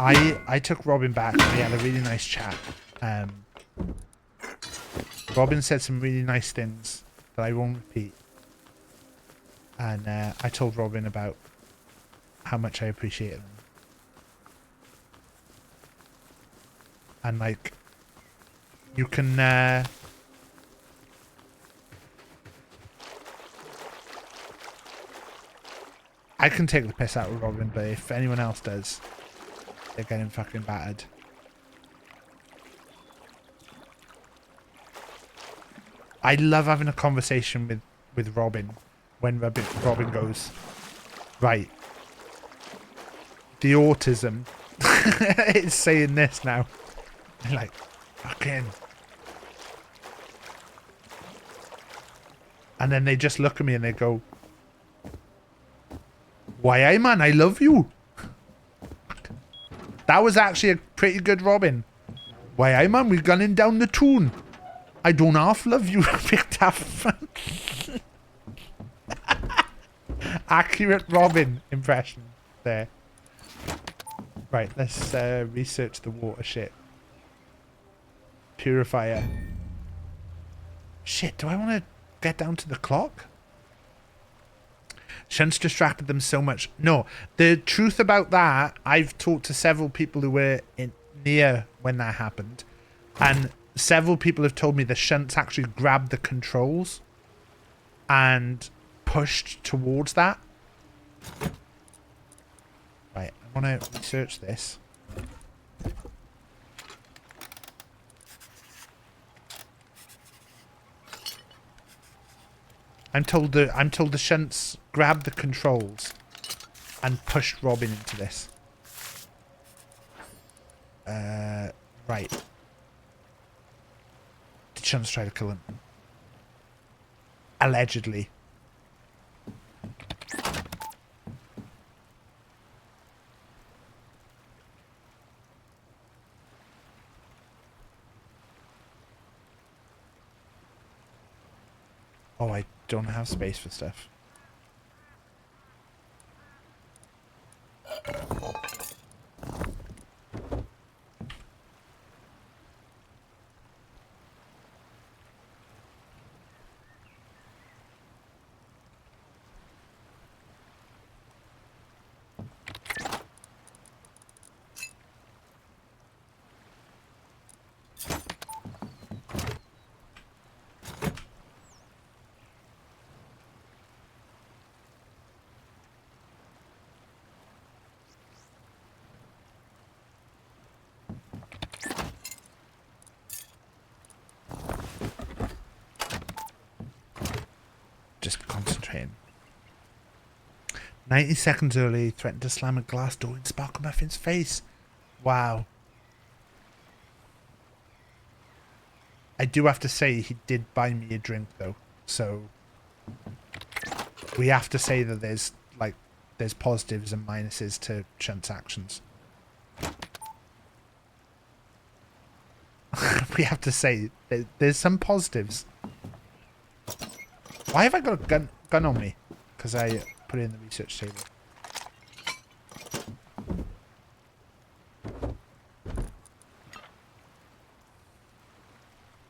I took Robin back. We had a really nice chat. Robin said some really nice things that I won't repeat. And I told Robin about how much I appreciate them. And like, you can I can take the piss out of Robin, but if anyone else does, they're getting fucking battered. I love having a conversation with Robin when Robin goes, right, the autism is saying this now. I'm like, fucking. And then they just look at me and they go, why, I man, I love you. That was actually a pretty good Robin. Why, I man, we're gunning down the tune. I don't half love you, BigTaffMan. Accurate Robin impression there. Right, let's research the water shit. Purifier. Shit, do I want to get down to the clock? Shunts distracted them so much. No, the truth about that, I've talked to several people who were near when that happened, and several people have told me the shunts actually grabbed the controls and pushed towards that. Right, I want to research this. I'm told the shunts grabbed the controls and pushed Robin into this. Right. Did shunts try to kill him? Allegedly. Oh, I don't have space for stuff. Just concentrating. 90 seconds early, threatened to slam a glass door in Sparkle Muffin's face. Wow. I do have to say he did buy me a drink though, so we have to say that there's positives and minuses to Shunt's actions. We have to say there's some positives. Why have I got a gun on me? Because I put it in the research table.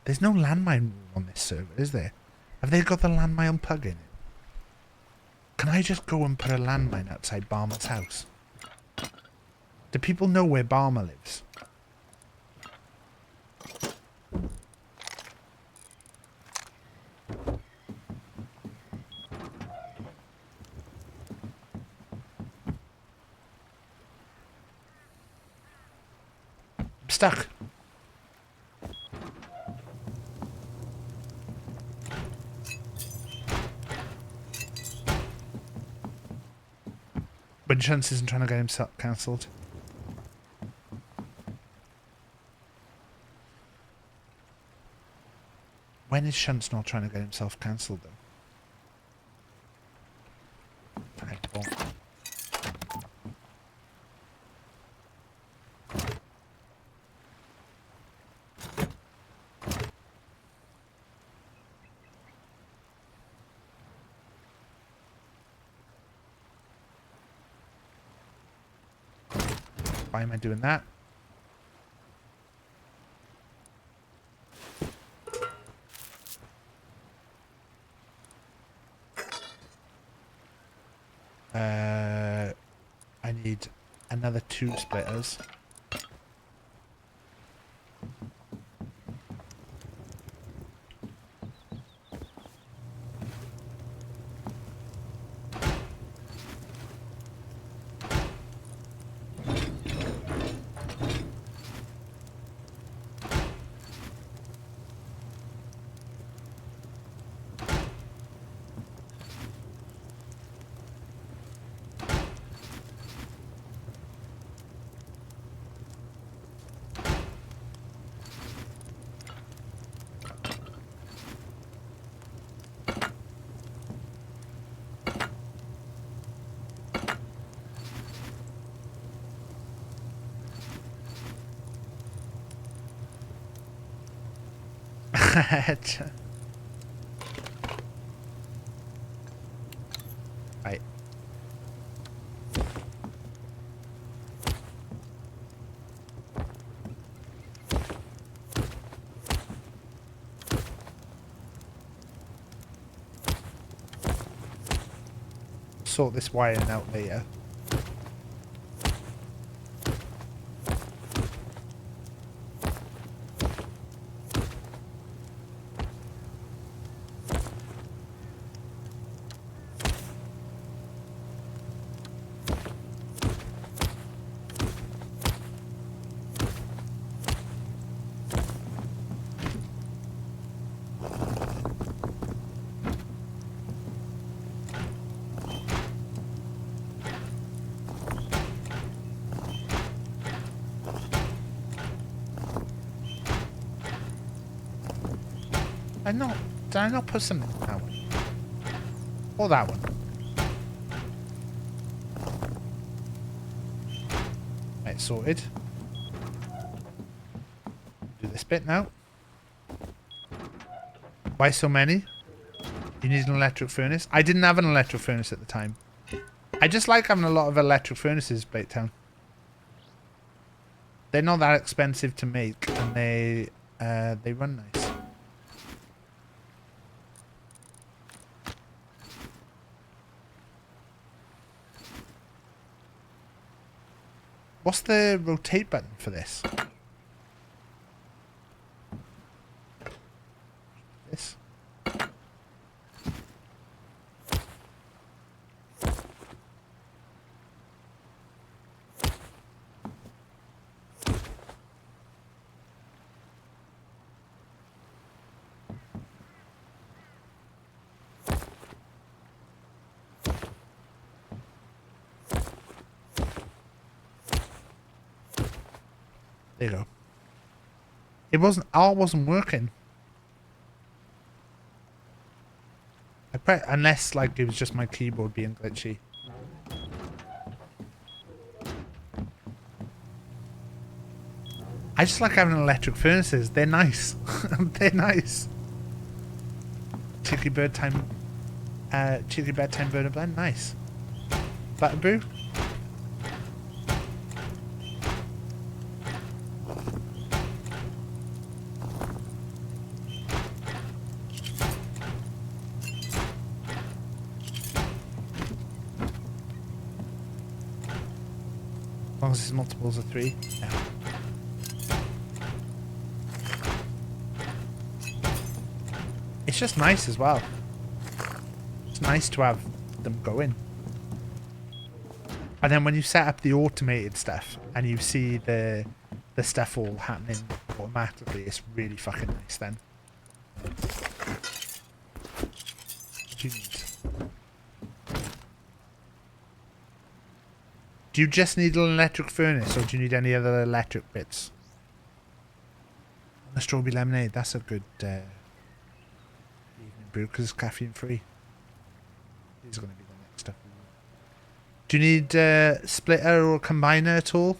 There's no landmine rule on this server, is there? Have they got the landmine plug in? Can I just go and put a landmine outside Barmer's house? Do people know where Barmer lives? I'm stuck. When Chance isn't trying to get himself cancelled. When is Shunt's not trying to get himself cancelled though? I don't. Why am I doing that? I need another 2 splitters. Right. Sort this wiring out later. Did I not put something in that one? Or that one? Right, sorted. Do this bit now. Why so many? You need an electric furnace? I didn't have an electric furnace at the time. I just like having a lot of electric furnaces, Town. They're not that expensive to make, and they run nice. What's the rotate button for this? This. There you go. It wasn't. All wasn't working. Unless like it was just my keyboard being glitchy. I just like having electric furnaces. They're nice. They're nice. Cheeky bird time. Cheeky bedtime bird of blend. Nice. Butter brew. As long as it's multiples of 3. Yeah. It's just nice as well. It's nice to have them going. And then when you set up the automated stuff and you see the stuff all happening automatically, it's really fucking nice then. What do you need? Do you just need an electric furnace, or do you need any other electric bits? A strawberry lemonade. That's a good evening brew because it's caffeine free. These are going to be the next stuff. Do you need a splitter or combiner at all?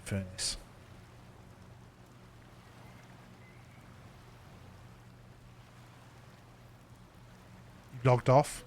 Furnace. You logged off?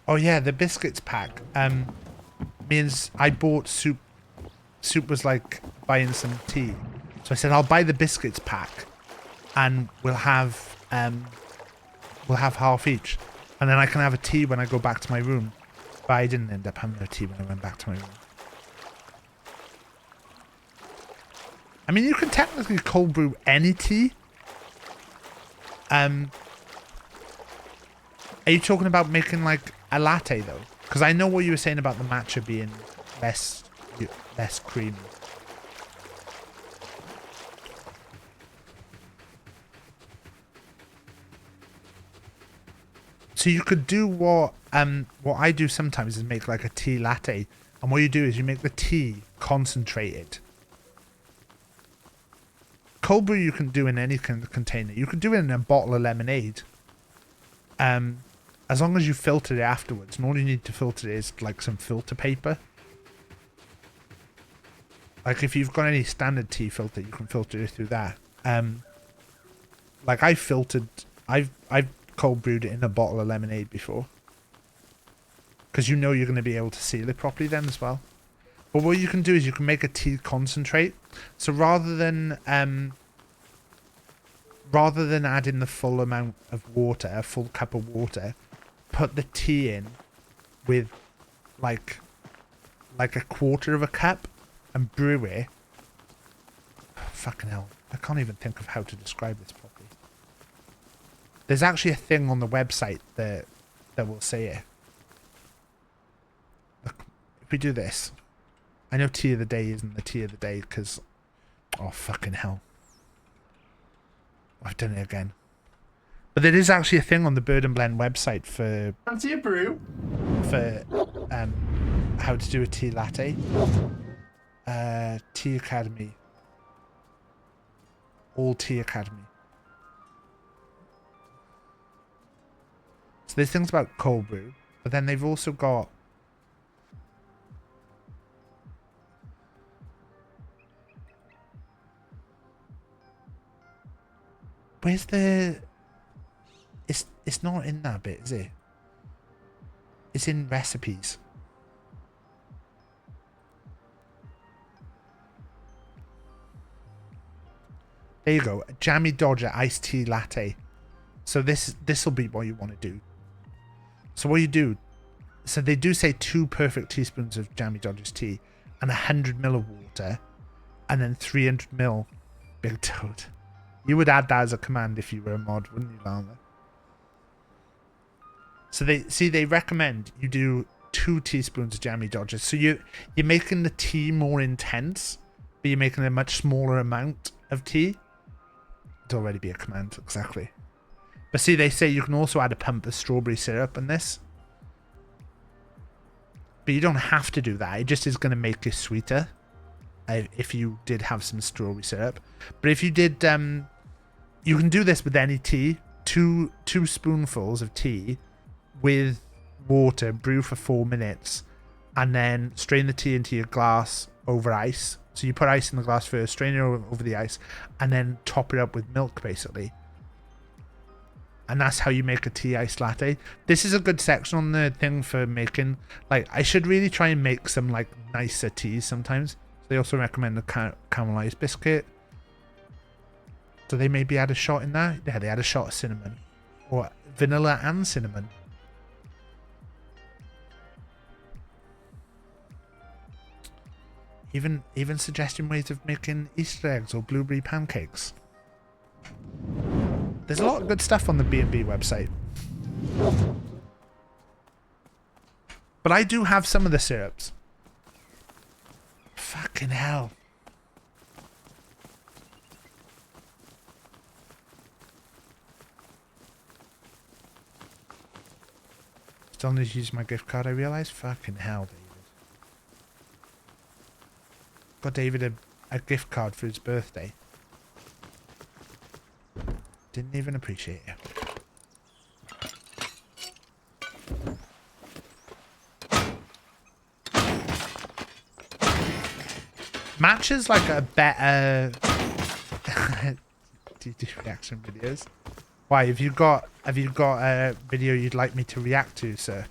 Oh yeah, the biscuits pack means I bought soup. Soup was like buying some tea, so I said I'll buy the biscuits pack, and we'll have half each, and then I can have a tea when I go back to my room. But I didn't end up having a tea when I went back to my room. I mean, you can technically cold brew any tea. Are you talking about making like a latte though? Because I know what you were saying about the matcha being less creamy. So you could do what I do sometimes is make like a tea latte, and what you do is you make the tea concentrated. Cold brew you can do in any kind of container. You can do it in a bottle of lemonade. As long as you filter it afterwards, and all you need to filter it is like some filter paper. Like if you've got any standard tea filter, you can filter it through that. Like I've cold brewed it in a bottle of lemonade before, because you know you're going to be able to seal it properly then as well. But what you can do is you can make a tea concentrate. So rather than adding the full amount of water, a full cup of water, put the tea in with like a quarter of a cup and brew it. Fucking hell, I can't even think of how to describe this properly. There's actually a thing on the website that will say it. Look, if we do this, I know tea of the day isn't the tea of the day because, oh fucking hell, I've done it again. But there is actually a thing on the Bird and Blend website for Fancy a brew? For how to do a tea latte. Tea Academy. All Tea Academy. So there's things about cold brew, but then they've also got where's the it's not in that bit, is it? It's in recipes. There you go. A Jammy Dodger iced tea latte. So this will be what you want to do. So what you do, so they do say 2 perfect teaspoons of Jammy Dodger's tea and 100 ml of water, and then 300 ml Big Toad. You would add that as a command if you were a mod, wouldn't you, Lana? So they recommend you do 2 teaspoons of Jammy Dodger. So you're making the tea more intense, but you're making a much smaller amount of tea. It'd already be a command, exactly. But see, they say you can also add a pump of strawberry syrup in this. But you don't have to do that. It just is going to make it sweeter if you did have some strawberry syrup. But if you did, you can do this with any tea. Two spoonfuls of tea with water, brew for 4 minutes, and then strain the tea into your glass over ice. So you put ice in the glass first, strain it over the ice, and then top it up with milk, basically. And that's how you make a tea iced latte. This is a good section on the thing for making, like, I should really try and make some, like, nicer teas sometimes. They also recommend the caramelized biscuit. So they maybe add a shot in there. Yeah, they add a shot of cinnamon. Or vanilla and cinnamon. Even suggesting ways of making Easter eggs or blueberry pancakes. There's a lot of good stuff on the B&B website. But I do have some of the syrups. Fucking hell. Still need to use my gift card, I realise. Fucking hell, David. Got David a gift card for his birthday. Didn't even appreciate it. Matches like a better. Do you do reaction videos? Why have you got a video you'd like me to react to, sir?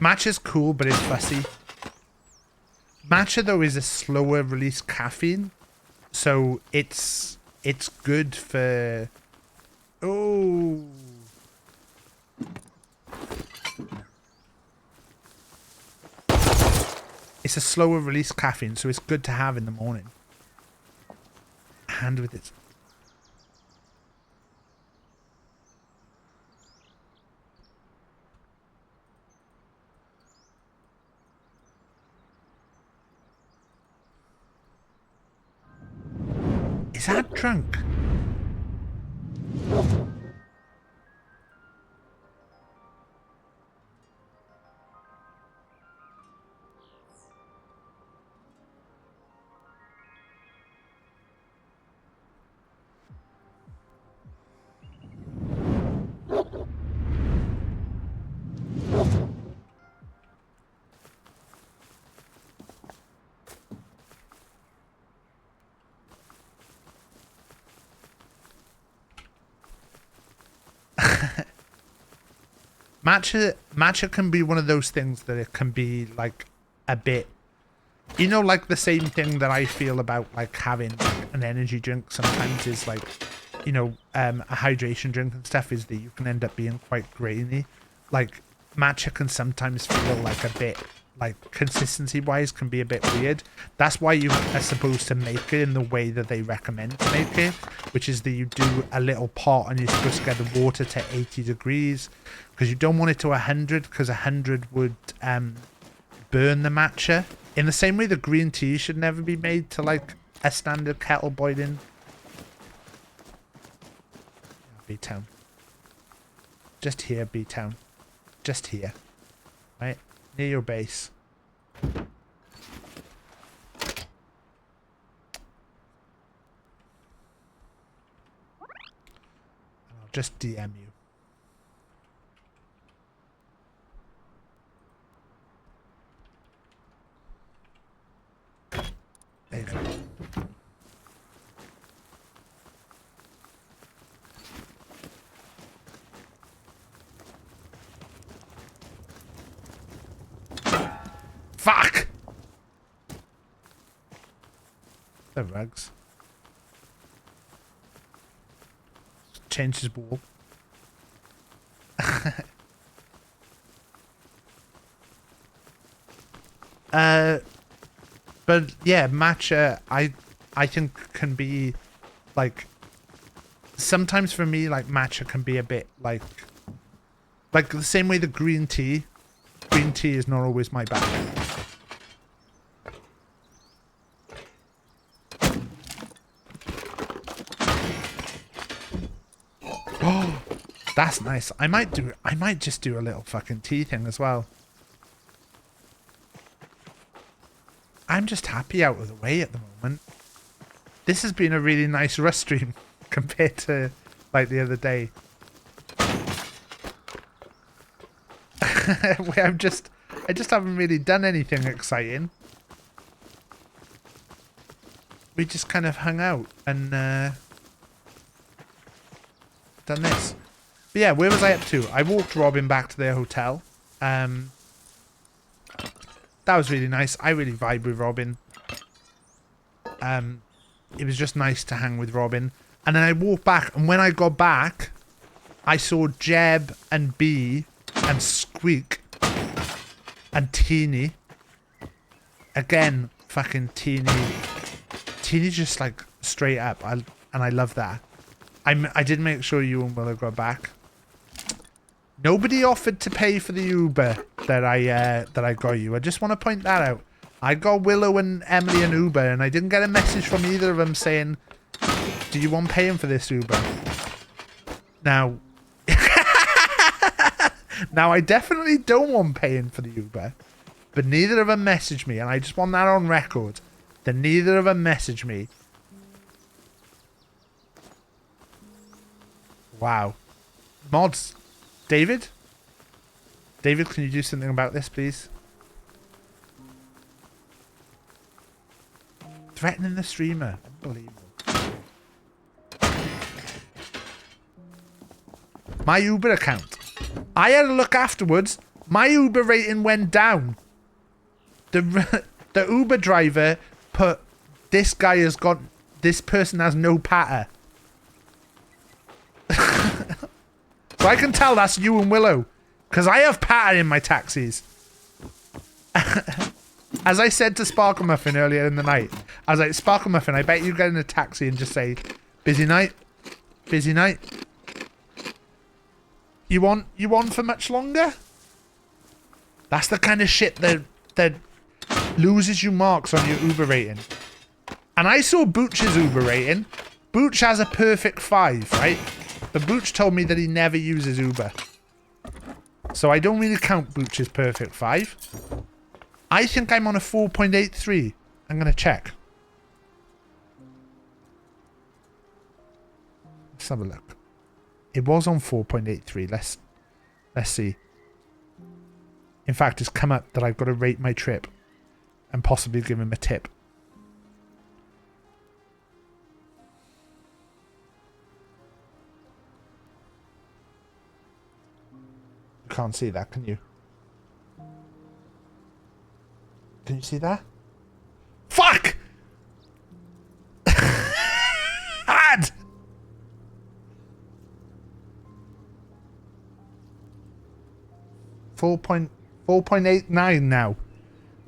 Matcha's cool, but it's fussy. Matcha though is a slower release caffeine, so it's good for. Oh. It's a slower release caffeine, so it's good to have in the morning. And with it. Is that drunk? Matcha can be one of those things that it can be like a bit, you know, like the same thing that I feel about like having like an energy drink sometimes is like, you know, a hydration drink and stuff is that you can end up being quite grainy. Like matcha can sometimes feel like a bit, like consistency wise can be a bit weird. That's why you are supposed to make it in the way that they recommend to make it, which is that you do a little pot and you're supposed to get the water to 80 degrees because you don't want it to 100 because 100 would burn the matcha. In the same way the green tea should never be made to like a standard kettle boiling. B-Town. Just here, B-Town. Just here. Right? Near your base. I'll just DM you. There you go. Fuck! The rugs. Change his wall. But yeah, matcha I think can be like sometimes for me like matcha can be a bit like the same way the green tea is not always my bag. Oh, that's nice. I might just do a little fucking tea thing as well. I'm just happy out of the way at the moment. This has been a really nice Rust stream compared to like the other day. Where I just haven't really done anything exciting. we just kind of hung out and done this. But yeah, where was I up to? I walked Robin back to their hotel. That was really nice. I really vibe with Robin. It was just nice to hang with Robin. And then I walked back, and when I got back, I saw Jeb and B and Squeak and Teeny. Again, fucking Teeny. Teeny's just like straight up. And I love that. I did make sure you and Willow got back. Nobody offered to pay for the Uber that I got you. I just want to point that out. I got Willow and Emily an Uber, and I didn't get a message from either of them saying, "Do you want paying for this Uber?" Now, now I definitely don't want paying for the Uber, but neither of them messaged me, and I just want that on record. That neither of them messaged me. Wow. Mods. David? David, can you do something about this, please? Threatening the streamer. Unbelievable. My Uber account. I had a look afterwards. My Uber rating went down. The Uber driver put, this guy has got, this person has no patter. So I can tell that's you and Willow. Because I have patter in my taxis. As I said to Sparkle Muffin earlier in the night, I was like, Sparkle Muffin, I bet you get in a taxi and just say, busy night? Busy night? You want for much longer? That's the kind of shit that loses you marks on your Uber rating. And I saw Booch's Uber rating. Booch has a perfect 5, right? But Booch told me that he never uses Uber. So I don't really count Booch's perfect 5. I think I'm on a 4.83. I'm going to check. Let's have a look. It was on 4.83. Let's see. In fact, it's come up that I've got to rate my trip and possibly give him a tip. You can't see that, can you? Can you see that? Fuck! Ad! Four point 4.89 now.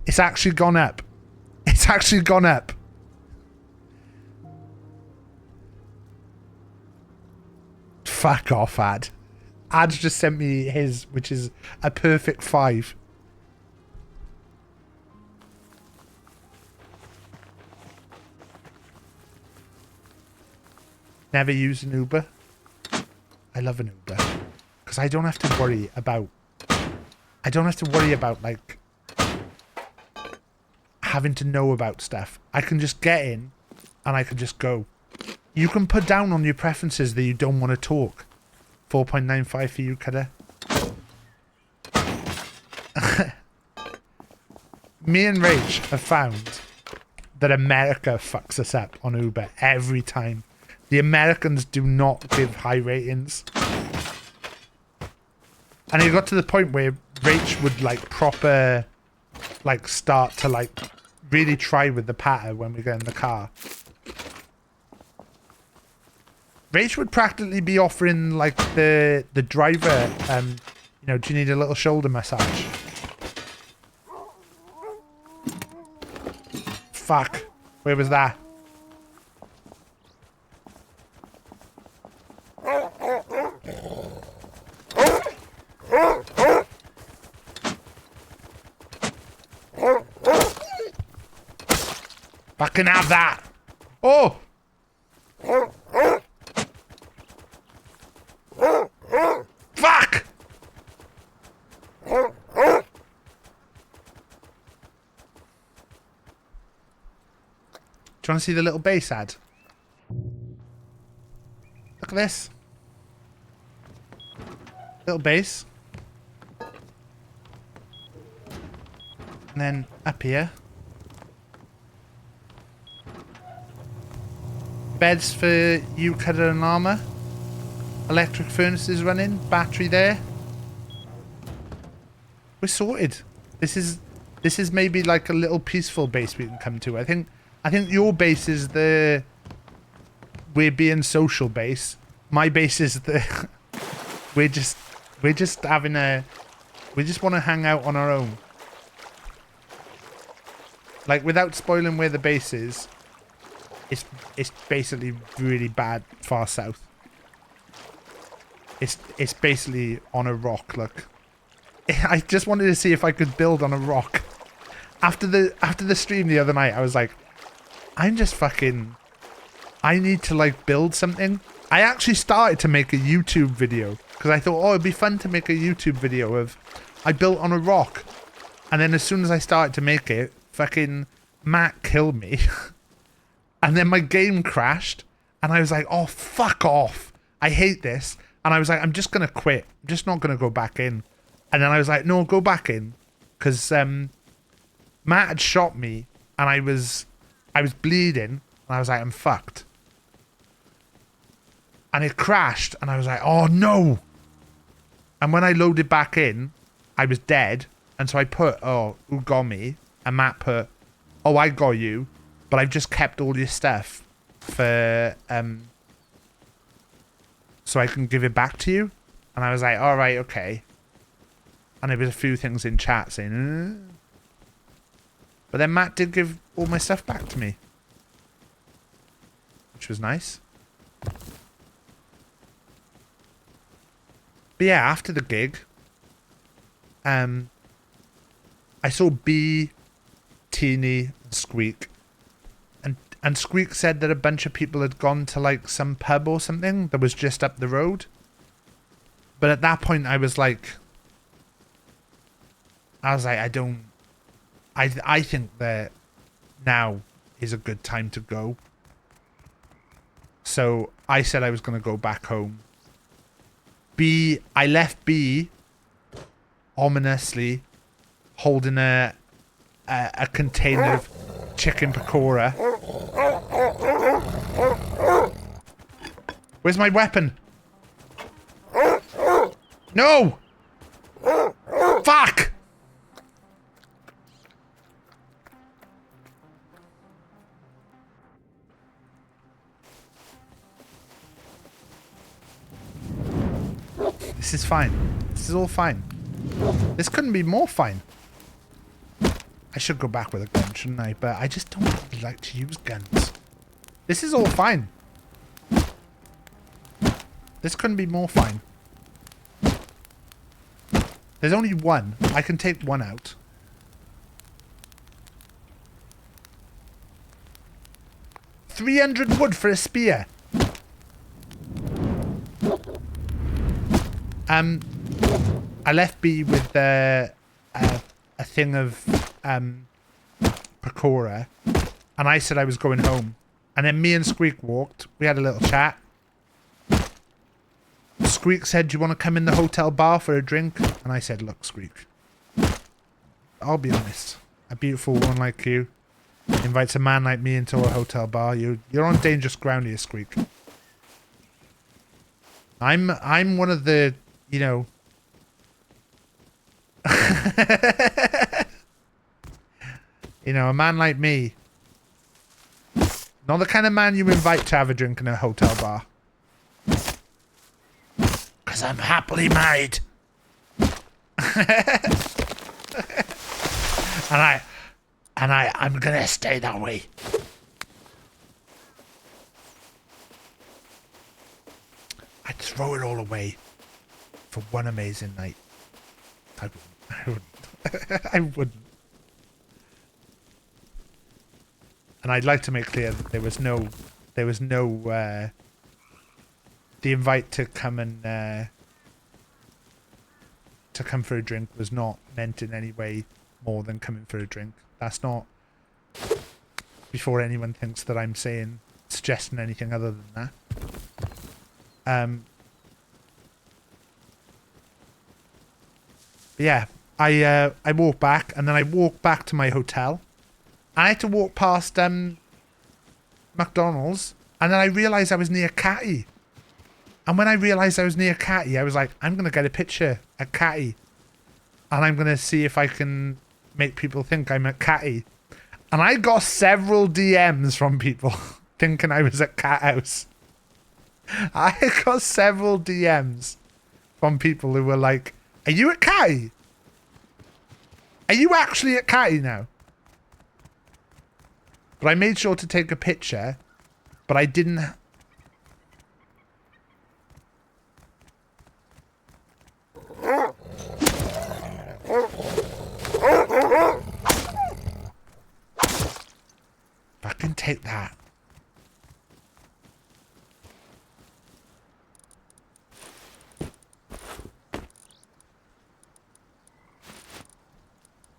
It's actually gone up. It's actually gone up. Fuck off, Ad. Ad's just sent me his, which is a perfect 5. Never use an Uber. I love an Uber. Because I don't have to worry about... like, having to know about stuff. I can just get in and I can just go. You can put down on your preferences that you don't want to talk. 4.95 for you, Cutter. Me and Rach have found that America fucks us up on Uber every time. The Americans do not give high ratings. And it got to the point where Rach would like proper like start to like really try with the patter when we get in the car. Rach would practically be offering like the driver, you know, do you need a little shoulder massage? Fuck. Where was that? Fucking have that. Oh! Fuck! Do you want to see the little bass ad? Look at this. Little bass. And then up here. Beds for you, Cutter and Llama. Electric furnaces running. Battery there. We're sorted. This is maybe like a little peaceful base we can come to. I think your base is the we're being social base. My base is the we're just having a we just want to hang out on our own. Like without spoiling where the base is, it's basically really bad far south. It's basically on a rock, look. I just wanted to see if I could build on a rock. After the stream the other night, I was like, I need to like build something. I actually started to make a YouTube video because I thought, oh, it'd be fun to make a YouTube video of I built on a rock. And then as soon as I started to make it, fucking Matt killed me. And then my game crashed and I was like, oh, fuck off. I hate this. And I was like, I'm just going to quit. I'm just not going to go back in. And then I was like, no, go back in. Because Matt had shot me and I was bleeding. And I was like, I'm fucked. And it crashed and I was like, oh no. And when I loaded back in, I was dead. And so I put, oh, who got me? And Matt put, oh, I got you. But I've just kept all your stuff for, so I can give it back to you. And I was like, all right, okay. And there was a few things in chat saying, but then Matt did give all my stuff back to me, which was nice. But yeah, after the gig, I saw B, Teeny, and Squeak. And Squeak said that a bunch of people had gone to like some pub or something that was just up the road. But at that point I was like, I think that now is a good time to go. So I said I was going to go back home. I left B ominously holding a container of chicken pakora. Where's my weapon? No! Fuck! This is fine. This is all fine. This couldn't be more fine. I should go back with a gun, shouldn't I? But I just don't really like to use guns. This is all fine. This couldn't be more fine. There's only one. I can take one out. $300 wood for a spear. I left B with a thing of pakora, and I said I was going home. And then me and Squeak walked. We had a little chat. Squeak said, do you want to come in the hotel bar for a drink? And I said, look, Squeak, I'll be honest. A beautiful woman like you invites a man like me into a hotel bar. You're on dangerous ground here, Squeak. I'm one of the, you know... you know, a man like me. Not the kind of man you invite to have a drink in a hotel bar. Because I'm happily married. and I'm gonna stay that way. I'd throw it all away for one amazing night. I wouldn't. I wouldn't. And I'd like to make clear that there was no the invite to come and to come for a drink was not meant in any way more than coming for a drink. That's not, before anyone thinks that I'm suggesting anything other than that. But yeah, I walked back, and then I walked back to my hotel. I had to walk past McDonald's And then I realized I was near Catty. And when I realized I was near Catty, I was like, I'm going to get a picture at Catty. And I'm going to see if I can make people think I'm at Catty. And I got several DMs from people thinking I was at Cat House. I got several DMs from people who were like, are you at Catty? Are you actually at Catty now? But I made sure to take a picture, but I didn't. Fucking take that.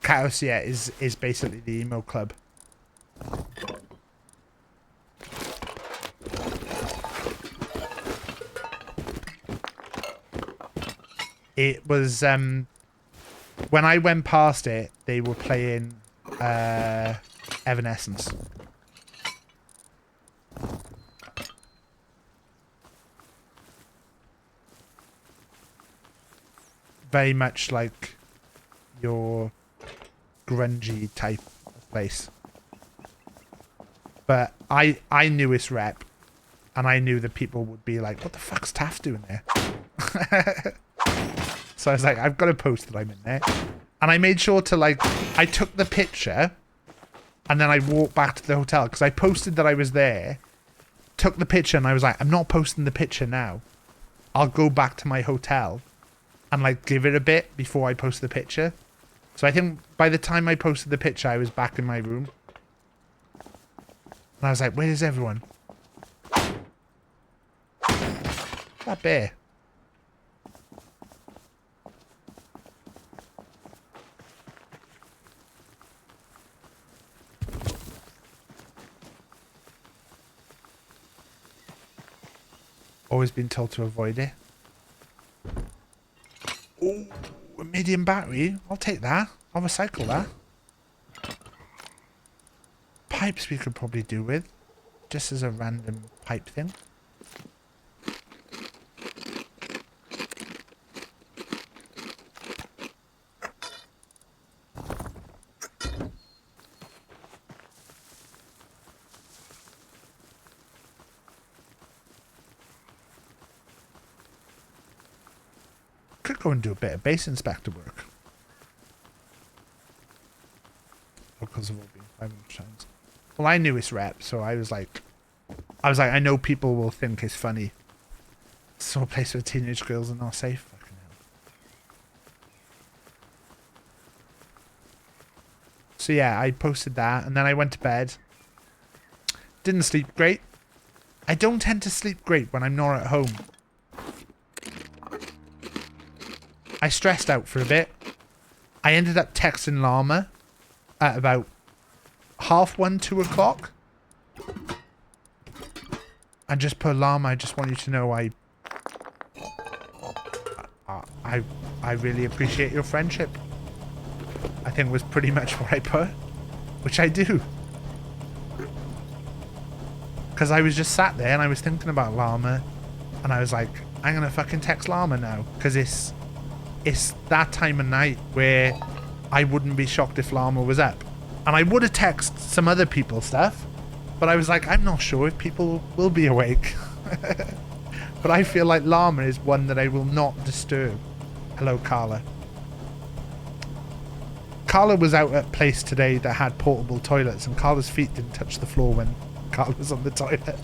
Chaos, yeah, is basically the emo club. It was when I went past it, they were playing Evanescence. Very much like your grungy type of place. But I knew its rep, and I knew that people would be like, what the fuck's Taff doing there? So I was like, I've got to post that I'm in there. And I made sure to, like, I took the picture, and then I walked back to the hotel, because I posted that I was there, took the picture, and I was like, I'm not posting the picture now. I'll go back to my hotel and, like, give it a bit before I post the picture. So I think by the time I posted the picture, I was back in my room. And I was like, where's everyone? That bear. Always been told to avoid it. Oh, a medium battery. I'll take that. I'll recycle that. Pipes we could probably do with. Just as a random pipe thing. Could go and do a bit of base inspector work. Because of all being 500 times. Well, I knew his rep, so I was like, I know people will think it's funny. So a place where teenage girls are not safe. Fucking hell. So yeah, I posted that, and then I went to bed. Didn't sleep great. I don't tend to sleep great when I'm not at home. I stressed out for a bit. I ended up texting Llama at about 1:30, 2 o'clock. And just put, Llama, I just want you to know I really appreciate your friendship. I think was pretty much what I put. Which I do. Because I was just sat there and I was thinking about Llama. And I was like, I'm going to fucking text Llama now. Because it's that time of night where I wouldn't be shocked if Llama was up. And I would have texted some other people stuff, but I was like, I'm not sure if people will be awake. But I feel like Llama is one that I will not disturb. Hello, Carla. Carla was out at a place today that had portable toilets, and Carla's feet didn't touch the floor when Carla was on the toilet.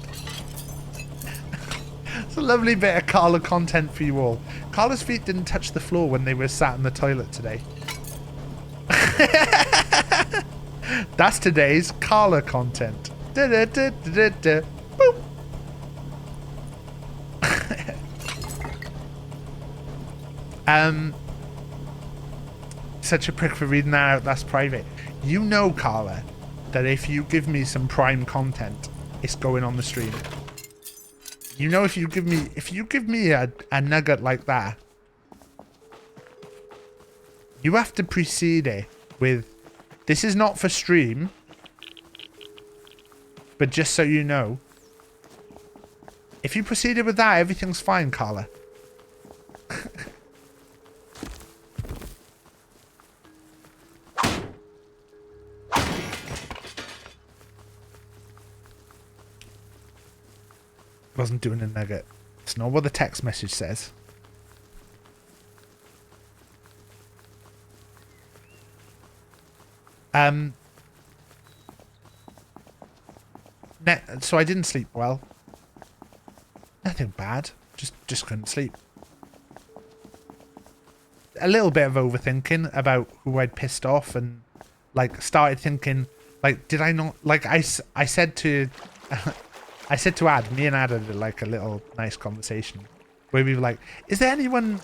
It's a lovely bit of Carla content for you all. Carla's feet didn't touch the floor when they were sat in the toilet today. That's today's Carla content. Da, da, da, da, da, da. Such a prick for reading that out. That's private. You know, Carla, that if you give me some prime content, it's going on the stream. You know, if you give me a nugget like that, you have to precede it with, this is not for stream, but just so you know, If you proceeded with that, everything's fine, Carla. Wasn't doing a nugget. It's not what the text message says. So I didn't sleep well. Nothing bad. Just couldn't sleep. A little bit of overthinking about who I'd pissed off, and like started thinking, like, did I not, like, I said to I said to Ad, me and Ad had like a little nice conversation where we were like, is there anyone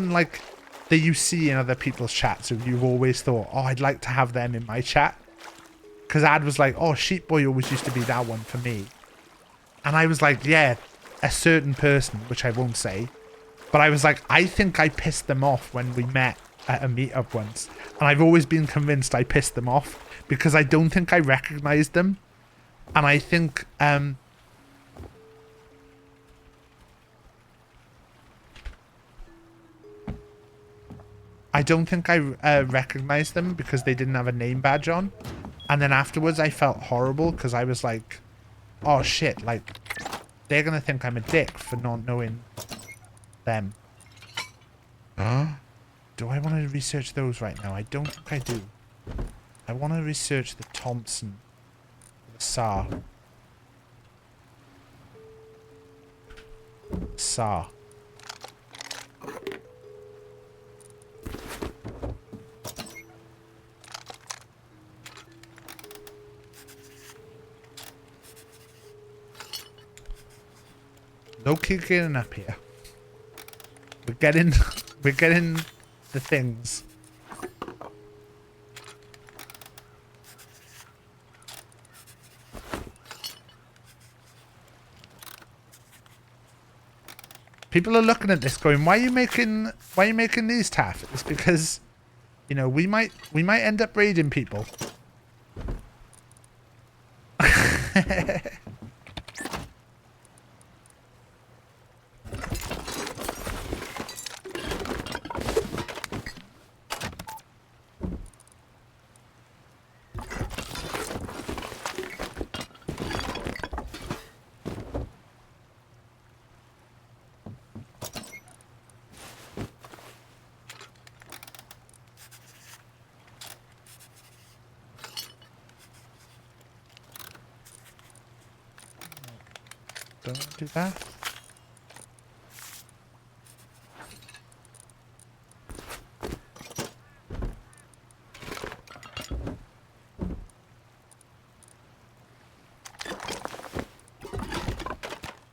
like that you see in other people's chats who you've always thought, oh, I'd like to have them in my chat? Because Ad was like, oh, Sheep Boy always used to be that one for me. And I was like, yeah, a certain person, which I won't say. But I was like, I think I pissed them off when we met at a meetup once. And I've always been convinced I pissed them off because I don't think I recognized them. And I think, I don't think I recognized them because they didn't have a name badge on. And then afterwards I felt horrible because I was like, oh shit, like, they're going to think I'm a dick for not knowing them. Do I want to research those right now? I don't think I do. I want to research the Thompson. The SAR. SAR. No kicking up here. We're getting the things. People are looking at this going, why are you making these, Taff? It's because, you know, we might end up raiding people. Don't do that.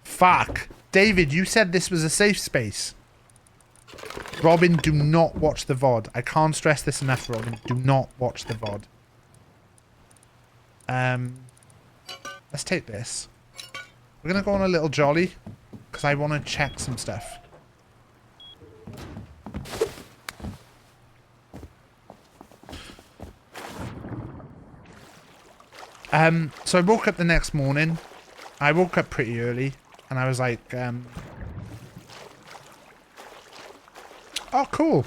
Fuck. David, you said this was a safe space. Robin, do not watch the VOD. I can't stress this enough, Robin. Do not watch the VOD. Let's take this. We're going to go on a little jolly because I want to check some stuff. So I woke up the next morning. I woke up pretty early and I was like, oh, cool.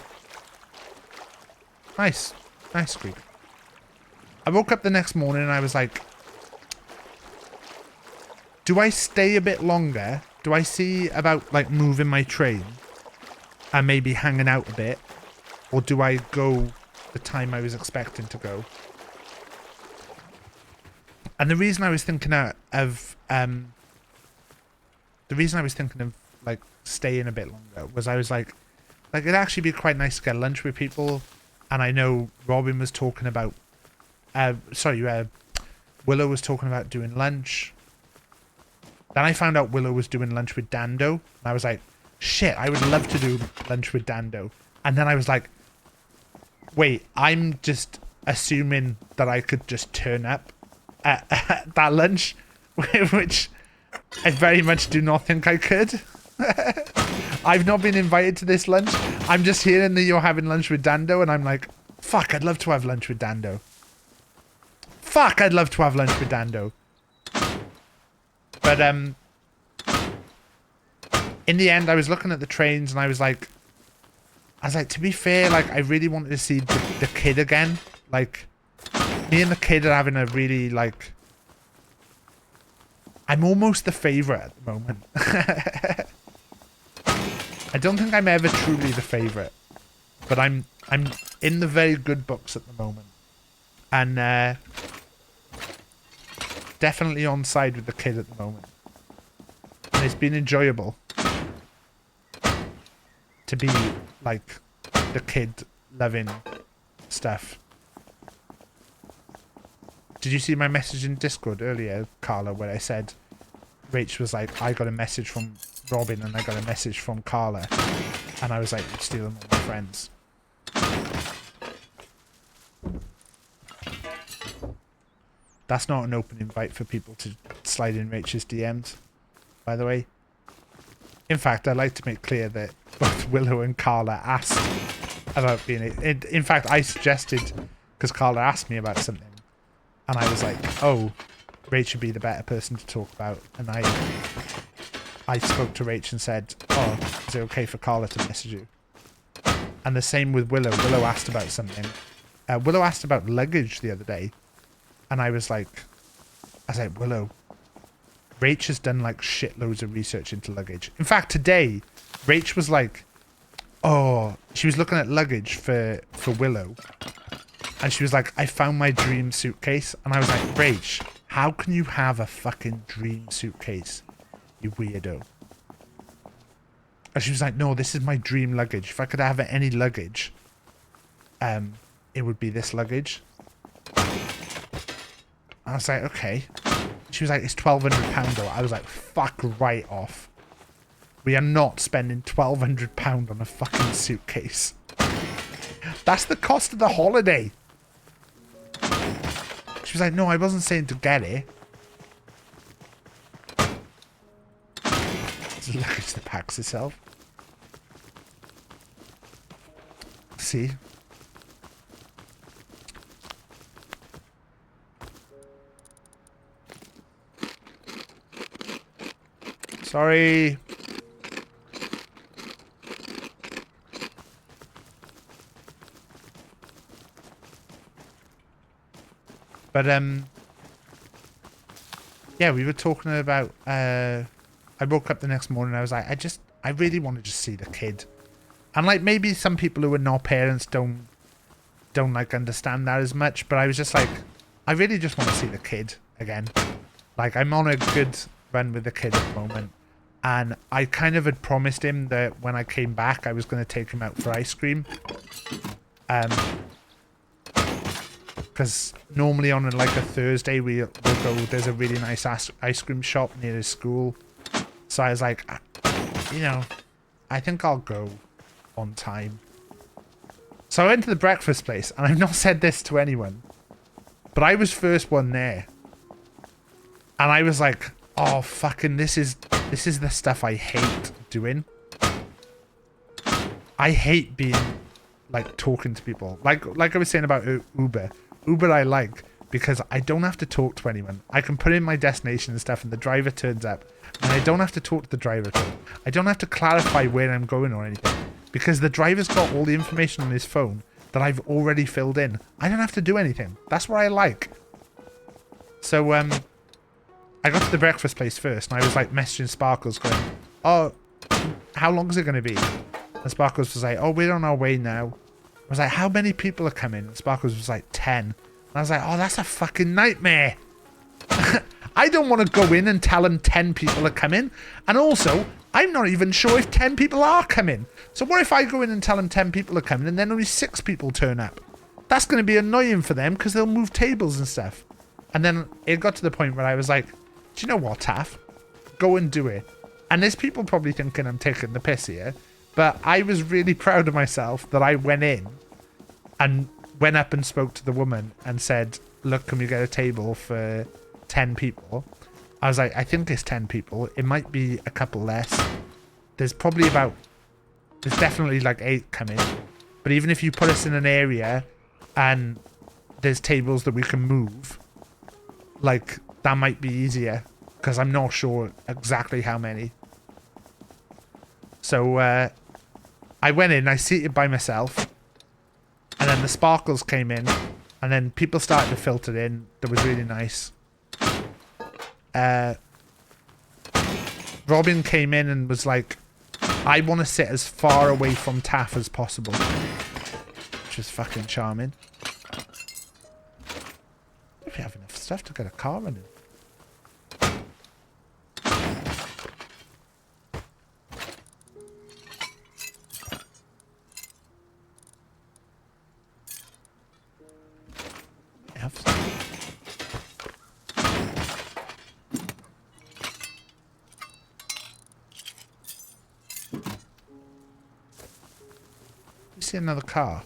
Nice. Nice squeak. I woke up the next morning and I was like, do I stay a bit longer? Do I see about, like, moving my train and maybe hanging out a bit? Or do I go the time I was expecting to go? And the reason I was thinking of, like, staying a bit longer was I was like, it'd actually be quite nice to get lunch with people. And I know Robin was talking about, Willow was talking about doing lunch. Then I found out Willow was doing lunch with Dando. And I was like, shit, I would love to do lunch with Dando. And then I was like, wait, I'm just assuming that I could just turn up at that lunch, which I very much do not think I could. I've not been invited to this lunch. I'm just hearing that you're having lunch with Dando, and I'm like, fuck, I'd love to have lunch with Dando. Fuck, I'd love to have lunch with Dando. But in the end, I was looking at the trains and I was like, to be fair, like, I really wanted to see the kid again. Like, me and the kid are having a really, like, I'm almost the favourite at the moment. I don't think I'm ever truly the favourite, but I'm in the very good books at the moment, and definitely on side with the kid at the moment. And it's been enjoyable to be like the kid loving stuff. Did you see my message in Discord earlier, Carla, where I said Rach was like, I got a message from Robin and I got a message from Carla, and I was like, you're stealing all my friends. That's not an open invite for people to slide in Rach's DMs, by the way. In fact, I'd like to make clear that both Willow and Carla asked about being in fact, I suggested, because Carla asked me about something, and I was like, oh, Rach would be the better person to talk about. And I spoke to Rach and said, oh, is it okay for Carla to message you? And the same with Willow. Willow asked about something. Willow asked about luggage the other day. And I was like, Willow, Rach has done like shitloads of research into luggage. In fact, today, Rach was like, oh, she was looking at luggage for Willow. And she was like, I found my dream suitcase. And I was like, Rach, how can you have a fucking dream suitcase, you weirdo? And she was like, no, this is my dream luggage. If I could have any luggage, it would be this luggage. I was like, okay. She was like, it's £1,200 though. I was like, fuck right off. We are not spending £1,200 on a fucking suitcase. That's the cost of the holiday. She was like, no, I wasn't saying to get it. It's luggage that packs itself. See? Sorry. But yeah, we were talking about I woke up the next morning and I was like, I really want to just see the kid. And like maybe some people who are not parents don't like understand that as much, but I was just like, I really just want to see the kid again. Like, I'm on a good run with the kid at the moment. And I kind of had promised him that when I came back, I was going to take him out for ice cream. Because normally on like a Thursday, we'll go, there's a really nice ice cream shop near his school. So I was like, you know, I think I'll go on time. So I went to the breakfast place, and I've not said this to anyone, but I was first one there. And I was like, oh, fucking, this is the stuff I hate doing. I hate being, like, talking to people. Like I was saying about Uber. Uber I like because I don't have to talk to anyone. I can put in my destination and stuff and the driver turns up. And I don't have to talk to the driver at all. I don't have to clarify where I'm going or anything. Because the driver's got all the information on his phone that I've already filled in. I don't have to do anything. That's what I like. So, I got to the breakfast place first and I was like messaging Sparkles going, oh, how long is it going to be? And Sparkles was like, oh, we're on our way now. I was like, how many people are coming? And Sparkles was like, 10. And I was like, oh, that's a fucking nightmare. I don't want to go in and tell them 10 people are coming. And also, I'm not even sure if 10 people are coming. So what if I go in and tell them 10 people are coming and then only 6 people turn up? That's going to be annoying for them because they'll move tables and stuff. And then it got to the point where I was like, do you know what, Taff? Go and do it. And there's people probably thinking I'm taking the piss here. But I was really proud of myself that I went in and went up and spoke to the woman and said, look, can we get a table for 10 people? I was like, I think it's 10 people. It might be a couple less. There's definitely like 8 coming. But even if you put us in an area and there's tables that we can move, like, that might be easier. Because I'm not sure exactly how many. So I went in, I seated by myself, and then the sparkles came in, and then people started to filter in. That was really nice. Robin came in and was like, I want to sit as far away from Taff as possible. Which is fucking charming. If we have enough stuff to get a car running. See another car.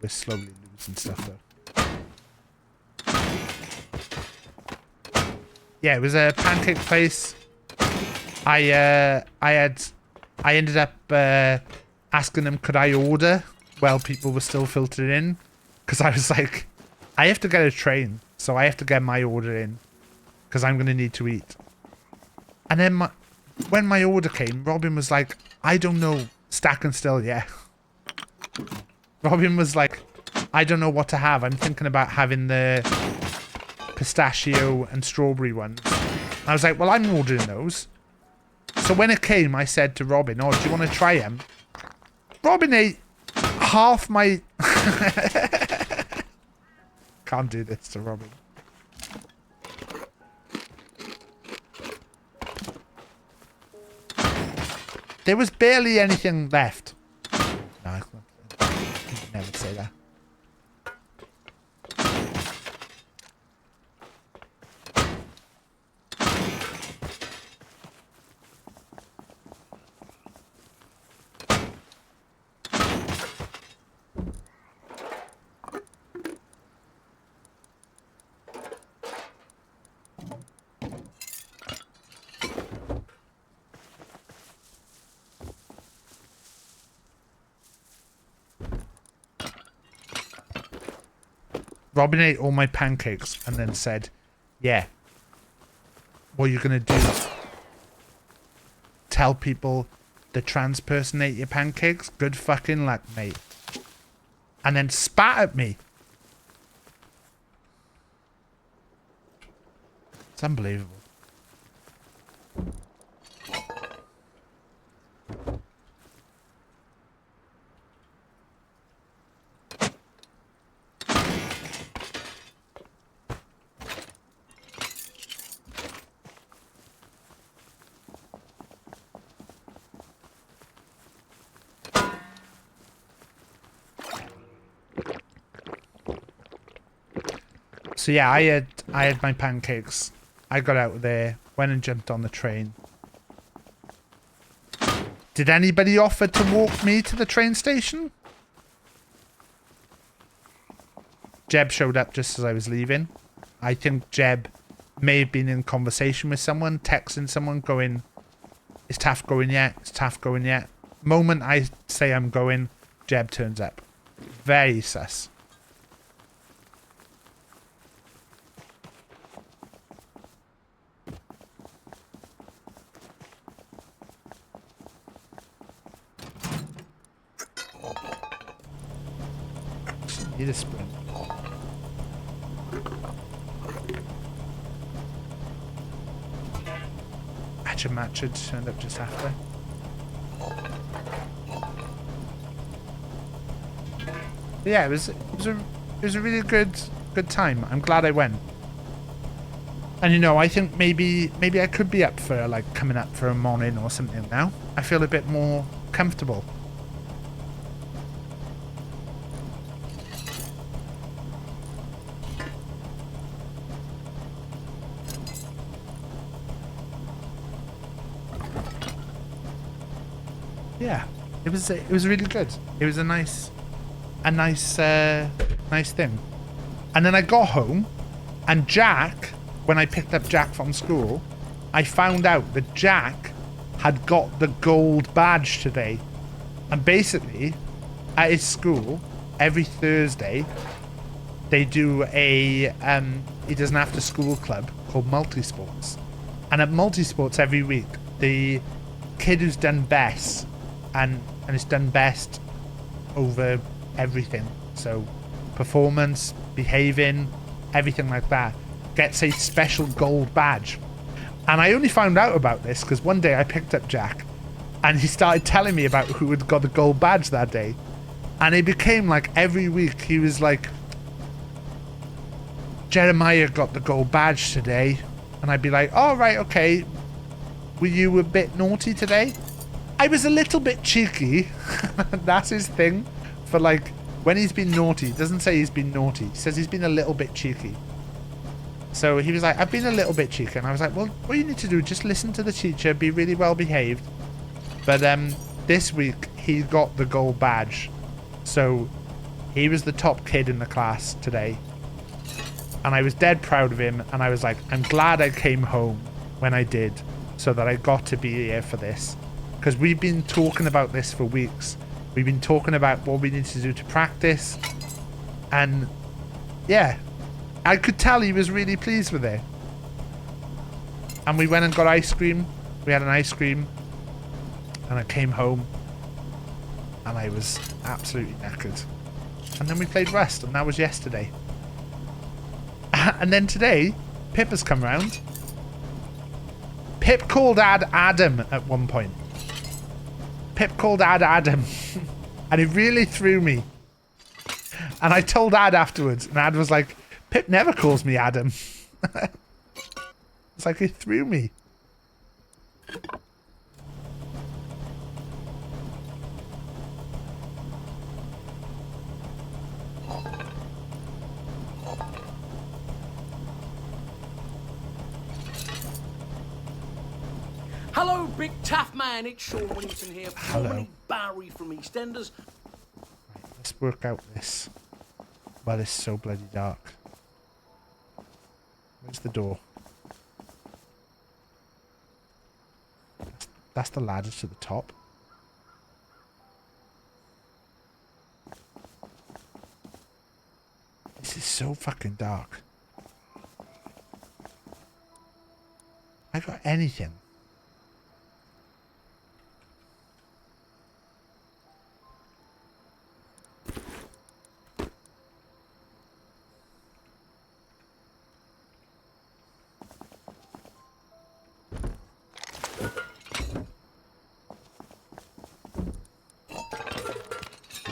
We're slowly losing stuff though. Yeah, it was a pancake place. I ended up asking them could I order while people were still filtered in, because I was like, I have to get a train, so I have to get my order in because I'm gonna need to eat. And then when my order came, Robin was like, I don't know, stack and still, yeah. Robin was like, I don't know what to have. I'm thinking about having the pistachio and strawberry ones. I was like, well, I'm ordering those. So when it came, I said to Robin, oh, do you want to try them? Robin ate half my... Can't do this to Robin. There was barely anything left. No, I could never say that. Robin ate all my pancakes and then said, yeah, what are you going to do? Tell people the trans person ate your pancakes? Good fucking luck, mate. And then spat at me. It's unbelievable. So yeah, I had my pancakes. I got out there, went and jumped on the train. Did anybody offer to walk me to the train station? Jeb showed up just as I was leaving. I think Jeb may have been in conversation with someone, texting someone going, is Taff going yet? Is Taff going yet? Moment I say I'm going, Jeb turns up. Very sus. Need a sprint. Match had turned up just after. But yeah, it was a really good time. I'm glad I went. And you know, I think maybe I could be up for like coming up for a morning or something now. I feel a bit more comfortable. Yeah, it was really good. It was a nice thing. And then I got home, and Jack, when I picked up Jack from school, I found out that Jack had got the gold badge today. And basically, at his school, every Thursday, they do a he does an after school club called multi-sports. And at multi-sports every week, the kid who's done best and has done best over everything, so performance, behaving, everything like that, gets a special gold badge. And I only found out about this because one day I picked up Jack and he started telling me about who had got the gold badge that day. And it became like every week he was like, Jeremiah got the gold badge today. And I'd be like, oh, right, okay. Were you a bit naughty today? I was a little bit cheeky. That's his thing. For like, when he's been naughty, he doesn't say he's been naughty. He says he's been a little bit cheeky. So he was like, I've been a little bit cheeky. And I was like, well, what you need to do, just listen to the teacher, be really well behaved. But this week, he got the gold badge. So he was the top kid in the class today. And I was dead proud of him. And I was like, I'm glad I came home when I did, so that I got to be here for this. Because we've been talking about this for weeks. We've been talking about what we need to do to practice. And yeah, I could tell he was really pleased with it. And we went and got ice cream. We had an ice cream. And I came home. And I was absolutely knackered. And then we played Rust. And that was yesterday. And then today, Pip has come round. Pip called Adam at one point. Pip called Adam. And it really threw me. And I told Ad afterwards. And Ad was like, Pip never calls me Adam. It's like it threw me. Hello, BigTaffMan. It's Sean Williamson here, Hello. formerly Barry from EastEnders. Let's work out this. Well, it's so bloody dark. Where's the door? That's the ladder to the top. This is so fucking dark. I got anything.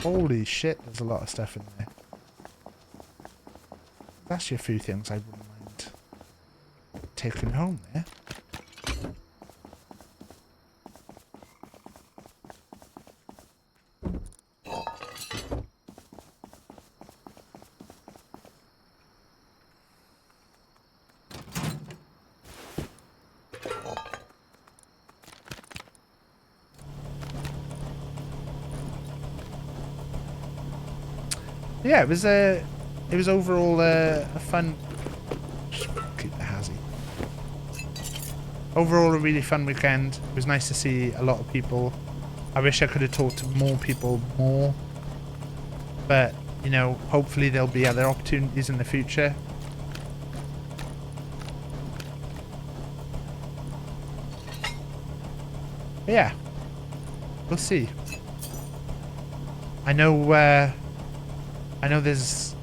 Holy shit, there's a lot of stuff in there. That's actually a few things I wouldn't mind taking home there. Yeah, it was overall a fun. Just keep the hazy. Overall, a really fun weekend. It was nice to see a lot of people. I wish I could have talked to more people more, but you know, hopefully there'll be other opportunities in the future. But yeah, we'll see. I know there's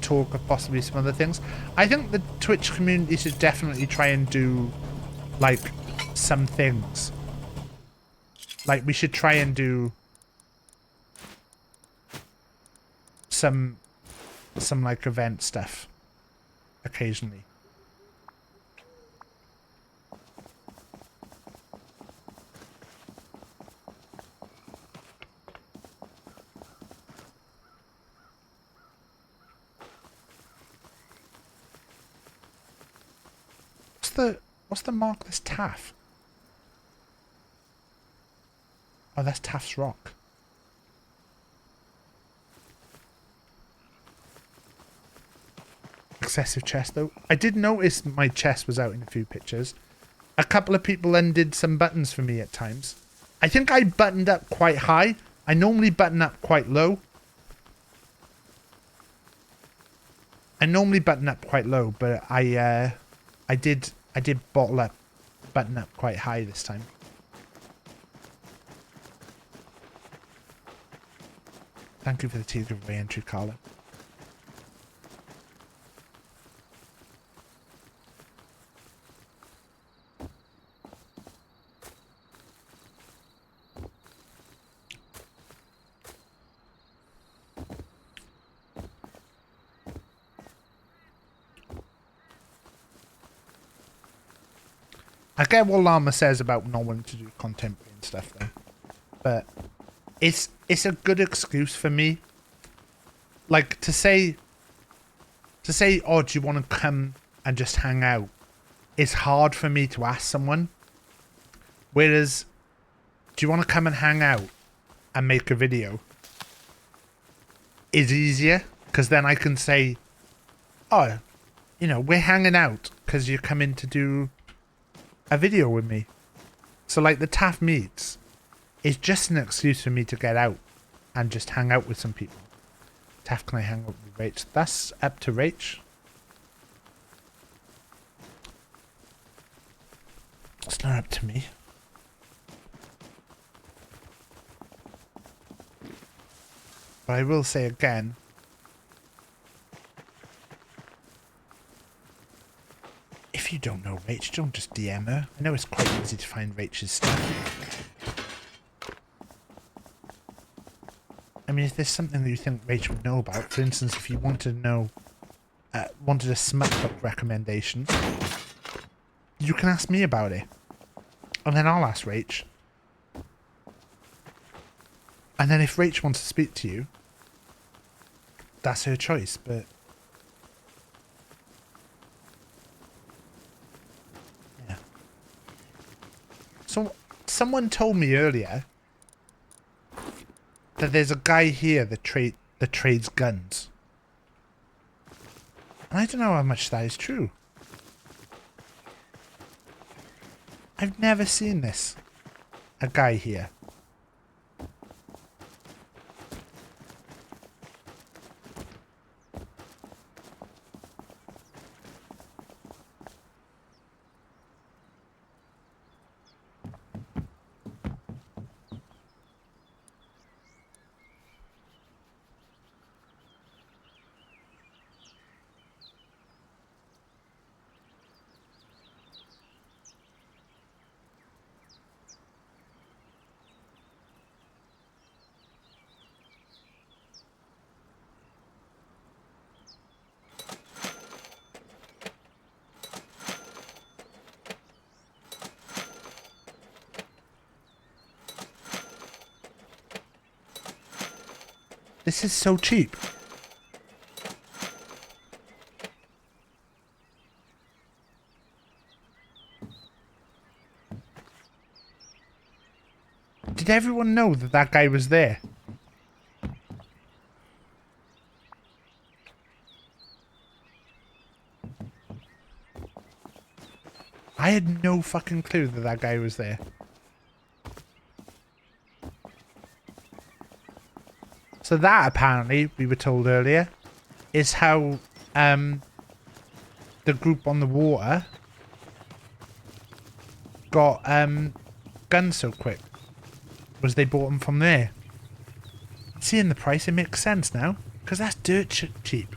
talk of possibly some other things. I think the Twitch community should definitely try and do like some things. Like we should try and do some like event stuff occasionally. What's the mark? That's Taff. Oh, that's Taff's rock. Excessive chest though. I did notice my chest was out in a few pictures. A couple of people then did some buttons for me at times. I think I buttoned up quite high. I normally button up quite low. I normally button up quite low, but I did bottle up, button up quite high this time. Thank you for the tea giveaway entry, Carla. I get what Llama says about not wanting to do contemporary and stuff though, but it's a good excuse for me, like to say, oh, do you want to come and just hang out? It's hard for me to ask someone, whereas do you want to come and hang out and make a video is easier, because then I can say, oh, you know, we're hanging out because you're coming to do a video with me. So like the Taff meets is just an excuse for me to get out and just hang out with some people. Taff, can I hang out with Rach? That's up to Rach. It's not up to me. But I will say again, if you don't know Rach, don't just DM her. I know it's quite easy to find Rach's stuff. I mean, if there's something that you think Rach would know about, for instance, if you wanted to know, wanted a smut book recommendation, you can ask me about it. And then I'll ask Rach. And then if Rach wants to speak to you, that's her choice, but... yeah. So, someone told me earlier that there's a guy here that trades guns. And I don't know how much that is true. I've never seen this. A guy here. This is so cheap. Did everyone know that that guy was there? I had no fucking clue that that guy was there. So that, apparently, we were told earlier, is how the group on the water got guns so quick. Was they bought them from there. Seeing the price, it makes sense now. Because that's dirt cheap.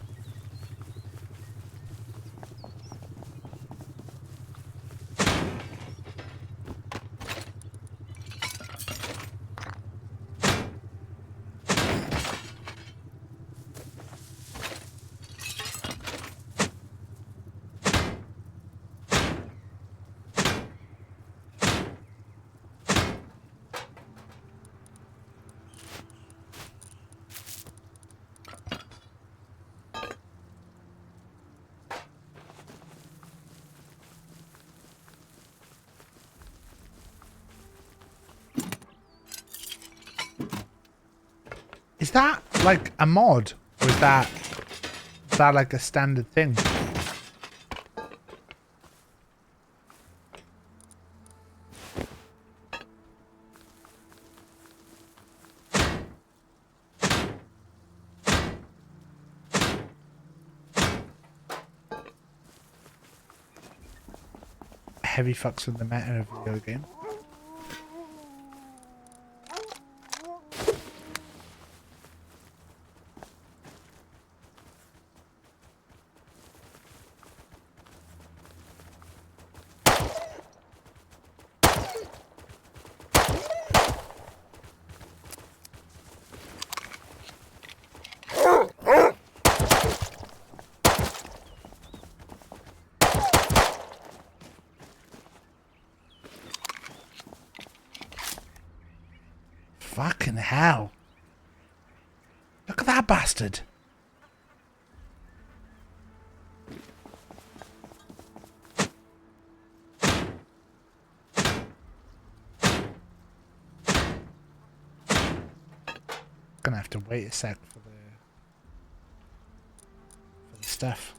Is that like a mod? Or is that like a standard thing? heavy fucks with the meta of video game. Fucking hell. Look at that bastard. Gonna have to wait a sec for the stuff.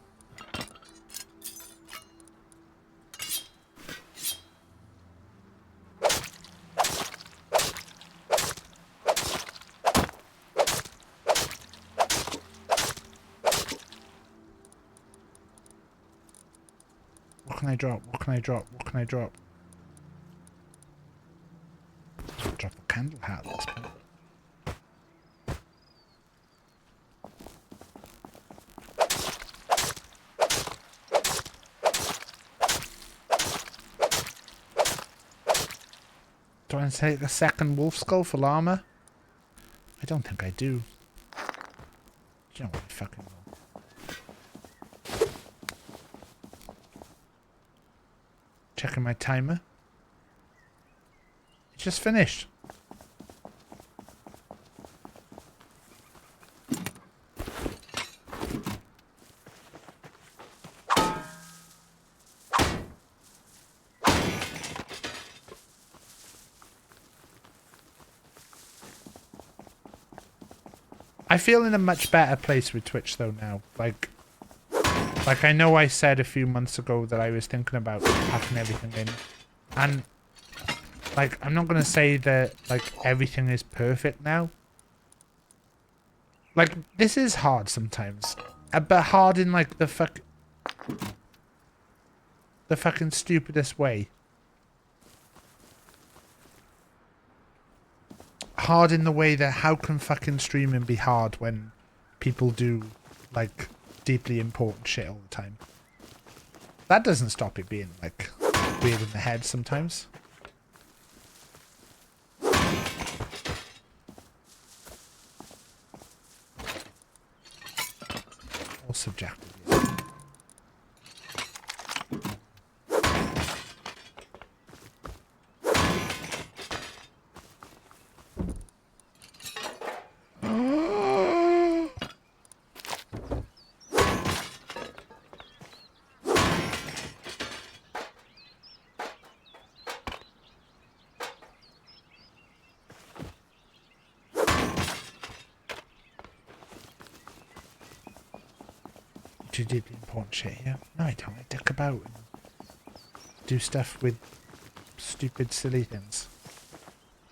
What can I drop? What can I drop? What can I drop? Drop a candle hat at this point. Do I take a second wolf skull for llama? I don't think I do. You know what I fucking will. Checking my timer. It just finished. I feel in a much better place with Twitch though now. Like I know I said a few months ago that I was thinking about packing everything in. And like I'm not gonna say that like everything is perfect now. Like this is hard sometimes. But hard in like the fucking stupidest way. Hard in the way that how can fucking streaming be hard when people do like deeply important shit all the time. That doesn't stop it being like weird in the head sometimes. All subjective. Do deeply important shit here? No, I don't. I dick about and do stuff with stupid, silly things.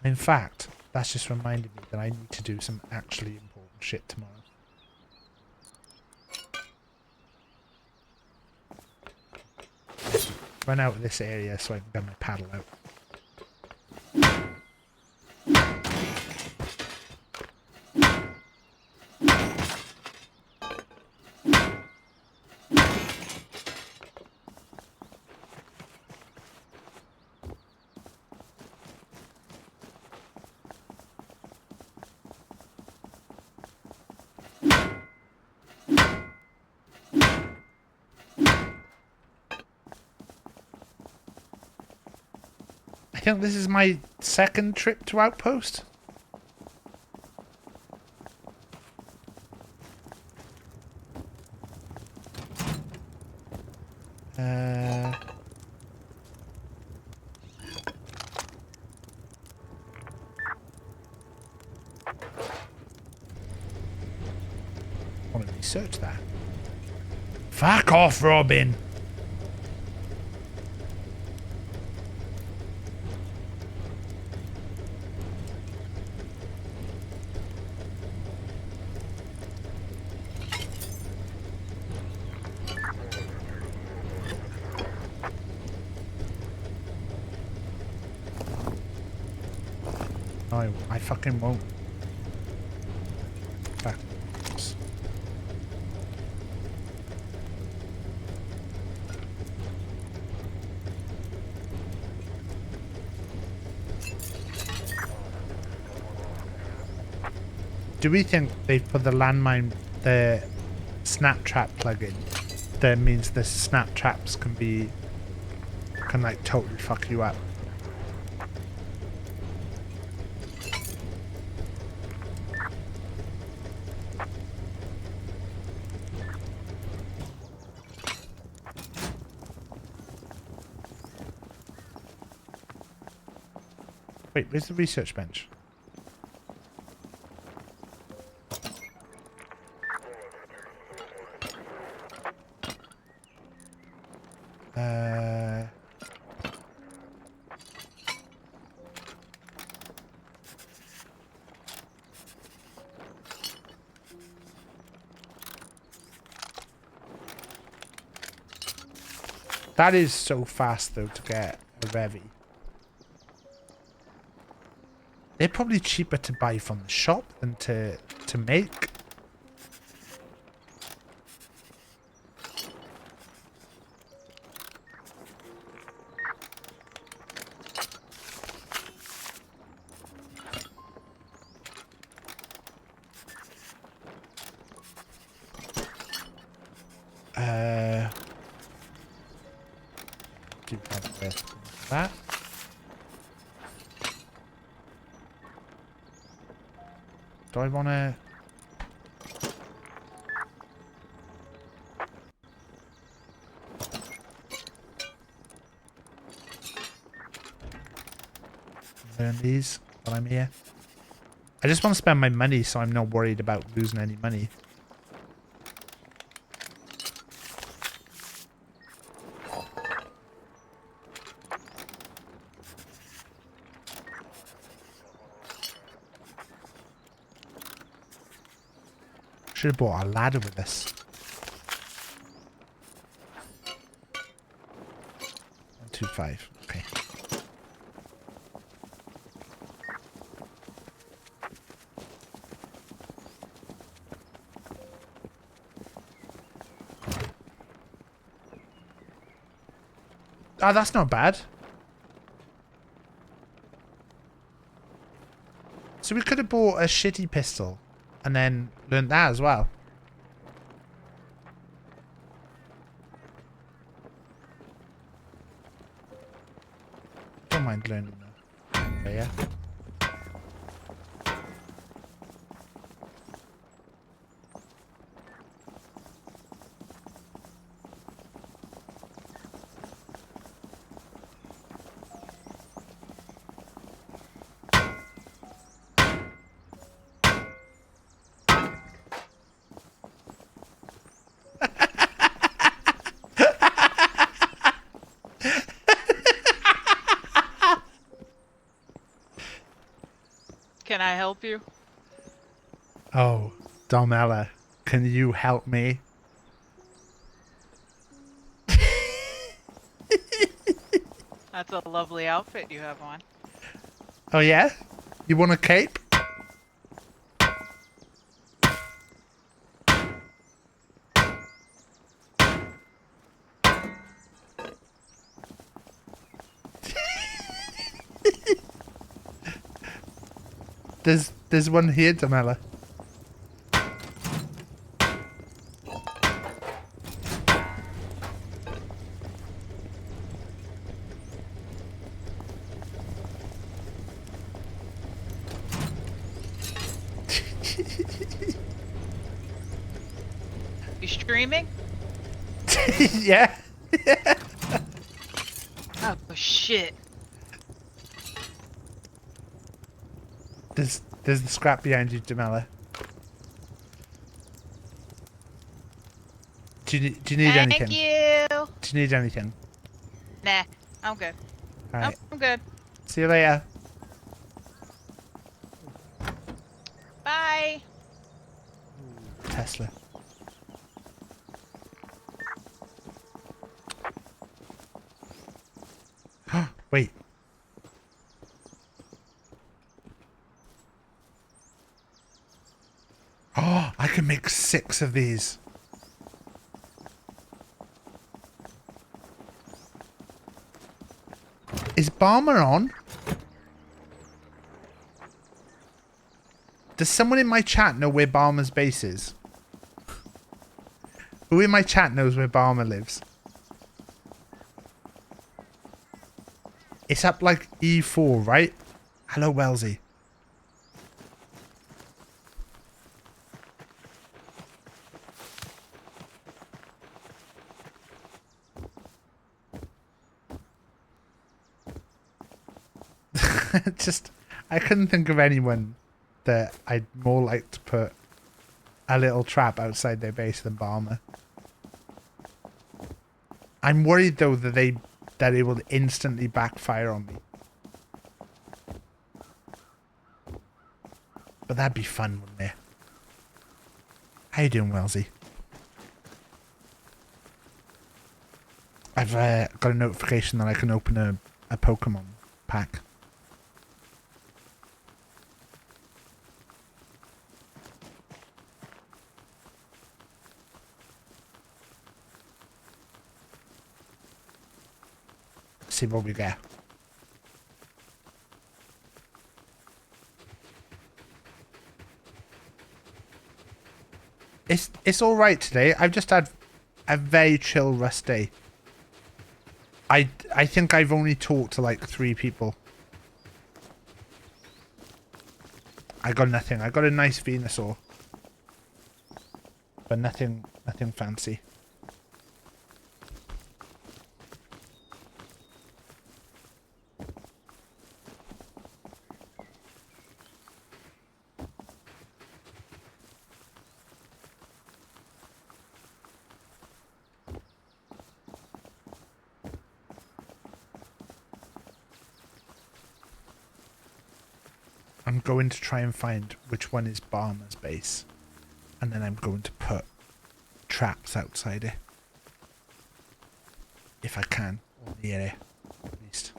And in fact, that's just reminded me that I need to do some actually important shit tomorrow. Run out of this area so I can get my paddle out. I think this is my second trip to Outpost. I want to research that. Fuck off, Robin! I fucking won't. Fuck. Do we think they've put the landmine, the snap trap plugin that means the snap traps can like totally fuck you up? Wait, where's the research bench? That is so fast though to get a Revy. They're probably cheaper to buy from the shop than to make. Do have this, that. Do I want to? Learn these while I'm here. I just want to spend my money so I'm not worried about losing any money. Should have bought a ladder with this. 125. Okay. Oh, that's not bad. So we could have bought a shitty pistol and then learned that as well. Don't mind learning that. Okay, yeah. Can I help you? Oh, Domella, can you help me? That's a lovely outfit you have on. Oh yeah? You want a cape? There's one here, Domella. You streaming? Yeah. Oh shit. There's the scrap behind you, Domella. Do you need anything? Thank you. Do you need anything? Nah, I'm good. Alright. I'm good. See you later. Bye. Tesla. Wait. can make 6 of these. Is Barmer on? Does someone in my chat know where Barmer's base is? Who in my chat knows where Barmer lives? It's up like E4, right? Hello, Wellesley. Just, I couldn't think of anyone that I'd more like to put a little trap outside their base than Barmer. I'm worried though that it will instantly backfire on me. But that'd be fun, wouldn't it? How you doing, Wellesley? I've got a notification that I can open a Pokemon pack. See what we get. It's all right today. I've just had a very chill rest day. I think I've only talked to like 3 people. I got nothing. I got a nice Venusaur, but nothing fancy. I'm going to try and find which one is Barmer's base, and then I'm going to put traps outside it. If I can, or near it, at least.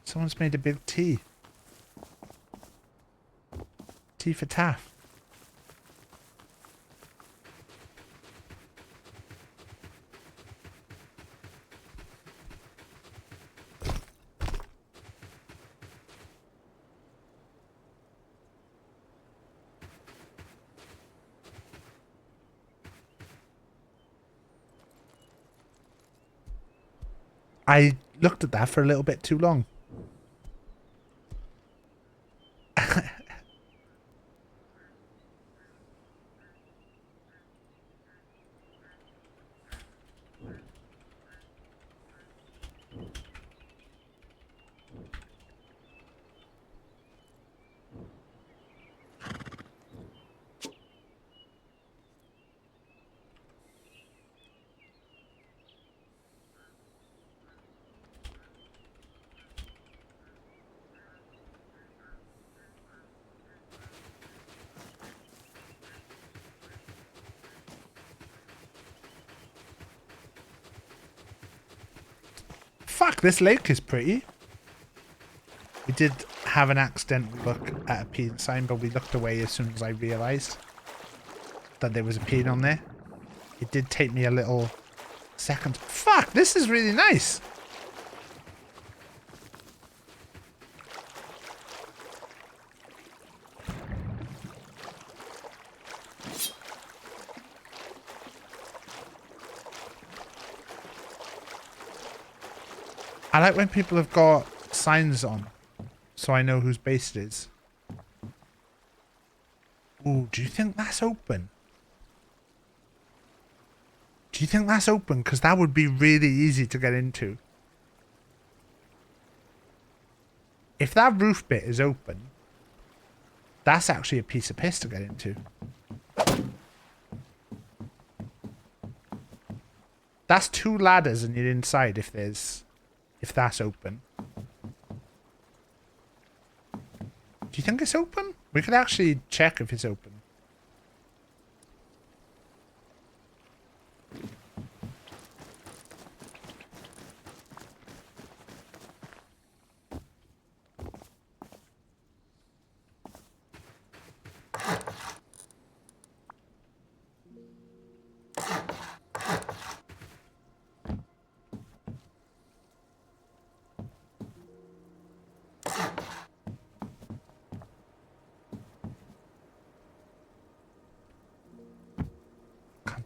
Someone's made a big T. T for Taff. I looked at that for a little bit too long. Fuck, this lake is pretty. We did have an accidental look at a peeing sign, but we looked away as soon as I realised that there was a peeing on there. It did take me a little second. Fuck, this is really nice. I like when people have got signs on, so I know whose base it is. Ooh, do you think that's open? Do you think that's open? Because that would be really easy to get into. If that roof bit is open, that's actually a piece of piss to get into. That's 2 ladders and you're inside if that's open. Do you think it's open? We could actually check if it's open.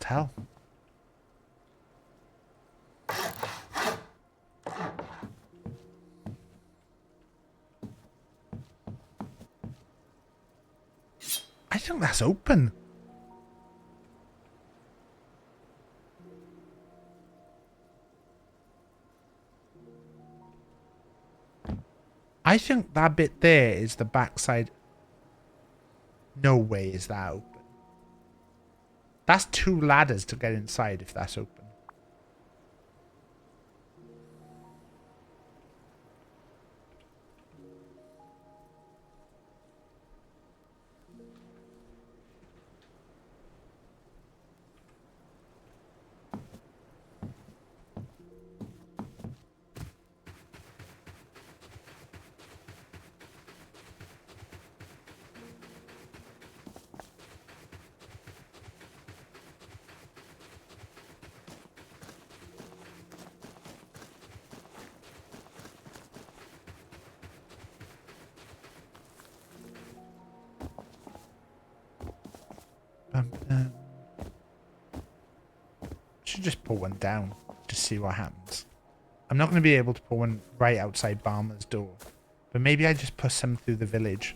tell. I think that's open. I think that bit there is the backside. No way is that open. That's 2 ladders to get inside if that's open. Should just put one down to see what happens. I'm not going to be able to put one right outside Balmer's door, but maybe I just push some through the village.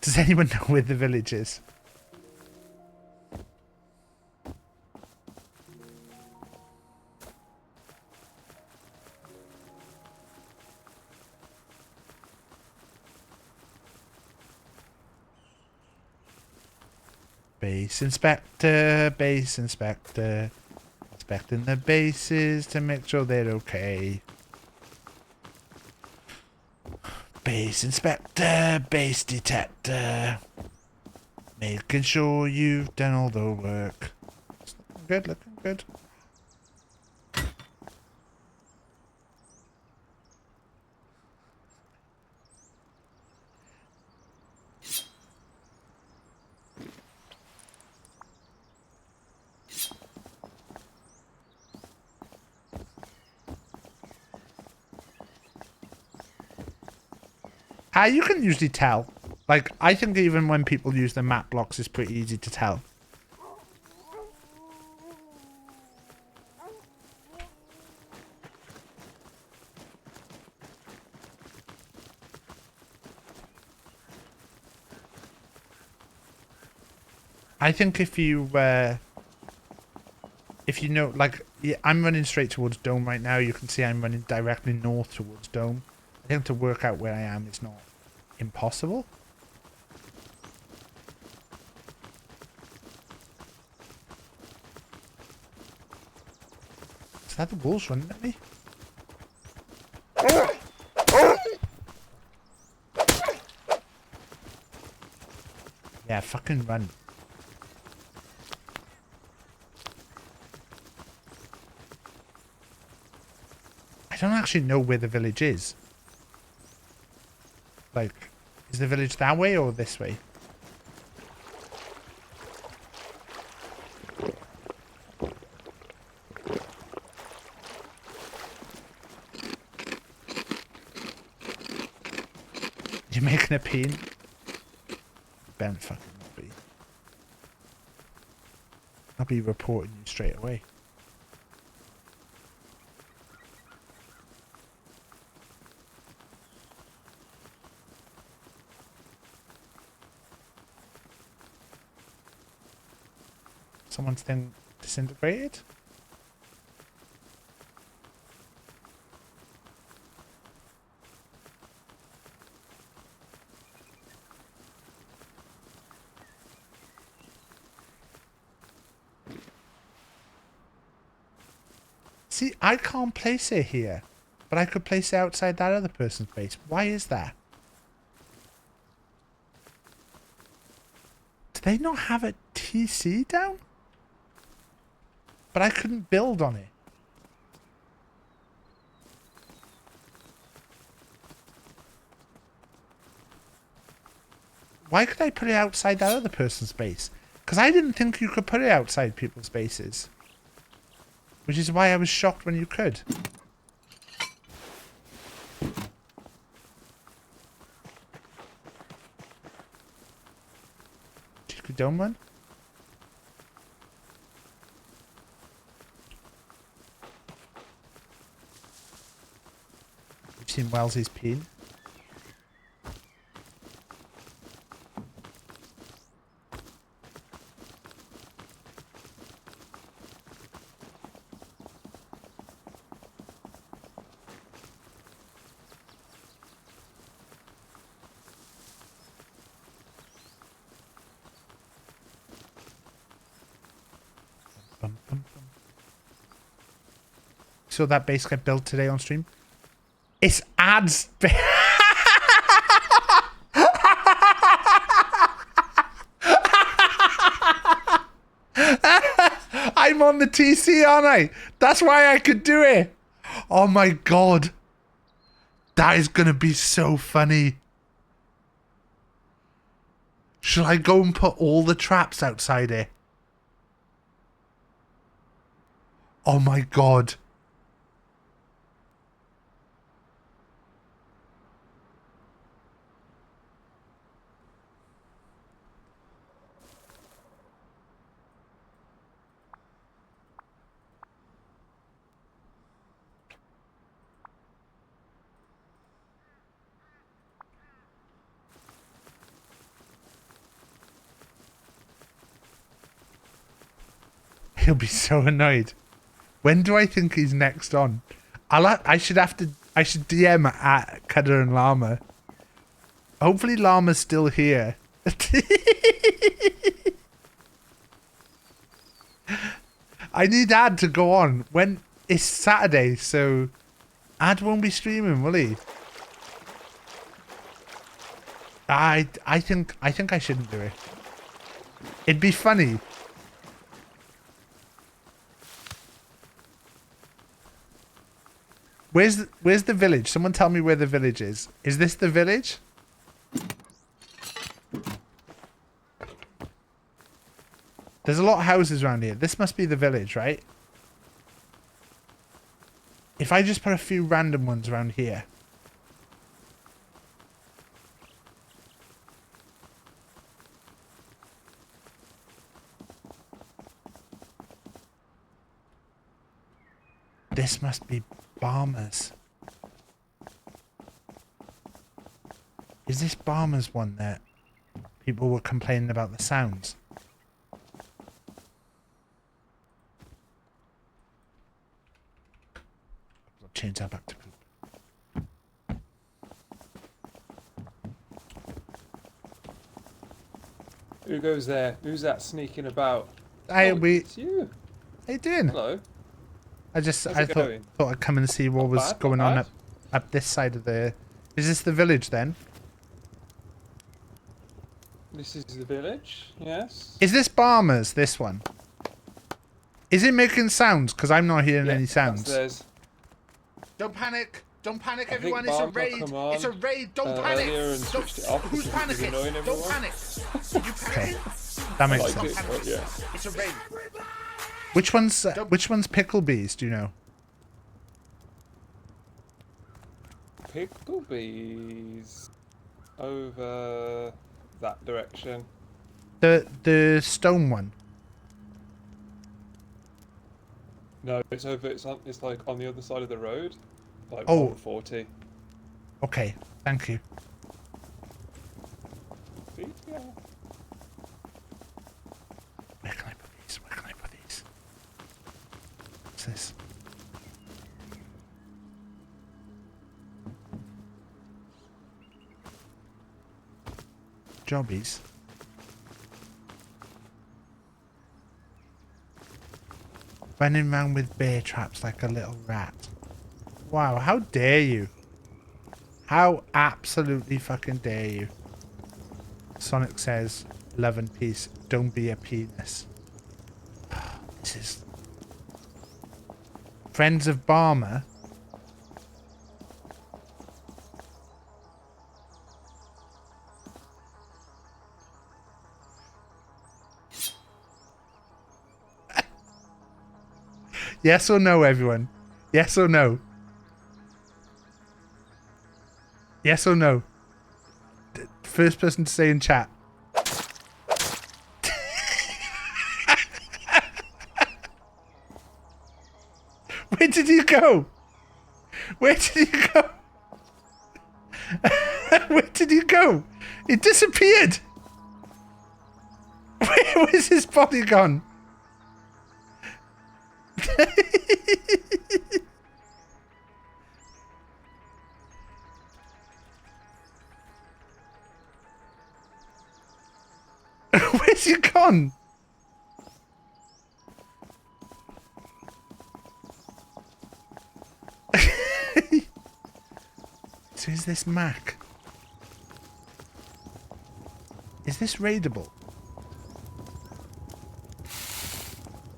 Does anyone know where the village is? Base inspector, base inspector. Inspecting the bases to make sure they're okay. Base inspector, base detector. Making sure you've done all the work. It's looking good, looking good. You can usually tell. Like, I think even when people use the map blocks, it's pretty easy to tell. I think if you know, like, yeah, I'm running straight towards Dome right now. You can see I'm running directly north towards Dome. I think to work out where I am is not impossible. Is that the wolves running at me? Yeah, fucking run. I don't actually know where the village is. Like, is the village that way or this way? You're making a pin? Ben fucking not be. I'll be reporting you straight away. Someone's thing disintegrated? See, I can't place it here, but I could place it outside that other person's base. Why is that? Do they not have a TC down? But I couldn't build on it. Why could I put it outside that other person's base? Because I didn't think you could put it outside people's bases. Which is why I was shocked when you could. Dome one? seen Wellsy's peen? Bum, bum, bum. So that base got built today on stream. It's ads. I'm on the TC, aren't I? That's why I could do it. Oh my god. That is gonna be so funny. Should I go and put all the traps outside here? Oh my god. He'll be so annoyed. When do I think he's next on? I should DM at Cutter and Llama. Hopefully Llama's still here. I need Ad to go on. When it's Saturday, so Ad won't be streaming, will he? I think I shouldn't do it. It'd be funny. Where's the village? Someone tell me where the village is. Is this the village? There's a lot of houses around here. This must be the village, right? If I just put a few random ones around here. This must be Barmer's. Is this Barmer's one that people were complaining about the sounds? I'll change that back to poop. Who goes there? Who's that sneaking about? It's you. How you doing? Hello. I thought I'd come and see what was going on up this side of the... Is this the village then? This is the village, yes. Is this Barmer's, this one? Is it making sounds? Because I'm not hearing any sounds. Don't panic! Don't panic, everyone! It's a raid! It's a raid! Don't panic! Who's panicking? Don't panic! You panic? That makes sense. It's a raid. Which one's Picklebees? Do you know? Picklebees over that direction. The stone one. No, it's over. It's like on the other side of the road, like oh. 40. Okay, thank you. See? Yeah. Where can I put these? Where can I put these? What's this? Jobbies. Running around with bear traps like a little rat. Wow, how dare you? How absolutely fucking dare you? Sonic says, love and peace, don't be a penis. This is... Friends of Barmer. Yes or no, everyone? Yes or no? Yes or no? First person to say in chat. Where did you go? Where did you go? Where did he go? He disappeared. Where's his body gone? Where's he gone? So is this Mac? Is this raidable?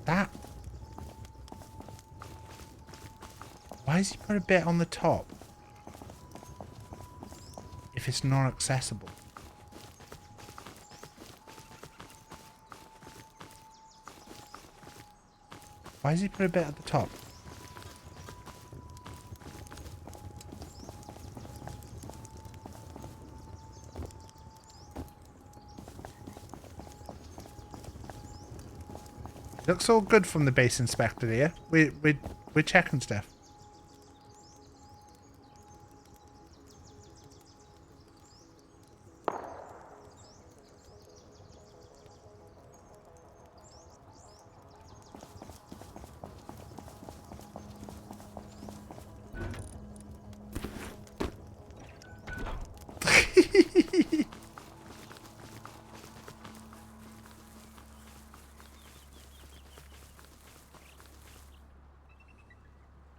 That? Why has he put a bit on the top? If it's not accessible. Why has he put a bit at the top? Looks all good from the base inspector here. We're checking stuff.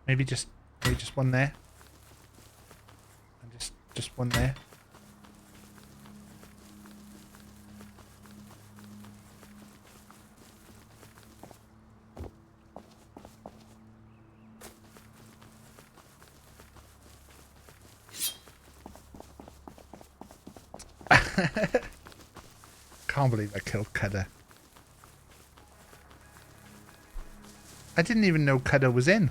Maybe just one there. And just one there. Can't believe I killed Cutter. I didn't even know Cutter was in.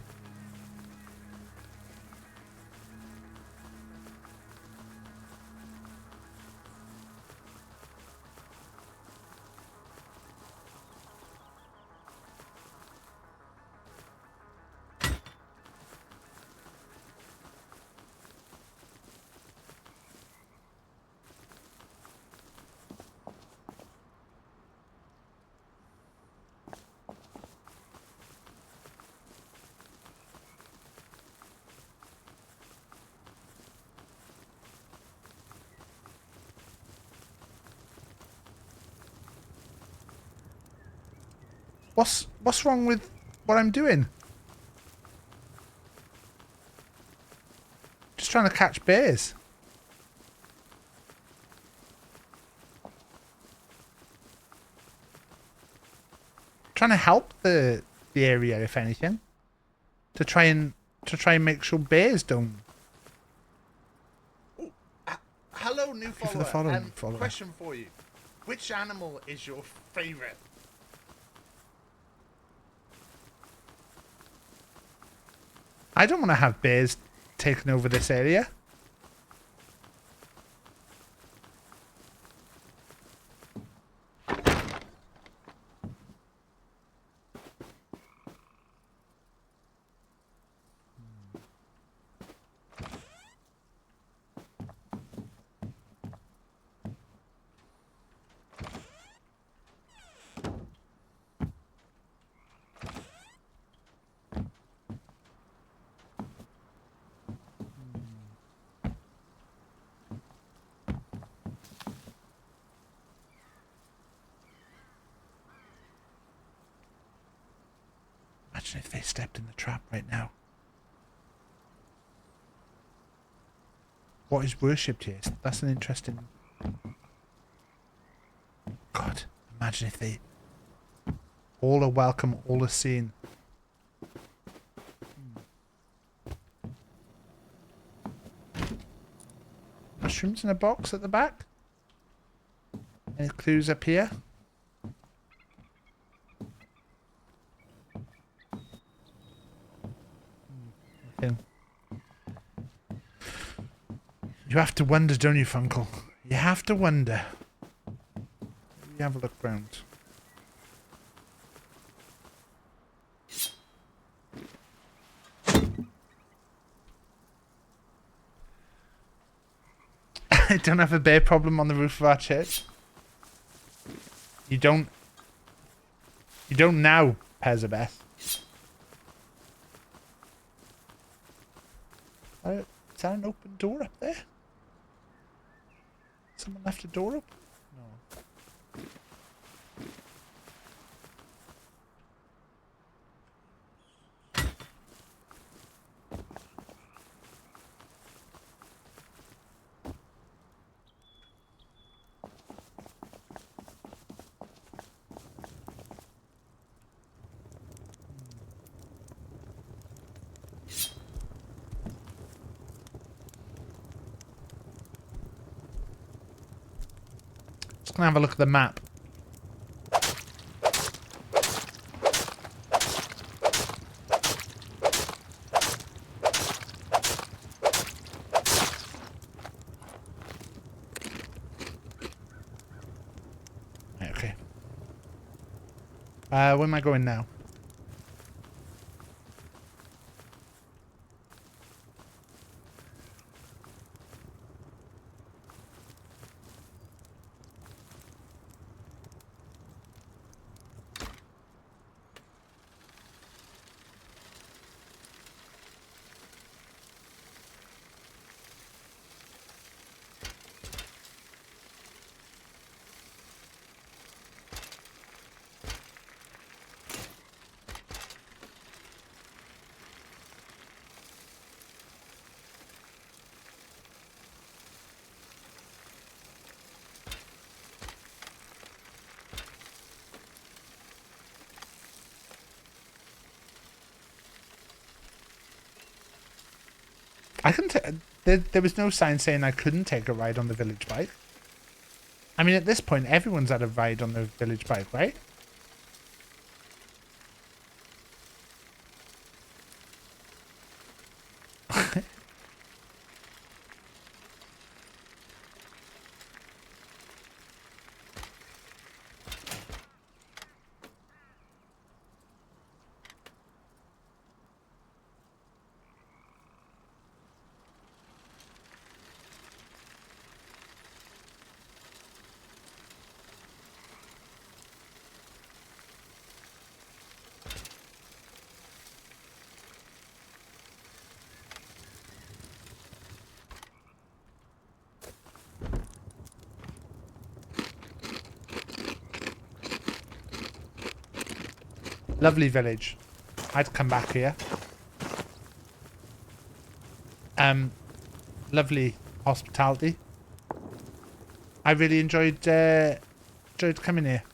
What's wrong with what I'm doing? Just trying to catch bears. Trying to help the area, if anything. To try and make sure bears don't. Ooh, hello, new Thank you for the follower. follower. Question for you: which animal is your favorite? I don't want to have bears taking over this area. Imagine if they stepped in the trap right now. What is worshipped here? That's an interesting... God, imagine if they... All are welcome, all are seen. Mushrooms in a box at the back? Any clues up here? You have to wonder, don't you, Funkle? You have to wonder. You have a look round. I don't have a bear problem on the roof of our church. You don't now, Pezabeth. Is that an open door up there? Someone left a door open? No. Just gonna have a look at the map. Right, okay. Where am I going now? I can there was no sign saying I couldn't take a ride on the village bike. I mean, at this point, everyone's had a ride on the village bike, right? Lovely village. I'd come back here. Lovely hospitality. I really enjoyed coming here.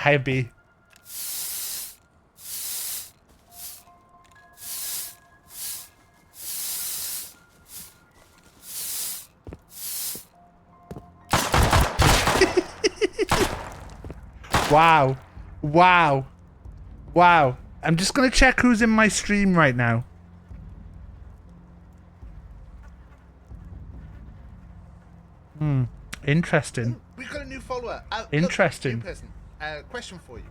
Hi, B. Wow. Wow. Wow. I'm just going to check who's in my stream right now. Interesting. We've got a new follower. Interesting. Look, new person. Question for you.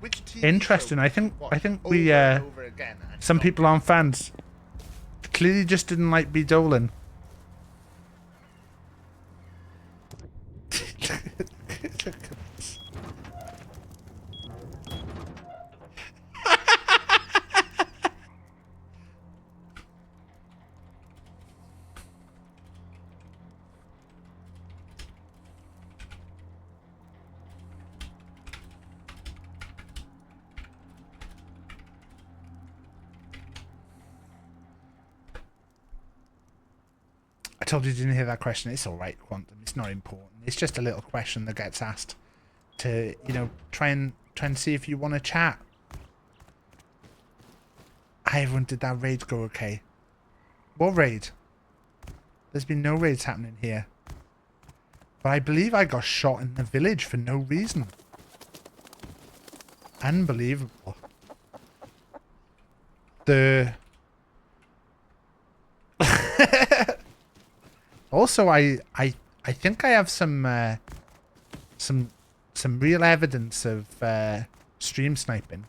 Which TV Interesting. show I would you think watch we over and over again and some not- people aren't fans. Clearly just didn't like B Dolan. I told you didn't hear that question. It's all right, Quantum. It's not important. It's just a little question that gets asked to, you know, try and see if you want to chat. Hi everyone, did that raid go okay? What raid? There's been no raids happening here. But I believe I got shot in the village for no reason. Unbelievable. Also, I think I have some real evidence of stream sniping.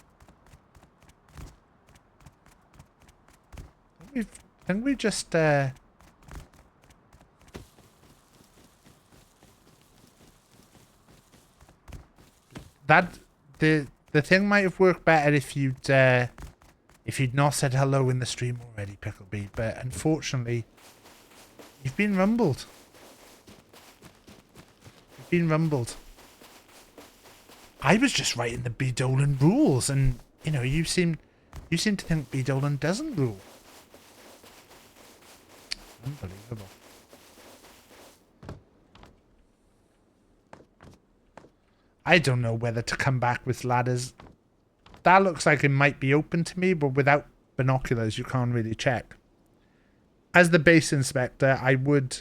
I think we just that the thing might have worked better if you'd not said hello in the stream already, Picklebee, but unfortunately you've been rumbled. You've been rumbled. I was just writing the B Dolan rules, and you know, you seem to think B Dolan doesn't rule. Unbelievable. I don't know whether to come back with ladders. That looks like it might be open to me, but without binoculars you can't really check. As the base inspector, I would...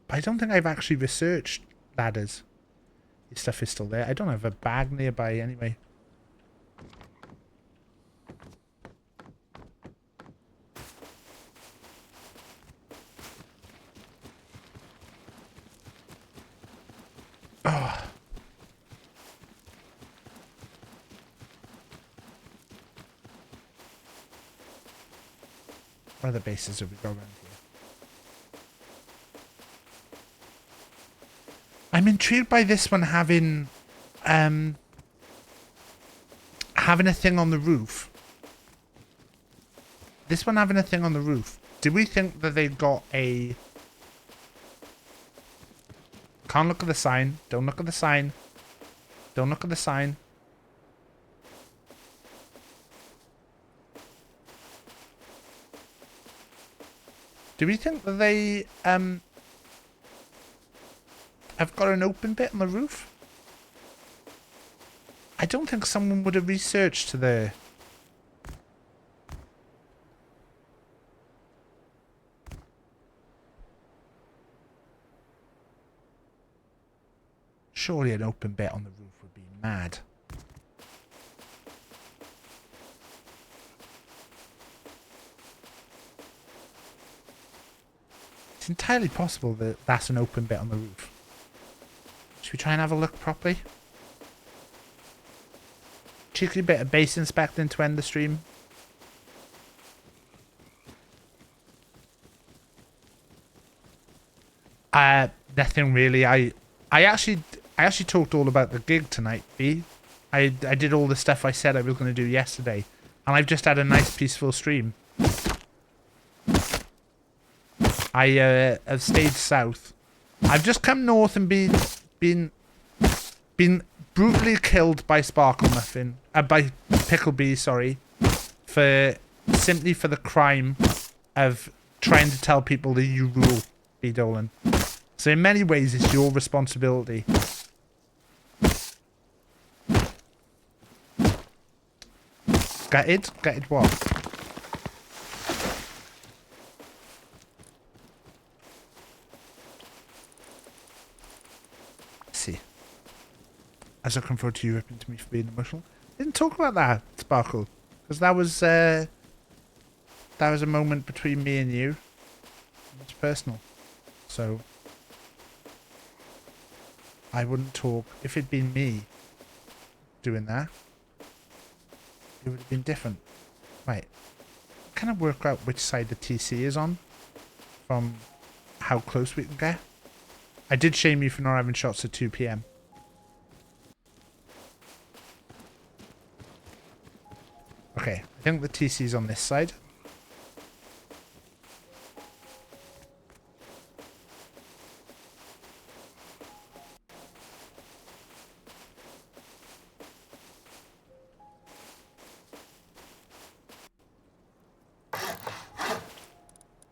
I don't think I've actually researched ladders. This stuff is still there. I don't have a bag nearby anyway. Oh. What other bases have we got around here? I'm intrigued by this one having a thing on the roof. This one having a thing on the roof. Do we think that they got a... Can't look at the sign. Don't look at the sign. Don't look at the sign. Do we think that they have got an open bit on the roof? I don't think someone would have researched the... Surely an open bit on the roof would be mad. It's entirely possible that that's an open bit on the roof. Should we try and have a look properly? Cheeky bit of base inspecting to end the stream. Nothing really. I actually talked all about the gig tonight, B. I did all the stuff I said I was going to do yesterday, and I've just had a nice peaceful stream. I have stayed south. I've just come north and been brutally killed by Sparkle Muffin, by Picklebee, sorry, simply for the crime of trying to tell people that you rule, B Dolan. So in many ways, it's your responsibility. Gutted? Gutted what? Let's see. I was looking forward to you ripping to me for being emotional. Didn't talk about that, Sparkle. Because that was a moment between me and you. It's personal. So I wouldn't talk. If it'd been me doing that, it would have been different. Right. Can I work out which side the TC is on from how close we can get? I did shame you for not having shots at 2 PM. Okay, I think the TC is on this side.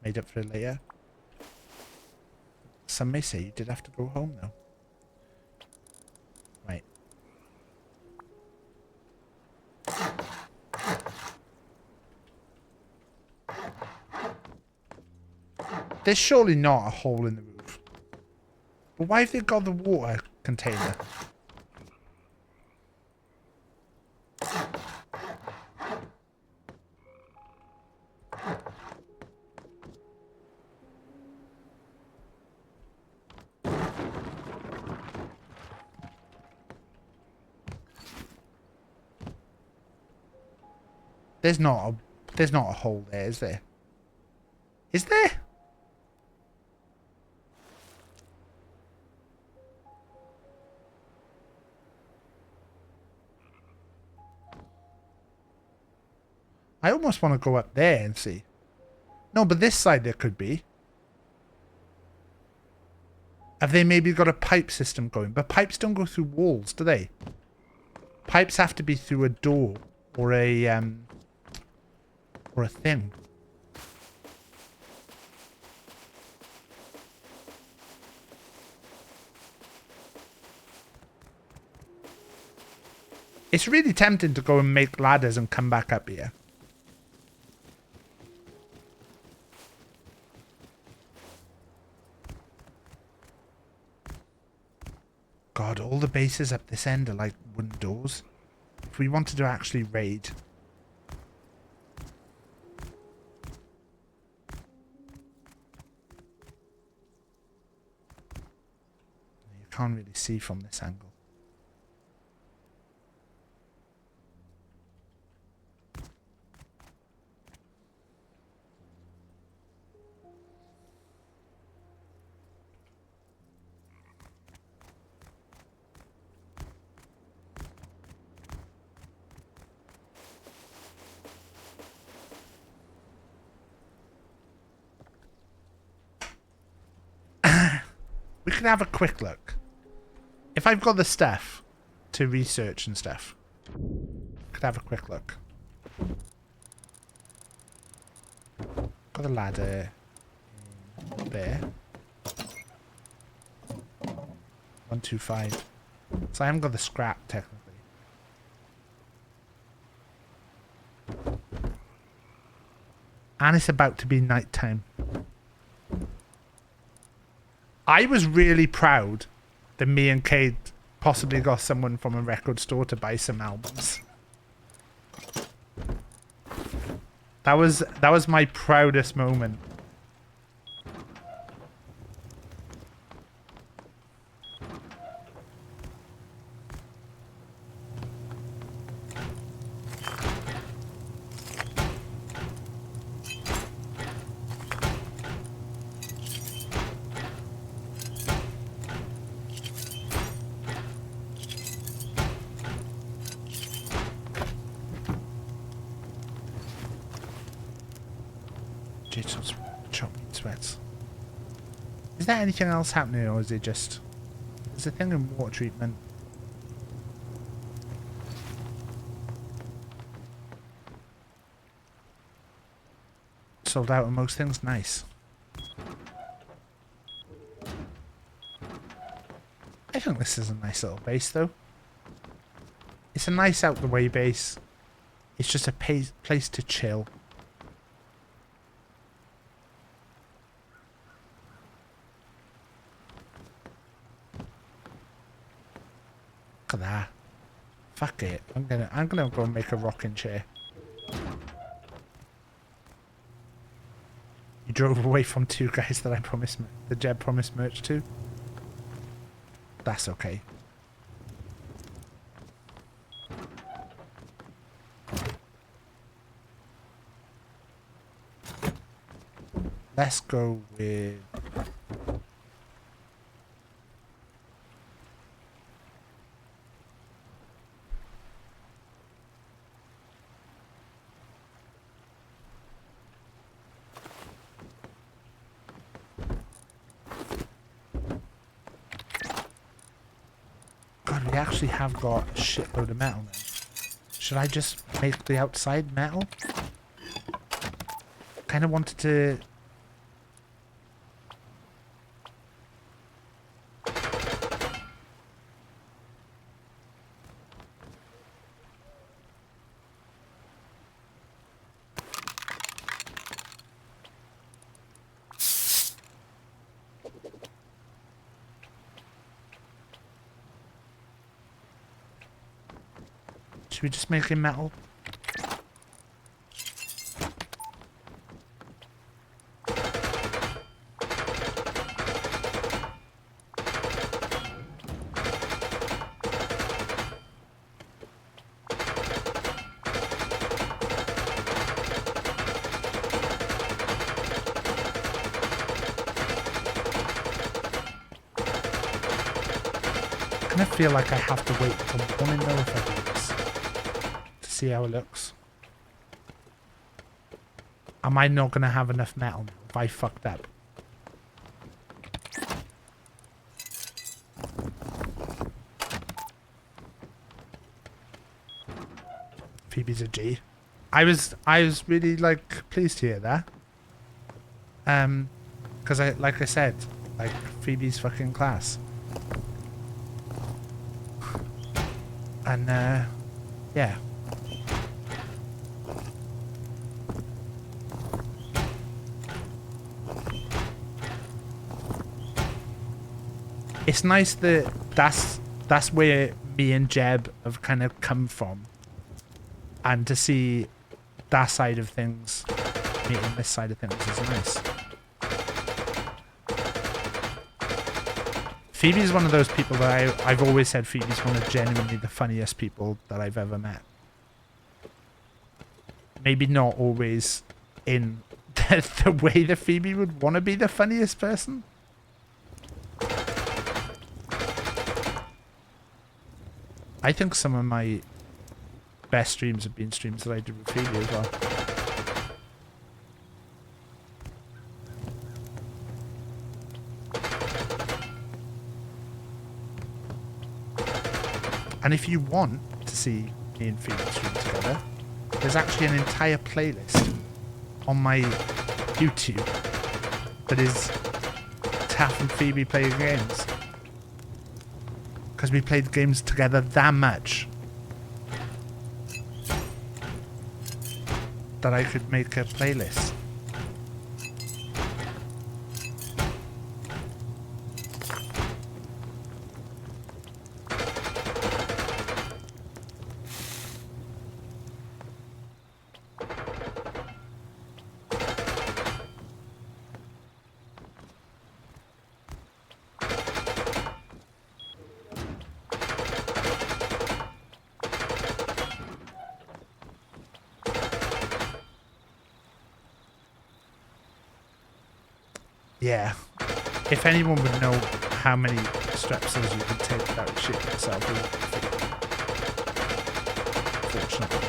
Made up for it later. Some may say you did have to go home though. Right. There's surely not a hole in the roof. But why have they got the water container? There's not a hole there, is there? Is there? I almost want to go up there and see. No, but this side there could be. Have they maybe got a pipe system going? But pipes don't go through walls, do they? Pipes have to be through a door or a thing. It's really tempting to go and make ladders and come back up here. God, all the bases up this end are like wooden doors. If we wanted to actually raid. You can't really see from this angle. We could have a quick look. If I've got the stuff to research and stuff, could have a quick look. Got a ladder there. 125. So I haven't got the scrap technically. And it's about to be nighttime. I was really proud that me and Kate possibly got someone from a record store to buy some albums. That was my proudest moment. Sweats. Is there anything else happening, or is it just... There's a thing in water treatment. Sold out on most things. Nice. I think this is a nice little base, though. It's a nice out-the-way base. It's just a place to chill. Look at that. Fuck it. I'm gonna go make a rocking chair. You drove away from 2 guys that I promised, the Jeb promised merch to. That's okay. Let's go with... God, we actually have got a shitload of metal now. Should I just make the outside metal? Kind of wanted to... Should we just make it metal? I kind of feel like I have to wait until morning though if I do this. To see how it looks. Am I not going to have enough metal now if I fucked up? Phoebe's a G. I was really like pleased to hear that. Because like I said, like Phoebe's fucking class. And yeah. It's nice that that's where me and Jeb have kind of come from. And to see that side of things meeting this side of things is nice. Phoebe's one of those people that I've always said Phoebe's one of genuinely the funniest people that I've ever met. Maybe not always in the way that Phoebe would want to be the funniest person. I think some of my best streams have been streams that I did with Phoebe as well. And if you want to see me and Phoebe stream together, there's actually an entire playlist on my YouTube that is Taff and Phoebe playing games. Because we played games together that much that I could make a playlist. Yeah. If anyone would know how many strepsils you can take without shit yourself, it would be fortunately.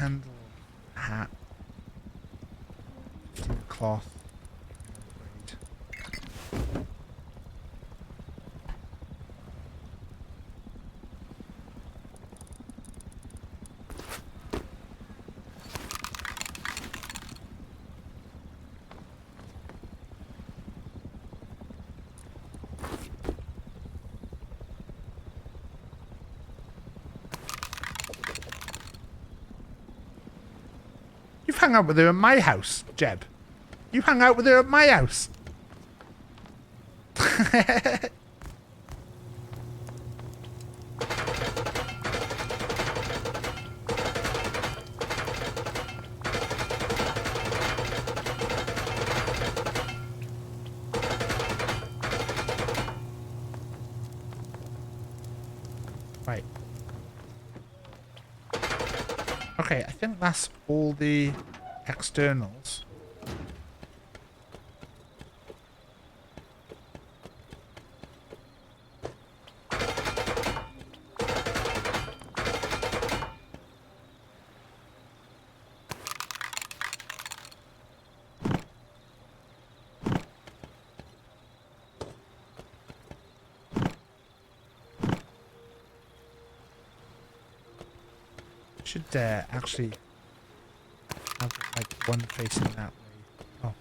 candle, hat, 15 cloth. Great. You've hung out with her at my house, Jeb. You hung out with her at my house. Right. Okay, I think that's all the externals. Should actually have like one facing that way. Oh.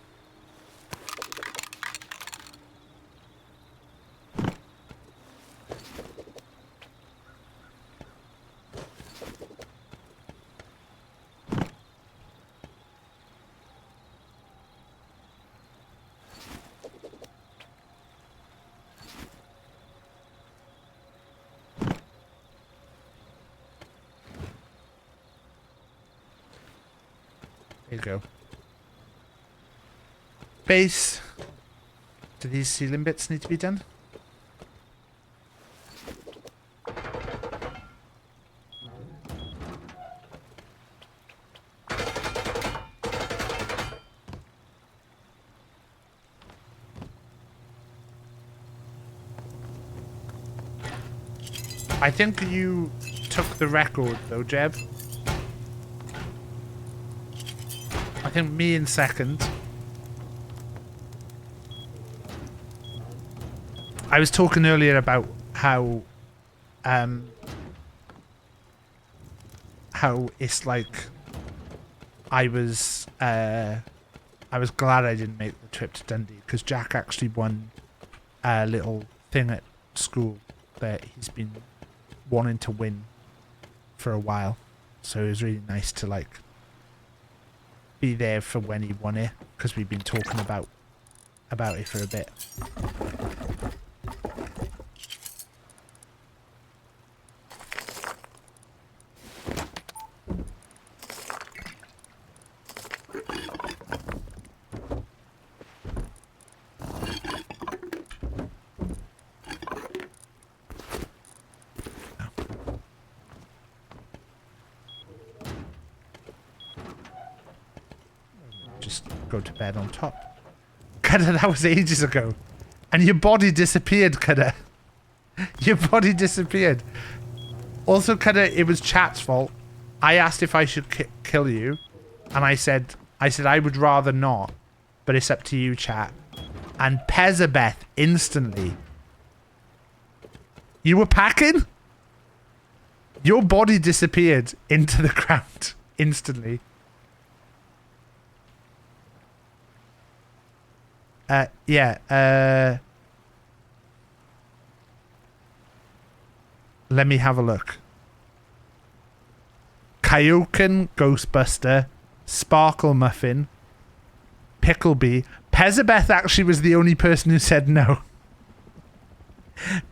There you go. Base. Do these ceiling bits need to be done? I think you took the record though, Jeb. I think me in second. I was talking earlier about how it's like I was glad I didn't make the trip to Dundee because Jack actually won a little thing at school that he's been wanting to win for a while, so it was really nice to like be there for when he won it because we've been talking about it for a bit. Just go to bed on top. Cutter, that was ages ago. And your body disappeared, Cutter. Your body disappeared. Also, Cutter, it was chat's fault. I asked if I should kill you. And I said I would rather not. But it's up to you, chat. And Pezabeth instantly. You were packing? Your body disappeared into the ground instantly. Yeah, let me have a look. Kyokan, Ghostbuster, Sparkle Muffin, Picklebee. Pezabeth actually was the only person who said no.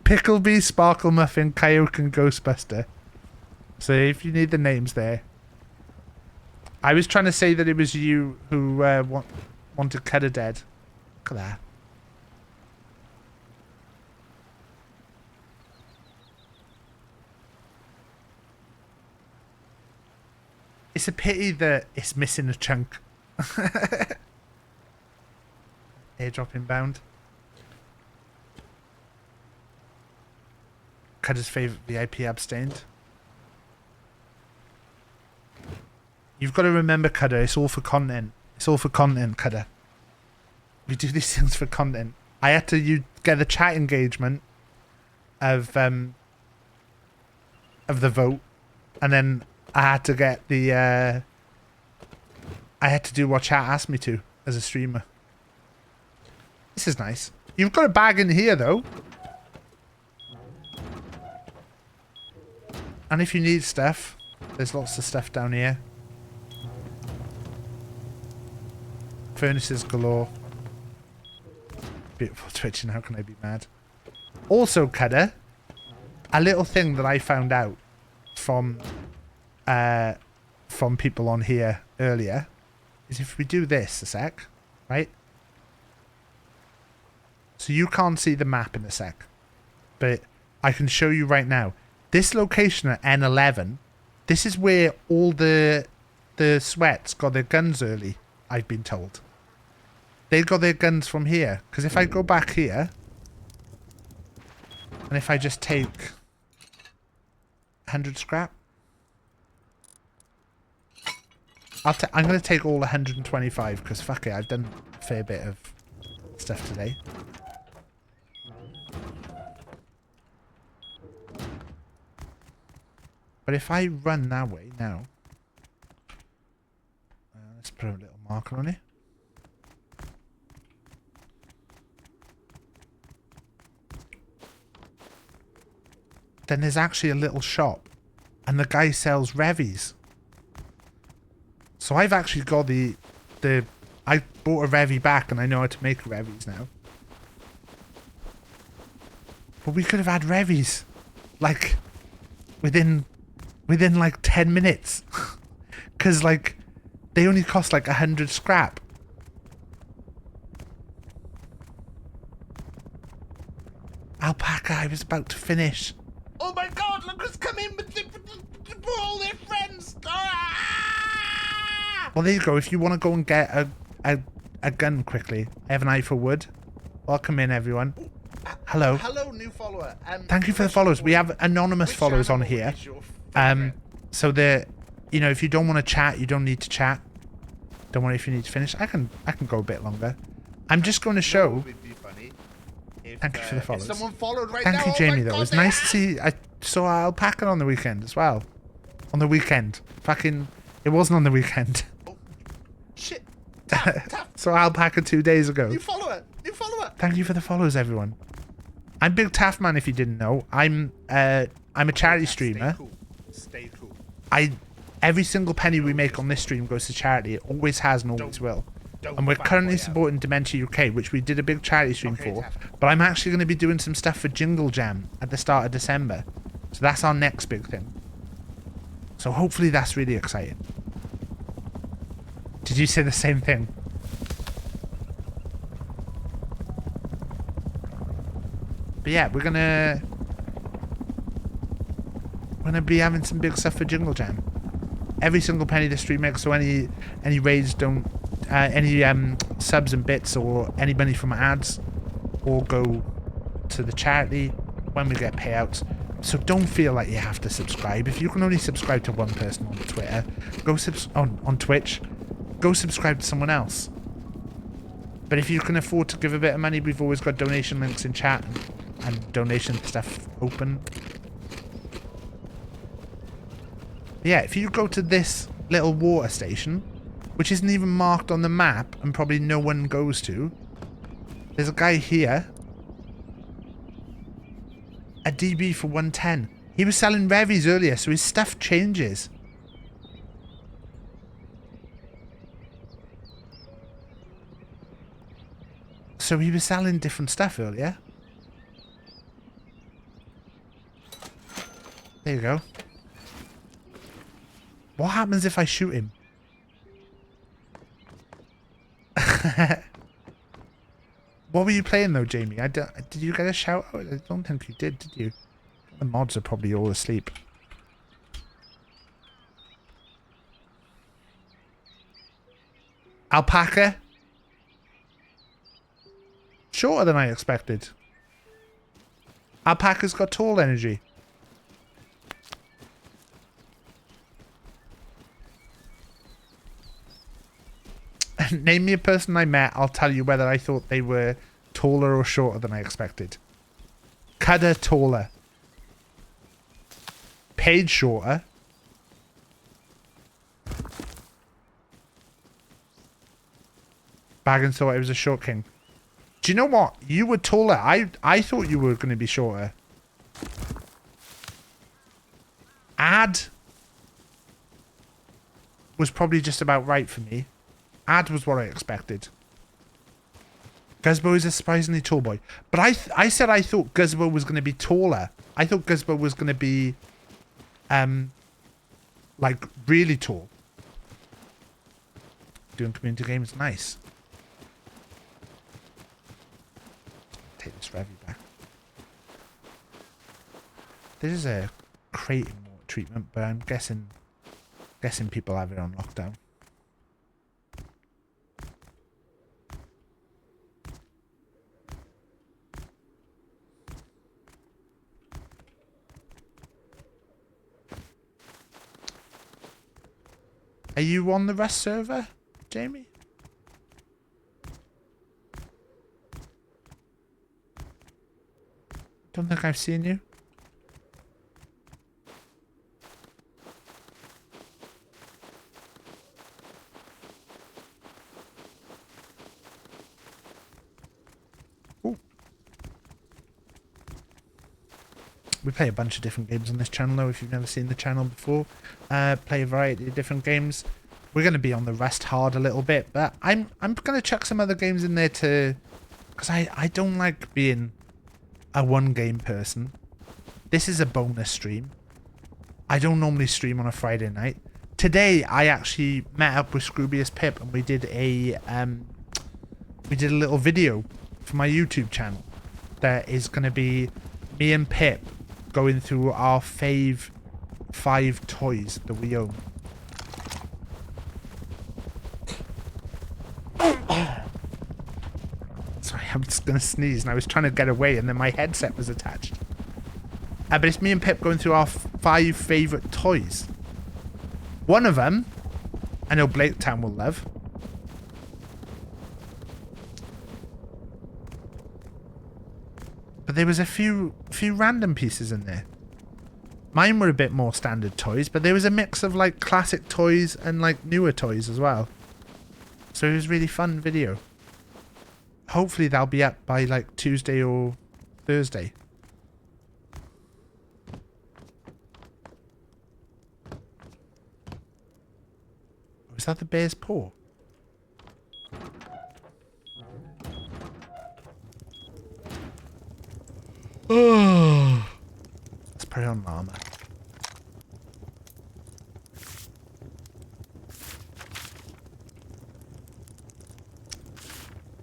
Picklebee, Sparkle Muffin, Kyokan, Ghostbuster. So if you need the names there. I was trying to say that it was you who wanted Cutter dead. Look at that. It's a pity that it's missing a chunk. Airdrop inbound. Cutter's favourite VIP abstained. You've got to remember, Cutter, it's all for content. It's all for content, Cutter. We do these things for content. I had to get the chat engagement of the vote, and then I had to get the I had to do what chat asked me to as a streamer. This is nice. You've got a bag in here though. And if you need stuff, there's lots of stuff down here. Furnaces galore. Beautiful twitching, how can I be mad? Also, Cutter, a little thing that I found out from people on here earlier is if we do this a sec, right? So you can't see the map in a sec, but I can show you right now. This location at N11, this is where all the sweats got their guns early, I've been told. They got their guns from here. Because if I go back here, and if I just take 100 scrap, I'm going to take all 125 because fuck it, I've done a fair bit of stuff today. But if I run that way now, let's put a little marker on it. Then there's actually a little shop, and the guy sells revies. So I've actually got I bought a revy back, and I know how to make revies now. But we could have had revies, like, within like 10 minutes. Because, like, they only cost like 100 scrap. Alpaca, I was about to finish. Oh my god, look who's come in with all their friends! Ah! Well, there you go. If you want to go and get a gun quickly, I have an eye for wood. Welcome in, everyone. Hello. Hello, new follower. Thank you for the follows. We have anonymous followers on here. So if you don't want to chat, you don't need to chat. Don't worry if you need to finish. I can go a bit longer. I'm just going to show. Thank you for the follows. Someone followed right now. Thank you, Jamie, though. It was nice to see. I saw Alpaca on the weekend as well. On the weekend. Fucking. It wasn't on the weekend. Oh, shit. Saw Alpaca 2 days ago. New follower. New follower. Thank you for the follows, everyone. I'm BigTaffMan, if you didn't know. I'm a charity streamer. Stay cool. Every single penny we make on this stream goes to charity. It always has and always will. And we're currently supporting Dementia UK, which we did a big charity stream for. But I'm actually going to be doing some stuff for Jingle Jam at the start of December. So that's our next big thing. So hopefully that's really exciting. Did you say the same thing? But yeah, we're gonna be having some big stuff for Jingle Jam. Every single penny the stream makes, so any raids don't any subs and bits or any money from ads all go to the charity when we get payouts. So don't feel like you have to subscribe. If you can only subscribe to one person on Twitter, go on Twitch, go subscribe to someone else. But if you can afford to give a bit of money, we've always got donation links in chat and donation stuff open. Yeah, if you go to this little water station, which isn't even marked on the map and probably no one goes to, there's a guy here. A DB for 110. He was selling revies earlier, so his stuff changes. So he was selling different stuff earlier. There you go. What happens if I shoot him? What were you playing though, Jamie? Did you get a shout out? I don't think you did you? The mods are probably all asleep. Alpaca? Shorter than I expected. Alpaca's got tall energy. Name me a person I met. I'll tell you whether I thought they were taller or shorter than I expected. Kada taller. Paige shorter. Baggins thought I was a short king. Do you know what? You were taller. I thought you were going to be shorter. Ad was probably just about right for me. Ad was what I expected. Guzbo is a surprisingly tall boy. But I said I thought Guzbo was going to be taller. I thought Guzbo was going to be, like, really tall. Doing community games, nice. Take this review back. This is a crate in water treatment, but I'm guessing people have it on lockdown. Are you on the Rust server, Jamie? Don't think I've seen you. Ooh. We play a bunch of different games on this channel though, if you've never seen the channel before. Play a variety of different games. We're going to be on the Rust hard a little bit, but I'm going to chuck some other games in there too, because I don't like being a one game person. This is a bonus stream. I don't normally stream on a Friday night. Today I actually met up with Scroobius Pip and we did a little video for my YouTube channel. That is going to be me and Pip going through our 5 toys that we own. Sorry, I'm just gonna sneeze and I was trying to get away and then my headset was attached. But it's me and Pip going through our 5 favourite toys. One of them, I know Blaketown will love. But there was a few random pieces in there. Mine were a bit more standard toys, but there was a mix of like classic toys and like newer toys as well. So it was a really fun video. Hopefully that'll be up by like Tuesday or Thursday. Was that the bear's paw? Oh. Let's put it on llama.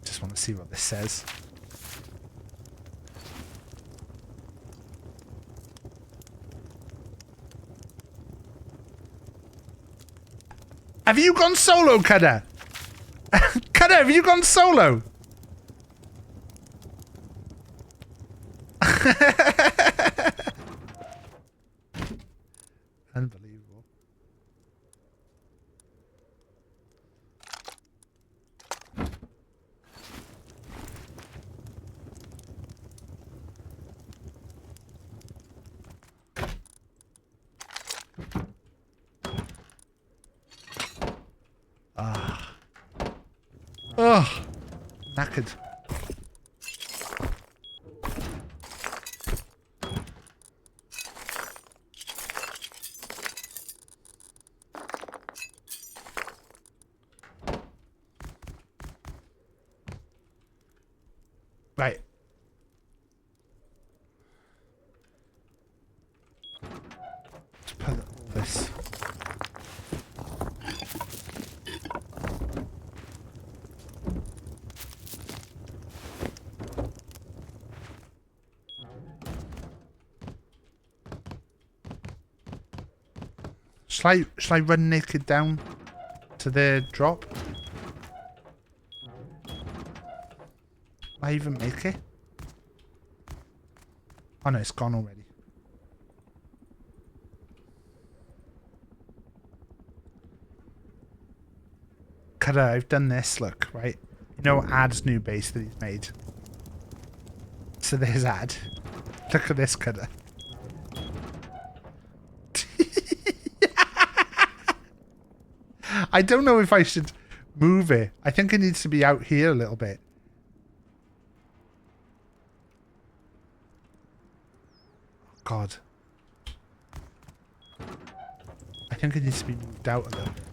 Just want to see what this says. Have you gone solo, Kada? Kada, have you gone solo? Unbelievable. Ah. Oh, knackered. Right. Let's put all this. Shall I run naked down to the drop? Will I even make it? Oh no, it's gone already. Cutter, I've done this, look, right? You know Ad's new base that he's made? So there's Ad. Look at this, Cutter. I don't know if I should move it. I think it needs to be out here a little bit. God. I think it needs to be moved out a little bit.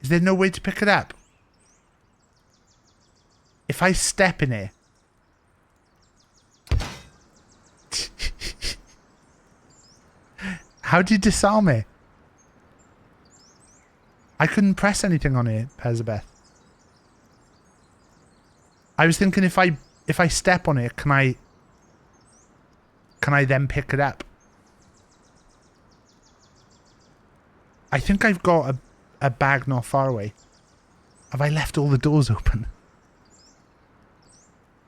Is there no way to pick it up? If I step in it... How do you disarm it? I couldn't press anything on it, Elizabeth. I was thinking if I step on it, can I then pick it up? I think I've got a bag not far away. Have I left all the doors open?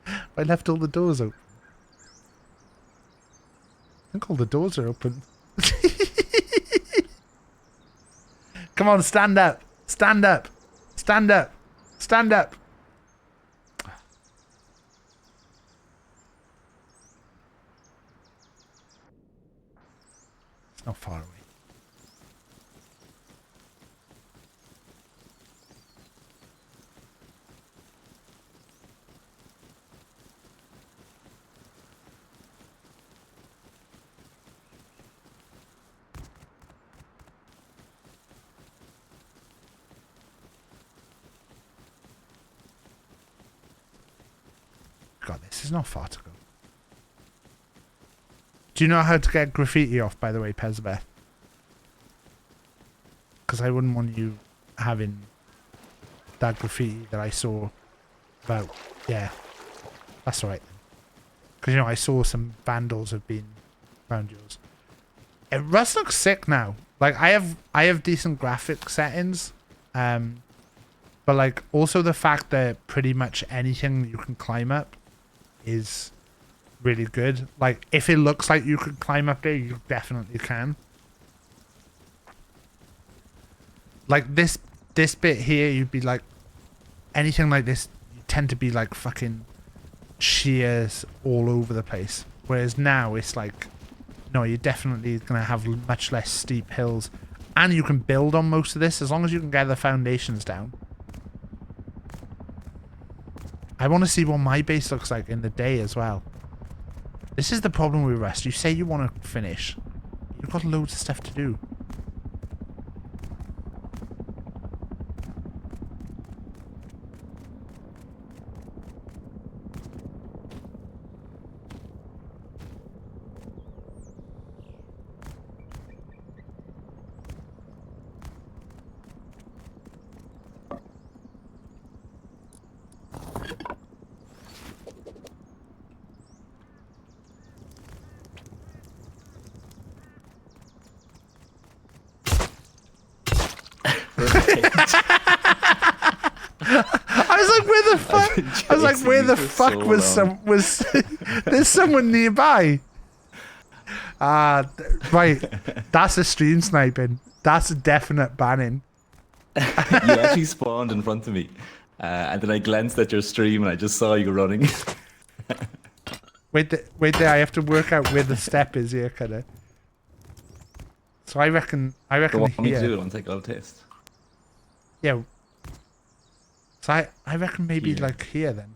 Have I left all the doors open? I think all the doors are open. Come on, stand up. Stand up. Stand up. Stand up. It's not far away. God, this is not far to go. Do you know how to get graffiti off, by the way, Pezbeth? Because I wouldn't want you having that graffiti that I saw about... Yeah, that's alright. Because, you know, I saw some vandals have been around yours. Rust looks sick now. Like, I have decent graphic settings. But, like, also the fact that pretty much anything you can climb up is really good. Like, if it looks like you could climb up there, you definitely can. Like this bit here, you'd be like, anything like this, you tend to be like fucking shears all over the place. Whereas now it's like, no, you're definitely gonna have much less steep hills, and you can build on most of this as long as you can get the foundations down. I want to see what my base looks like in the day as well. This is the problem with Rust. You say you want to finish. You've got loads of stuff to do. Where the fuck was there's someone nearby? Right, that's a stream sniping. That's a definite banning. You actually spawned in front of me, and then I glanced at your stream and I just saw you running. wait there, I have to work out where the step is here, kinda. So I reckon What want me to here. do? I'll take a little test. Yeah. So I reckon maybe like here then.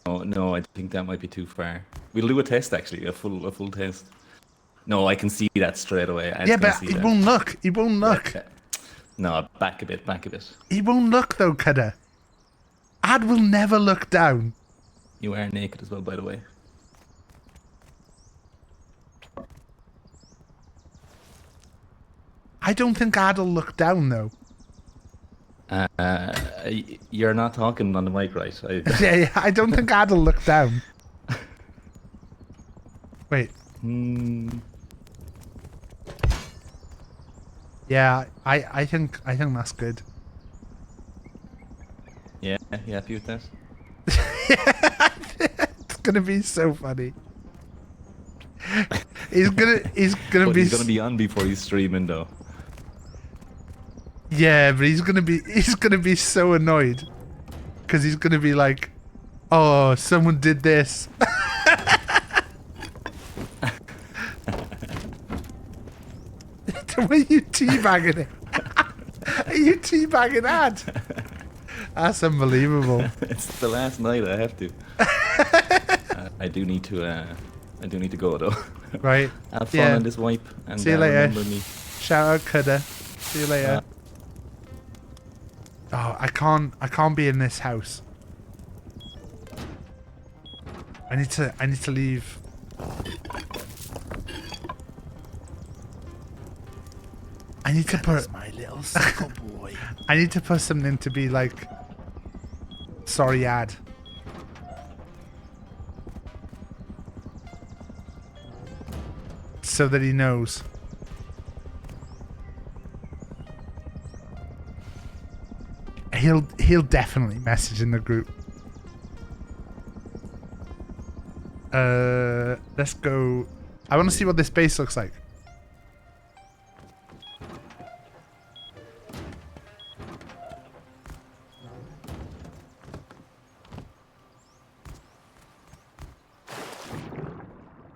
Oh no, I think that might be too far. We'll do a test actually, a full test. No, I can see that straight away. Yeah, but he won't look. He won't look. Yeah. No, back a bit. He won't look though, Kudder. Ad will never look down. You are naked as well, by the way. I don't think Ad will look down though. You're not talking on the mic, right? Yeah, I don't think Ad will look down. Wait. Yeah, I think that's good. Yeah, you happy with that? It's gonna be so funny. He's gonna But be he's gonna be on before he's streaming though. yeah, but he's gonna be so annoyed because he's gonna be like, oh, someone did this. The way you teabagging it. Are you teabagging Ad? That's unbelievable. It's the last night. I have to. I do need to. I do need to go though. Right. Have fun Yeah. on this wipe and See you later. remember me. Shout out Cuda. See you later. Oh, I can't be in this house. I need to leave. I need to put My little suckle boy. I need to put something to be like sorry Ad. So that he knows. He'll definitely message in the group. Let's go. I want to see what this base looks like.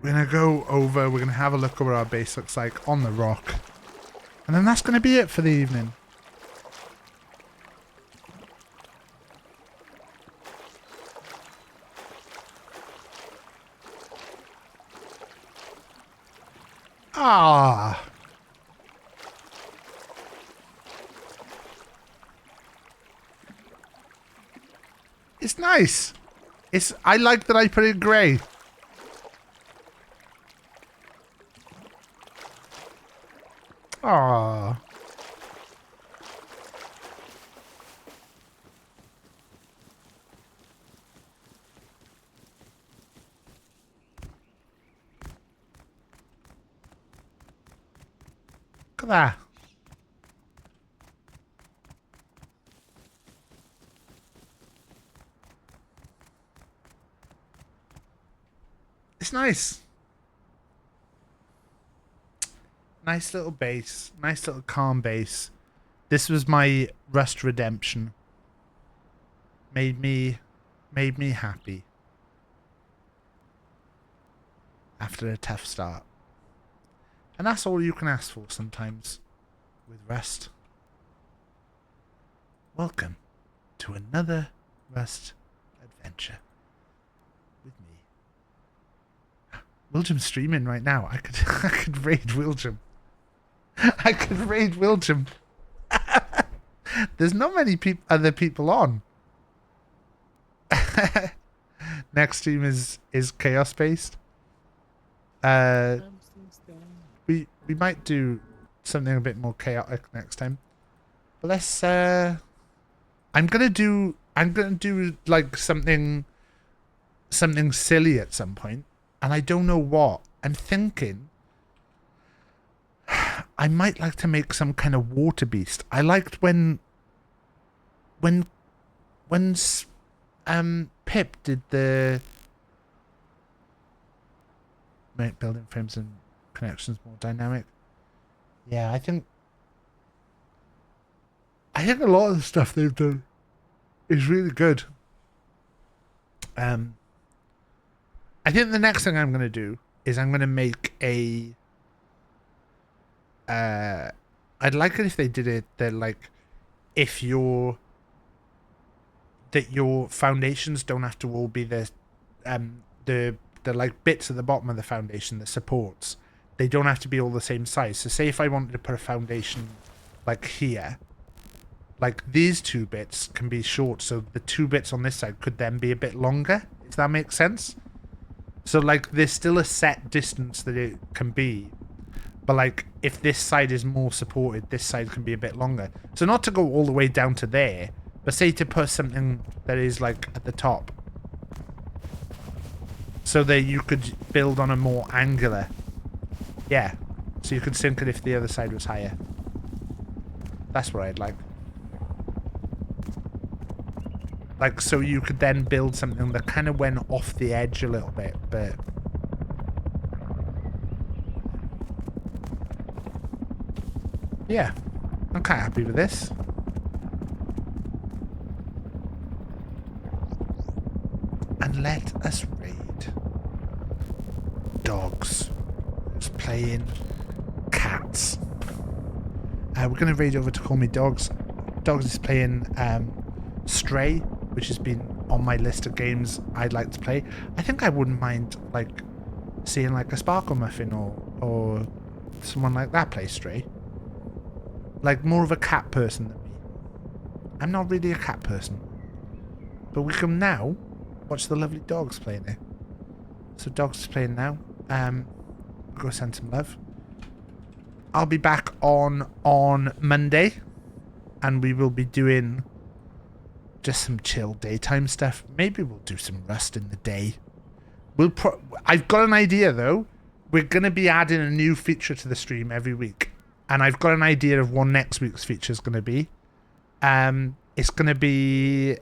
We're gonna go over, we're gonna have a look at what our base looks like on the rock. And then that's gonna be it for the evening. Ah. It's nice. I like that I put it grey. Ah. Look at that. It's nice. Nice little base. Nice little calm base. This was my Rust redemption. Made me happy. After a tough start. And that's all you can ask for sometimes with Rust. Welcome to another Rust adventure with me. William's streaming right now. I could raid William. I could raid William. There's not many other people on. Next stream is chaos based. We might do something a bit more chaotic next time. But let's I'm gonna do like something silly at some point, and I don't know what. I'm thinking I might like to make some kind of water beast. I liked when Pip did the make building frames and connections more dynamic. Yeah, I think a lot of the stuff they've done is really good. I think the next thing I'm going to do is I'm going to make a I'd like it if they did it that like if your foundations don't have to all be the like bits at the bottom of the foundation, the supports, they don't have to be all the same size. So say if I wanted to put a foundation like here, like these two bits can be short, so the two bits on this side could then be a bit longer, if that makes sense. So like there's still a set distance that it can be, but like if this side is more supported, this side can be a bit longer. So not to go all the way down to there, but say to put something that is like at the top, so that you could build on a more angular. Yeah, so you could sink it if the other side was higher. That's what I'd like. Like, so you could then build something that kind of went off the edge a little bit, but... yeah, I'm kind of happy with this. And let us raid. Dogs. Who's playing cats. We're going to raid over to Call Me Dogs. Dogs is playing Stray, which has been on my list of games I'd like to play. I think I wouldn't mind like seeing like a Sparkle Muffin or someone like that play Stray. Like more of a cat person than me. I'm not really a cat person. But we can now watch the lovely dogs playing it. So Dogs is playing now. Go send some love. I'll be back on Monday, and we will be doing just some chill daytime stuff. Maybe we'll do some Rust in the day. I've got an idea though. We're gonna be adding a new feature to the stream every week, and I've got an idea of what next week's feature is gonna be. It's gonna be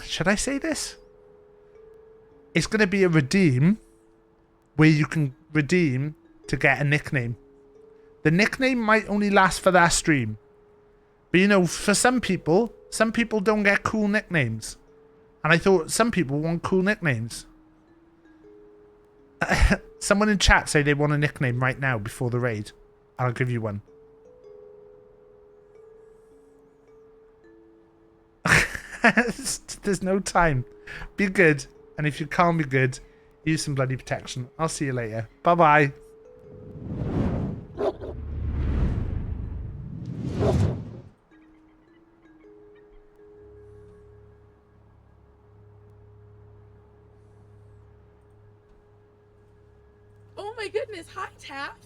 should I say this? It's gonna be a redeem where you can redeem to get a nickname. The nickname might only last for that stream. But you know, for some people don't get cool nicknames. And I thought some people want cool nicknames. Someone in chat say they want a nickname right now before the raid. I'll give you one. There's no time. Be good. And if you can't be good, use some bloody protection. I'll see you later. Bye-bye. Oh my goodness. Hi, Taff.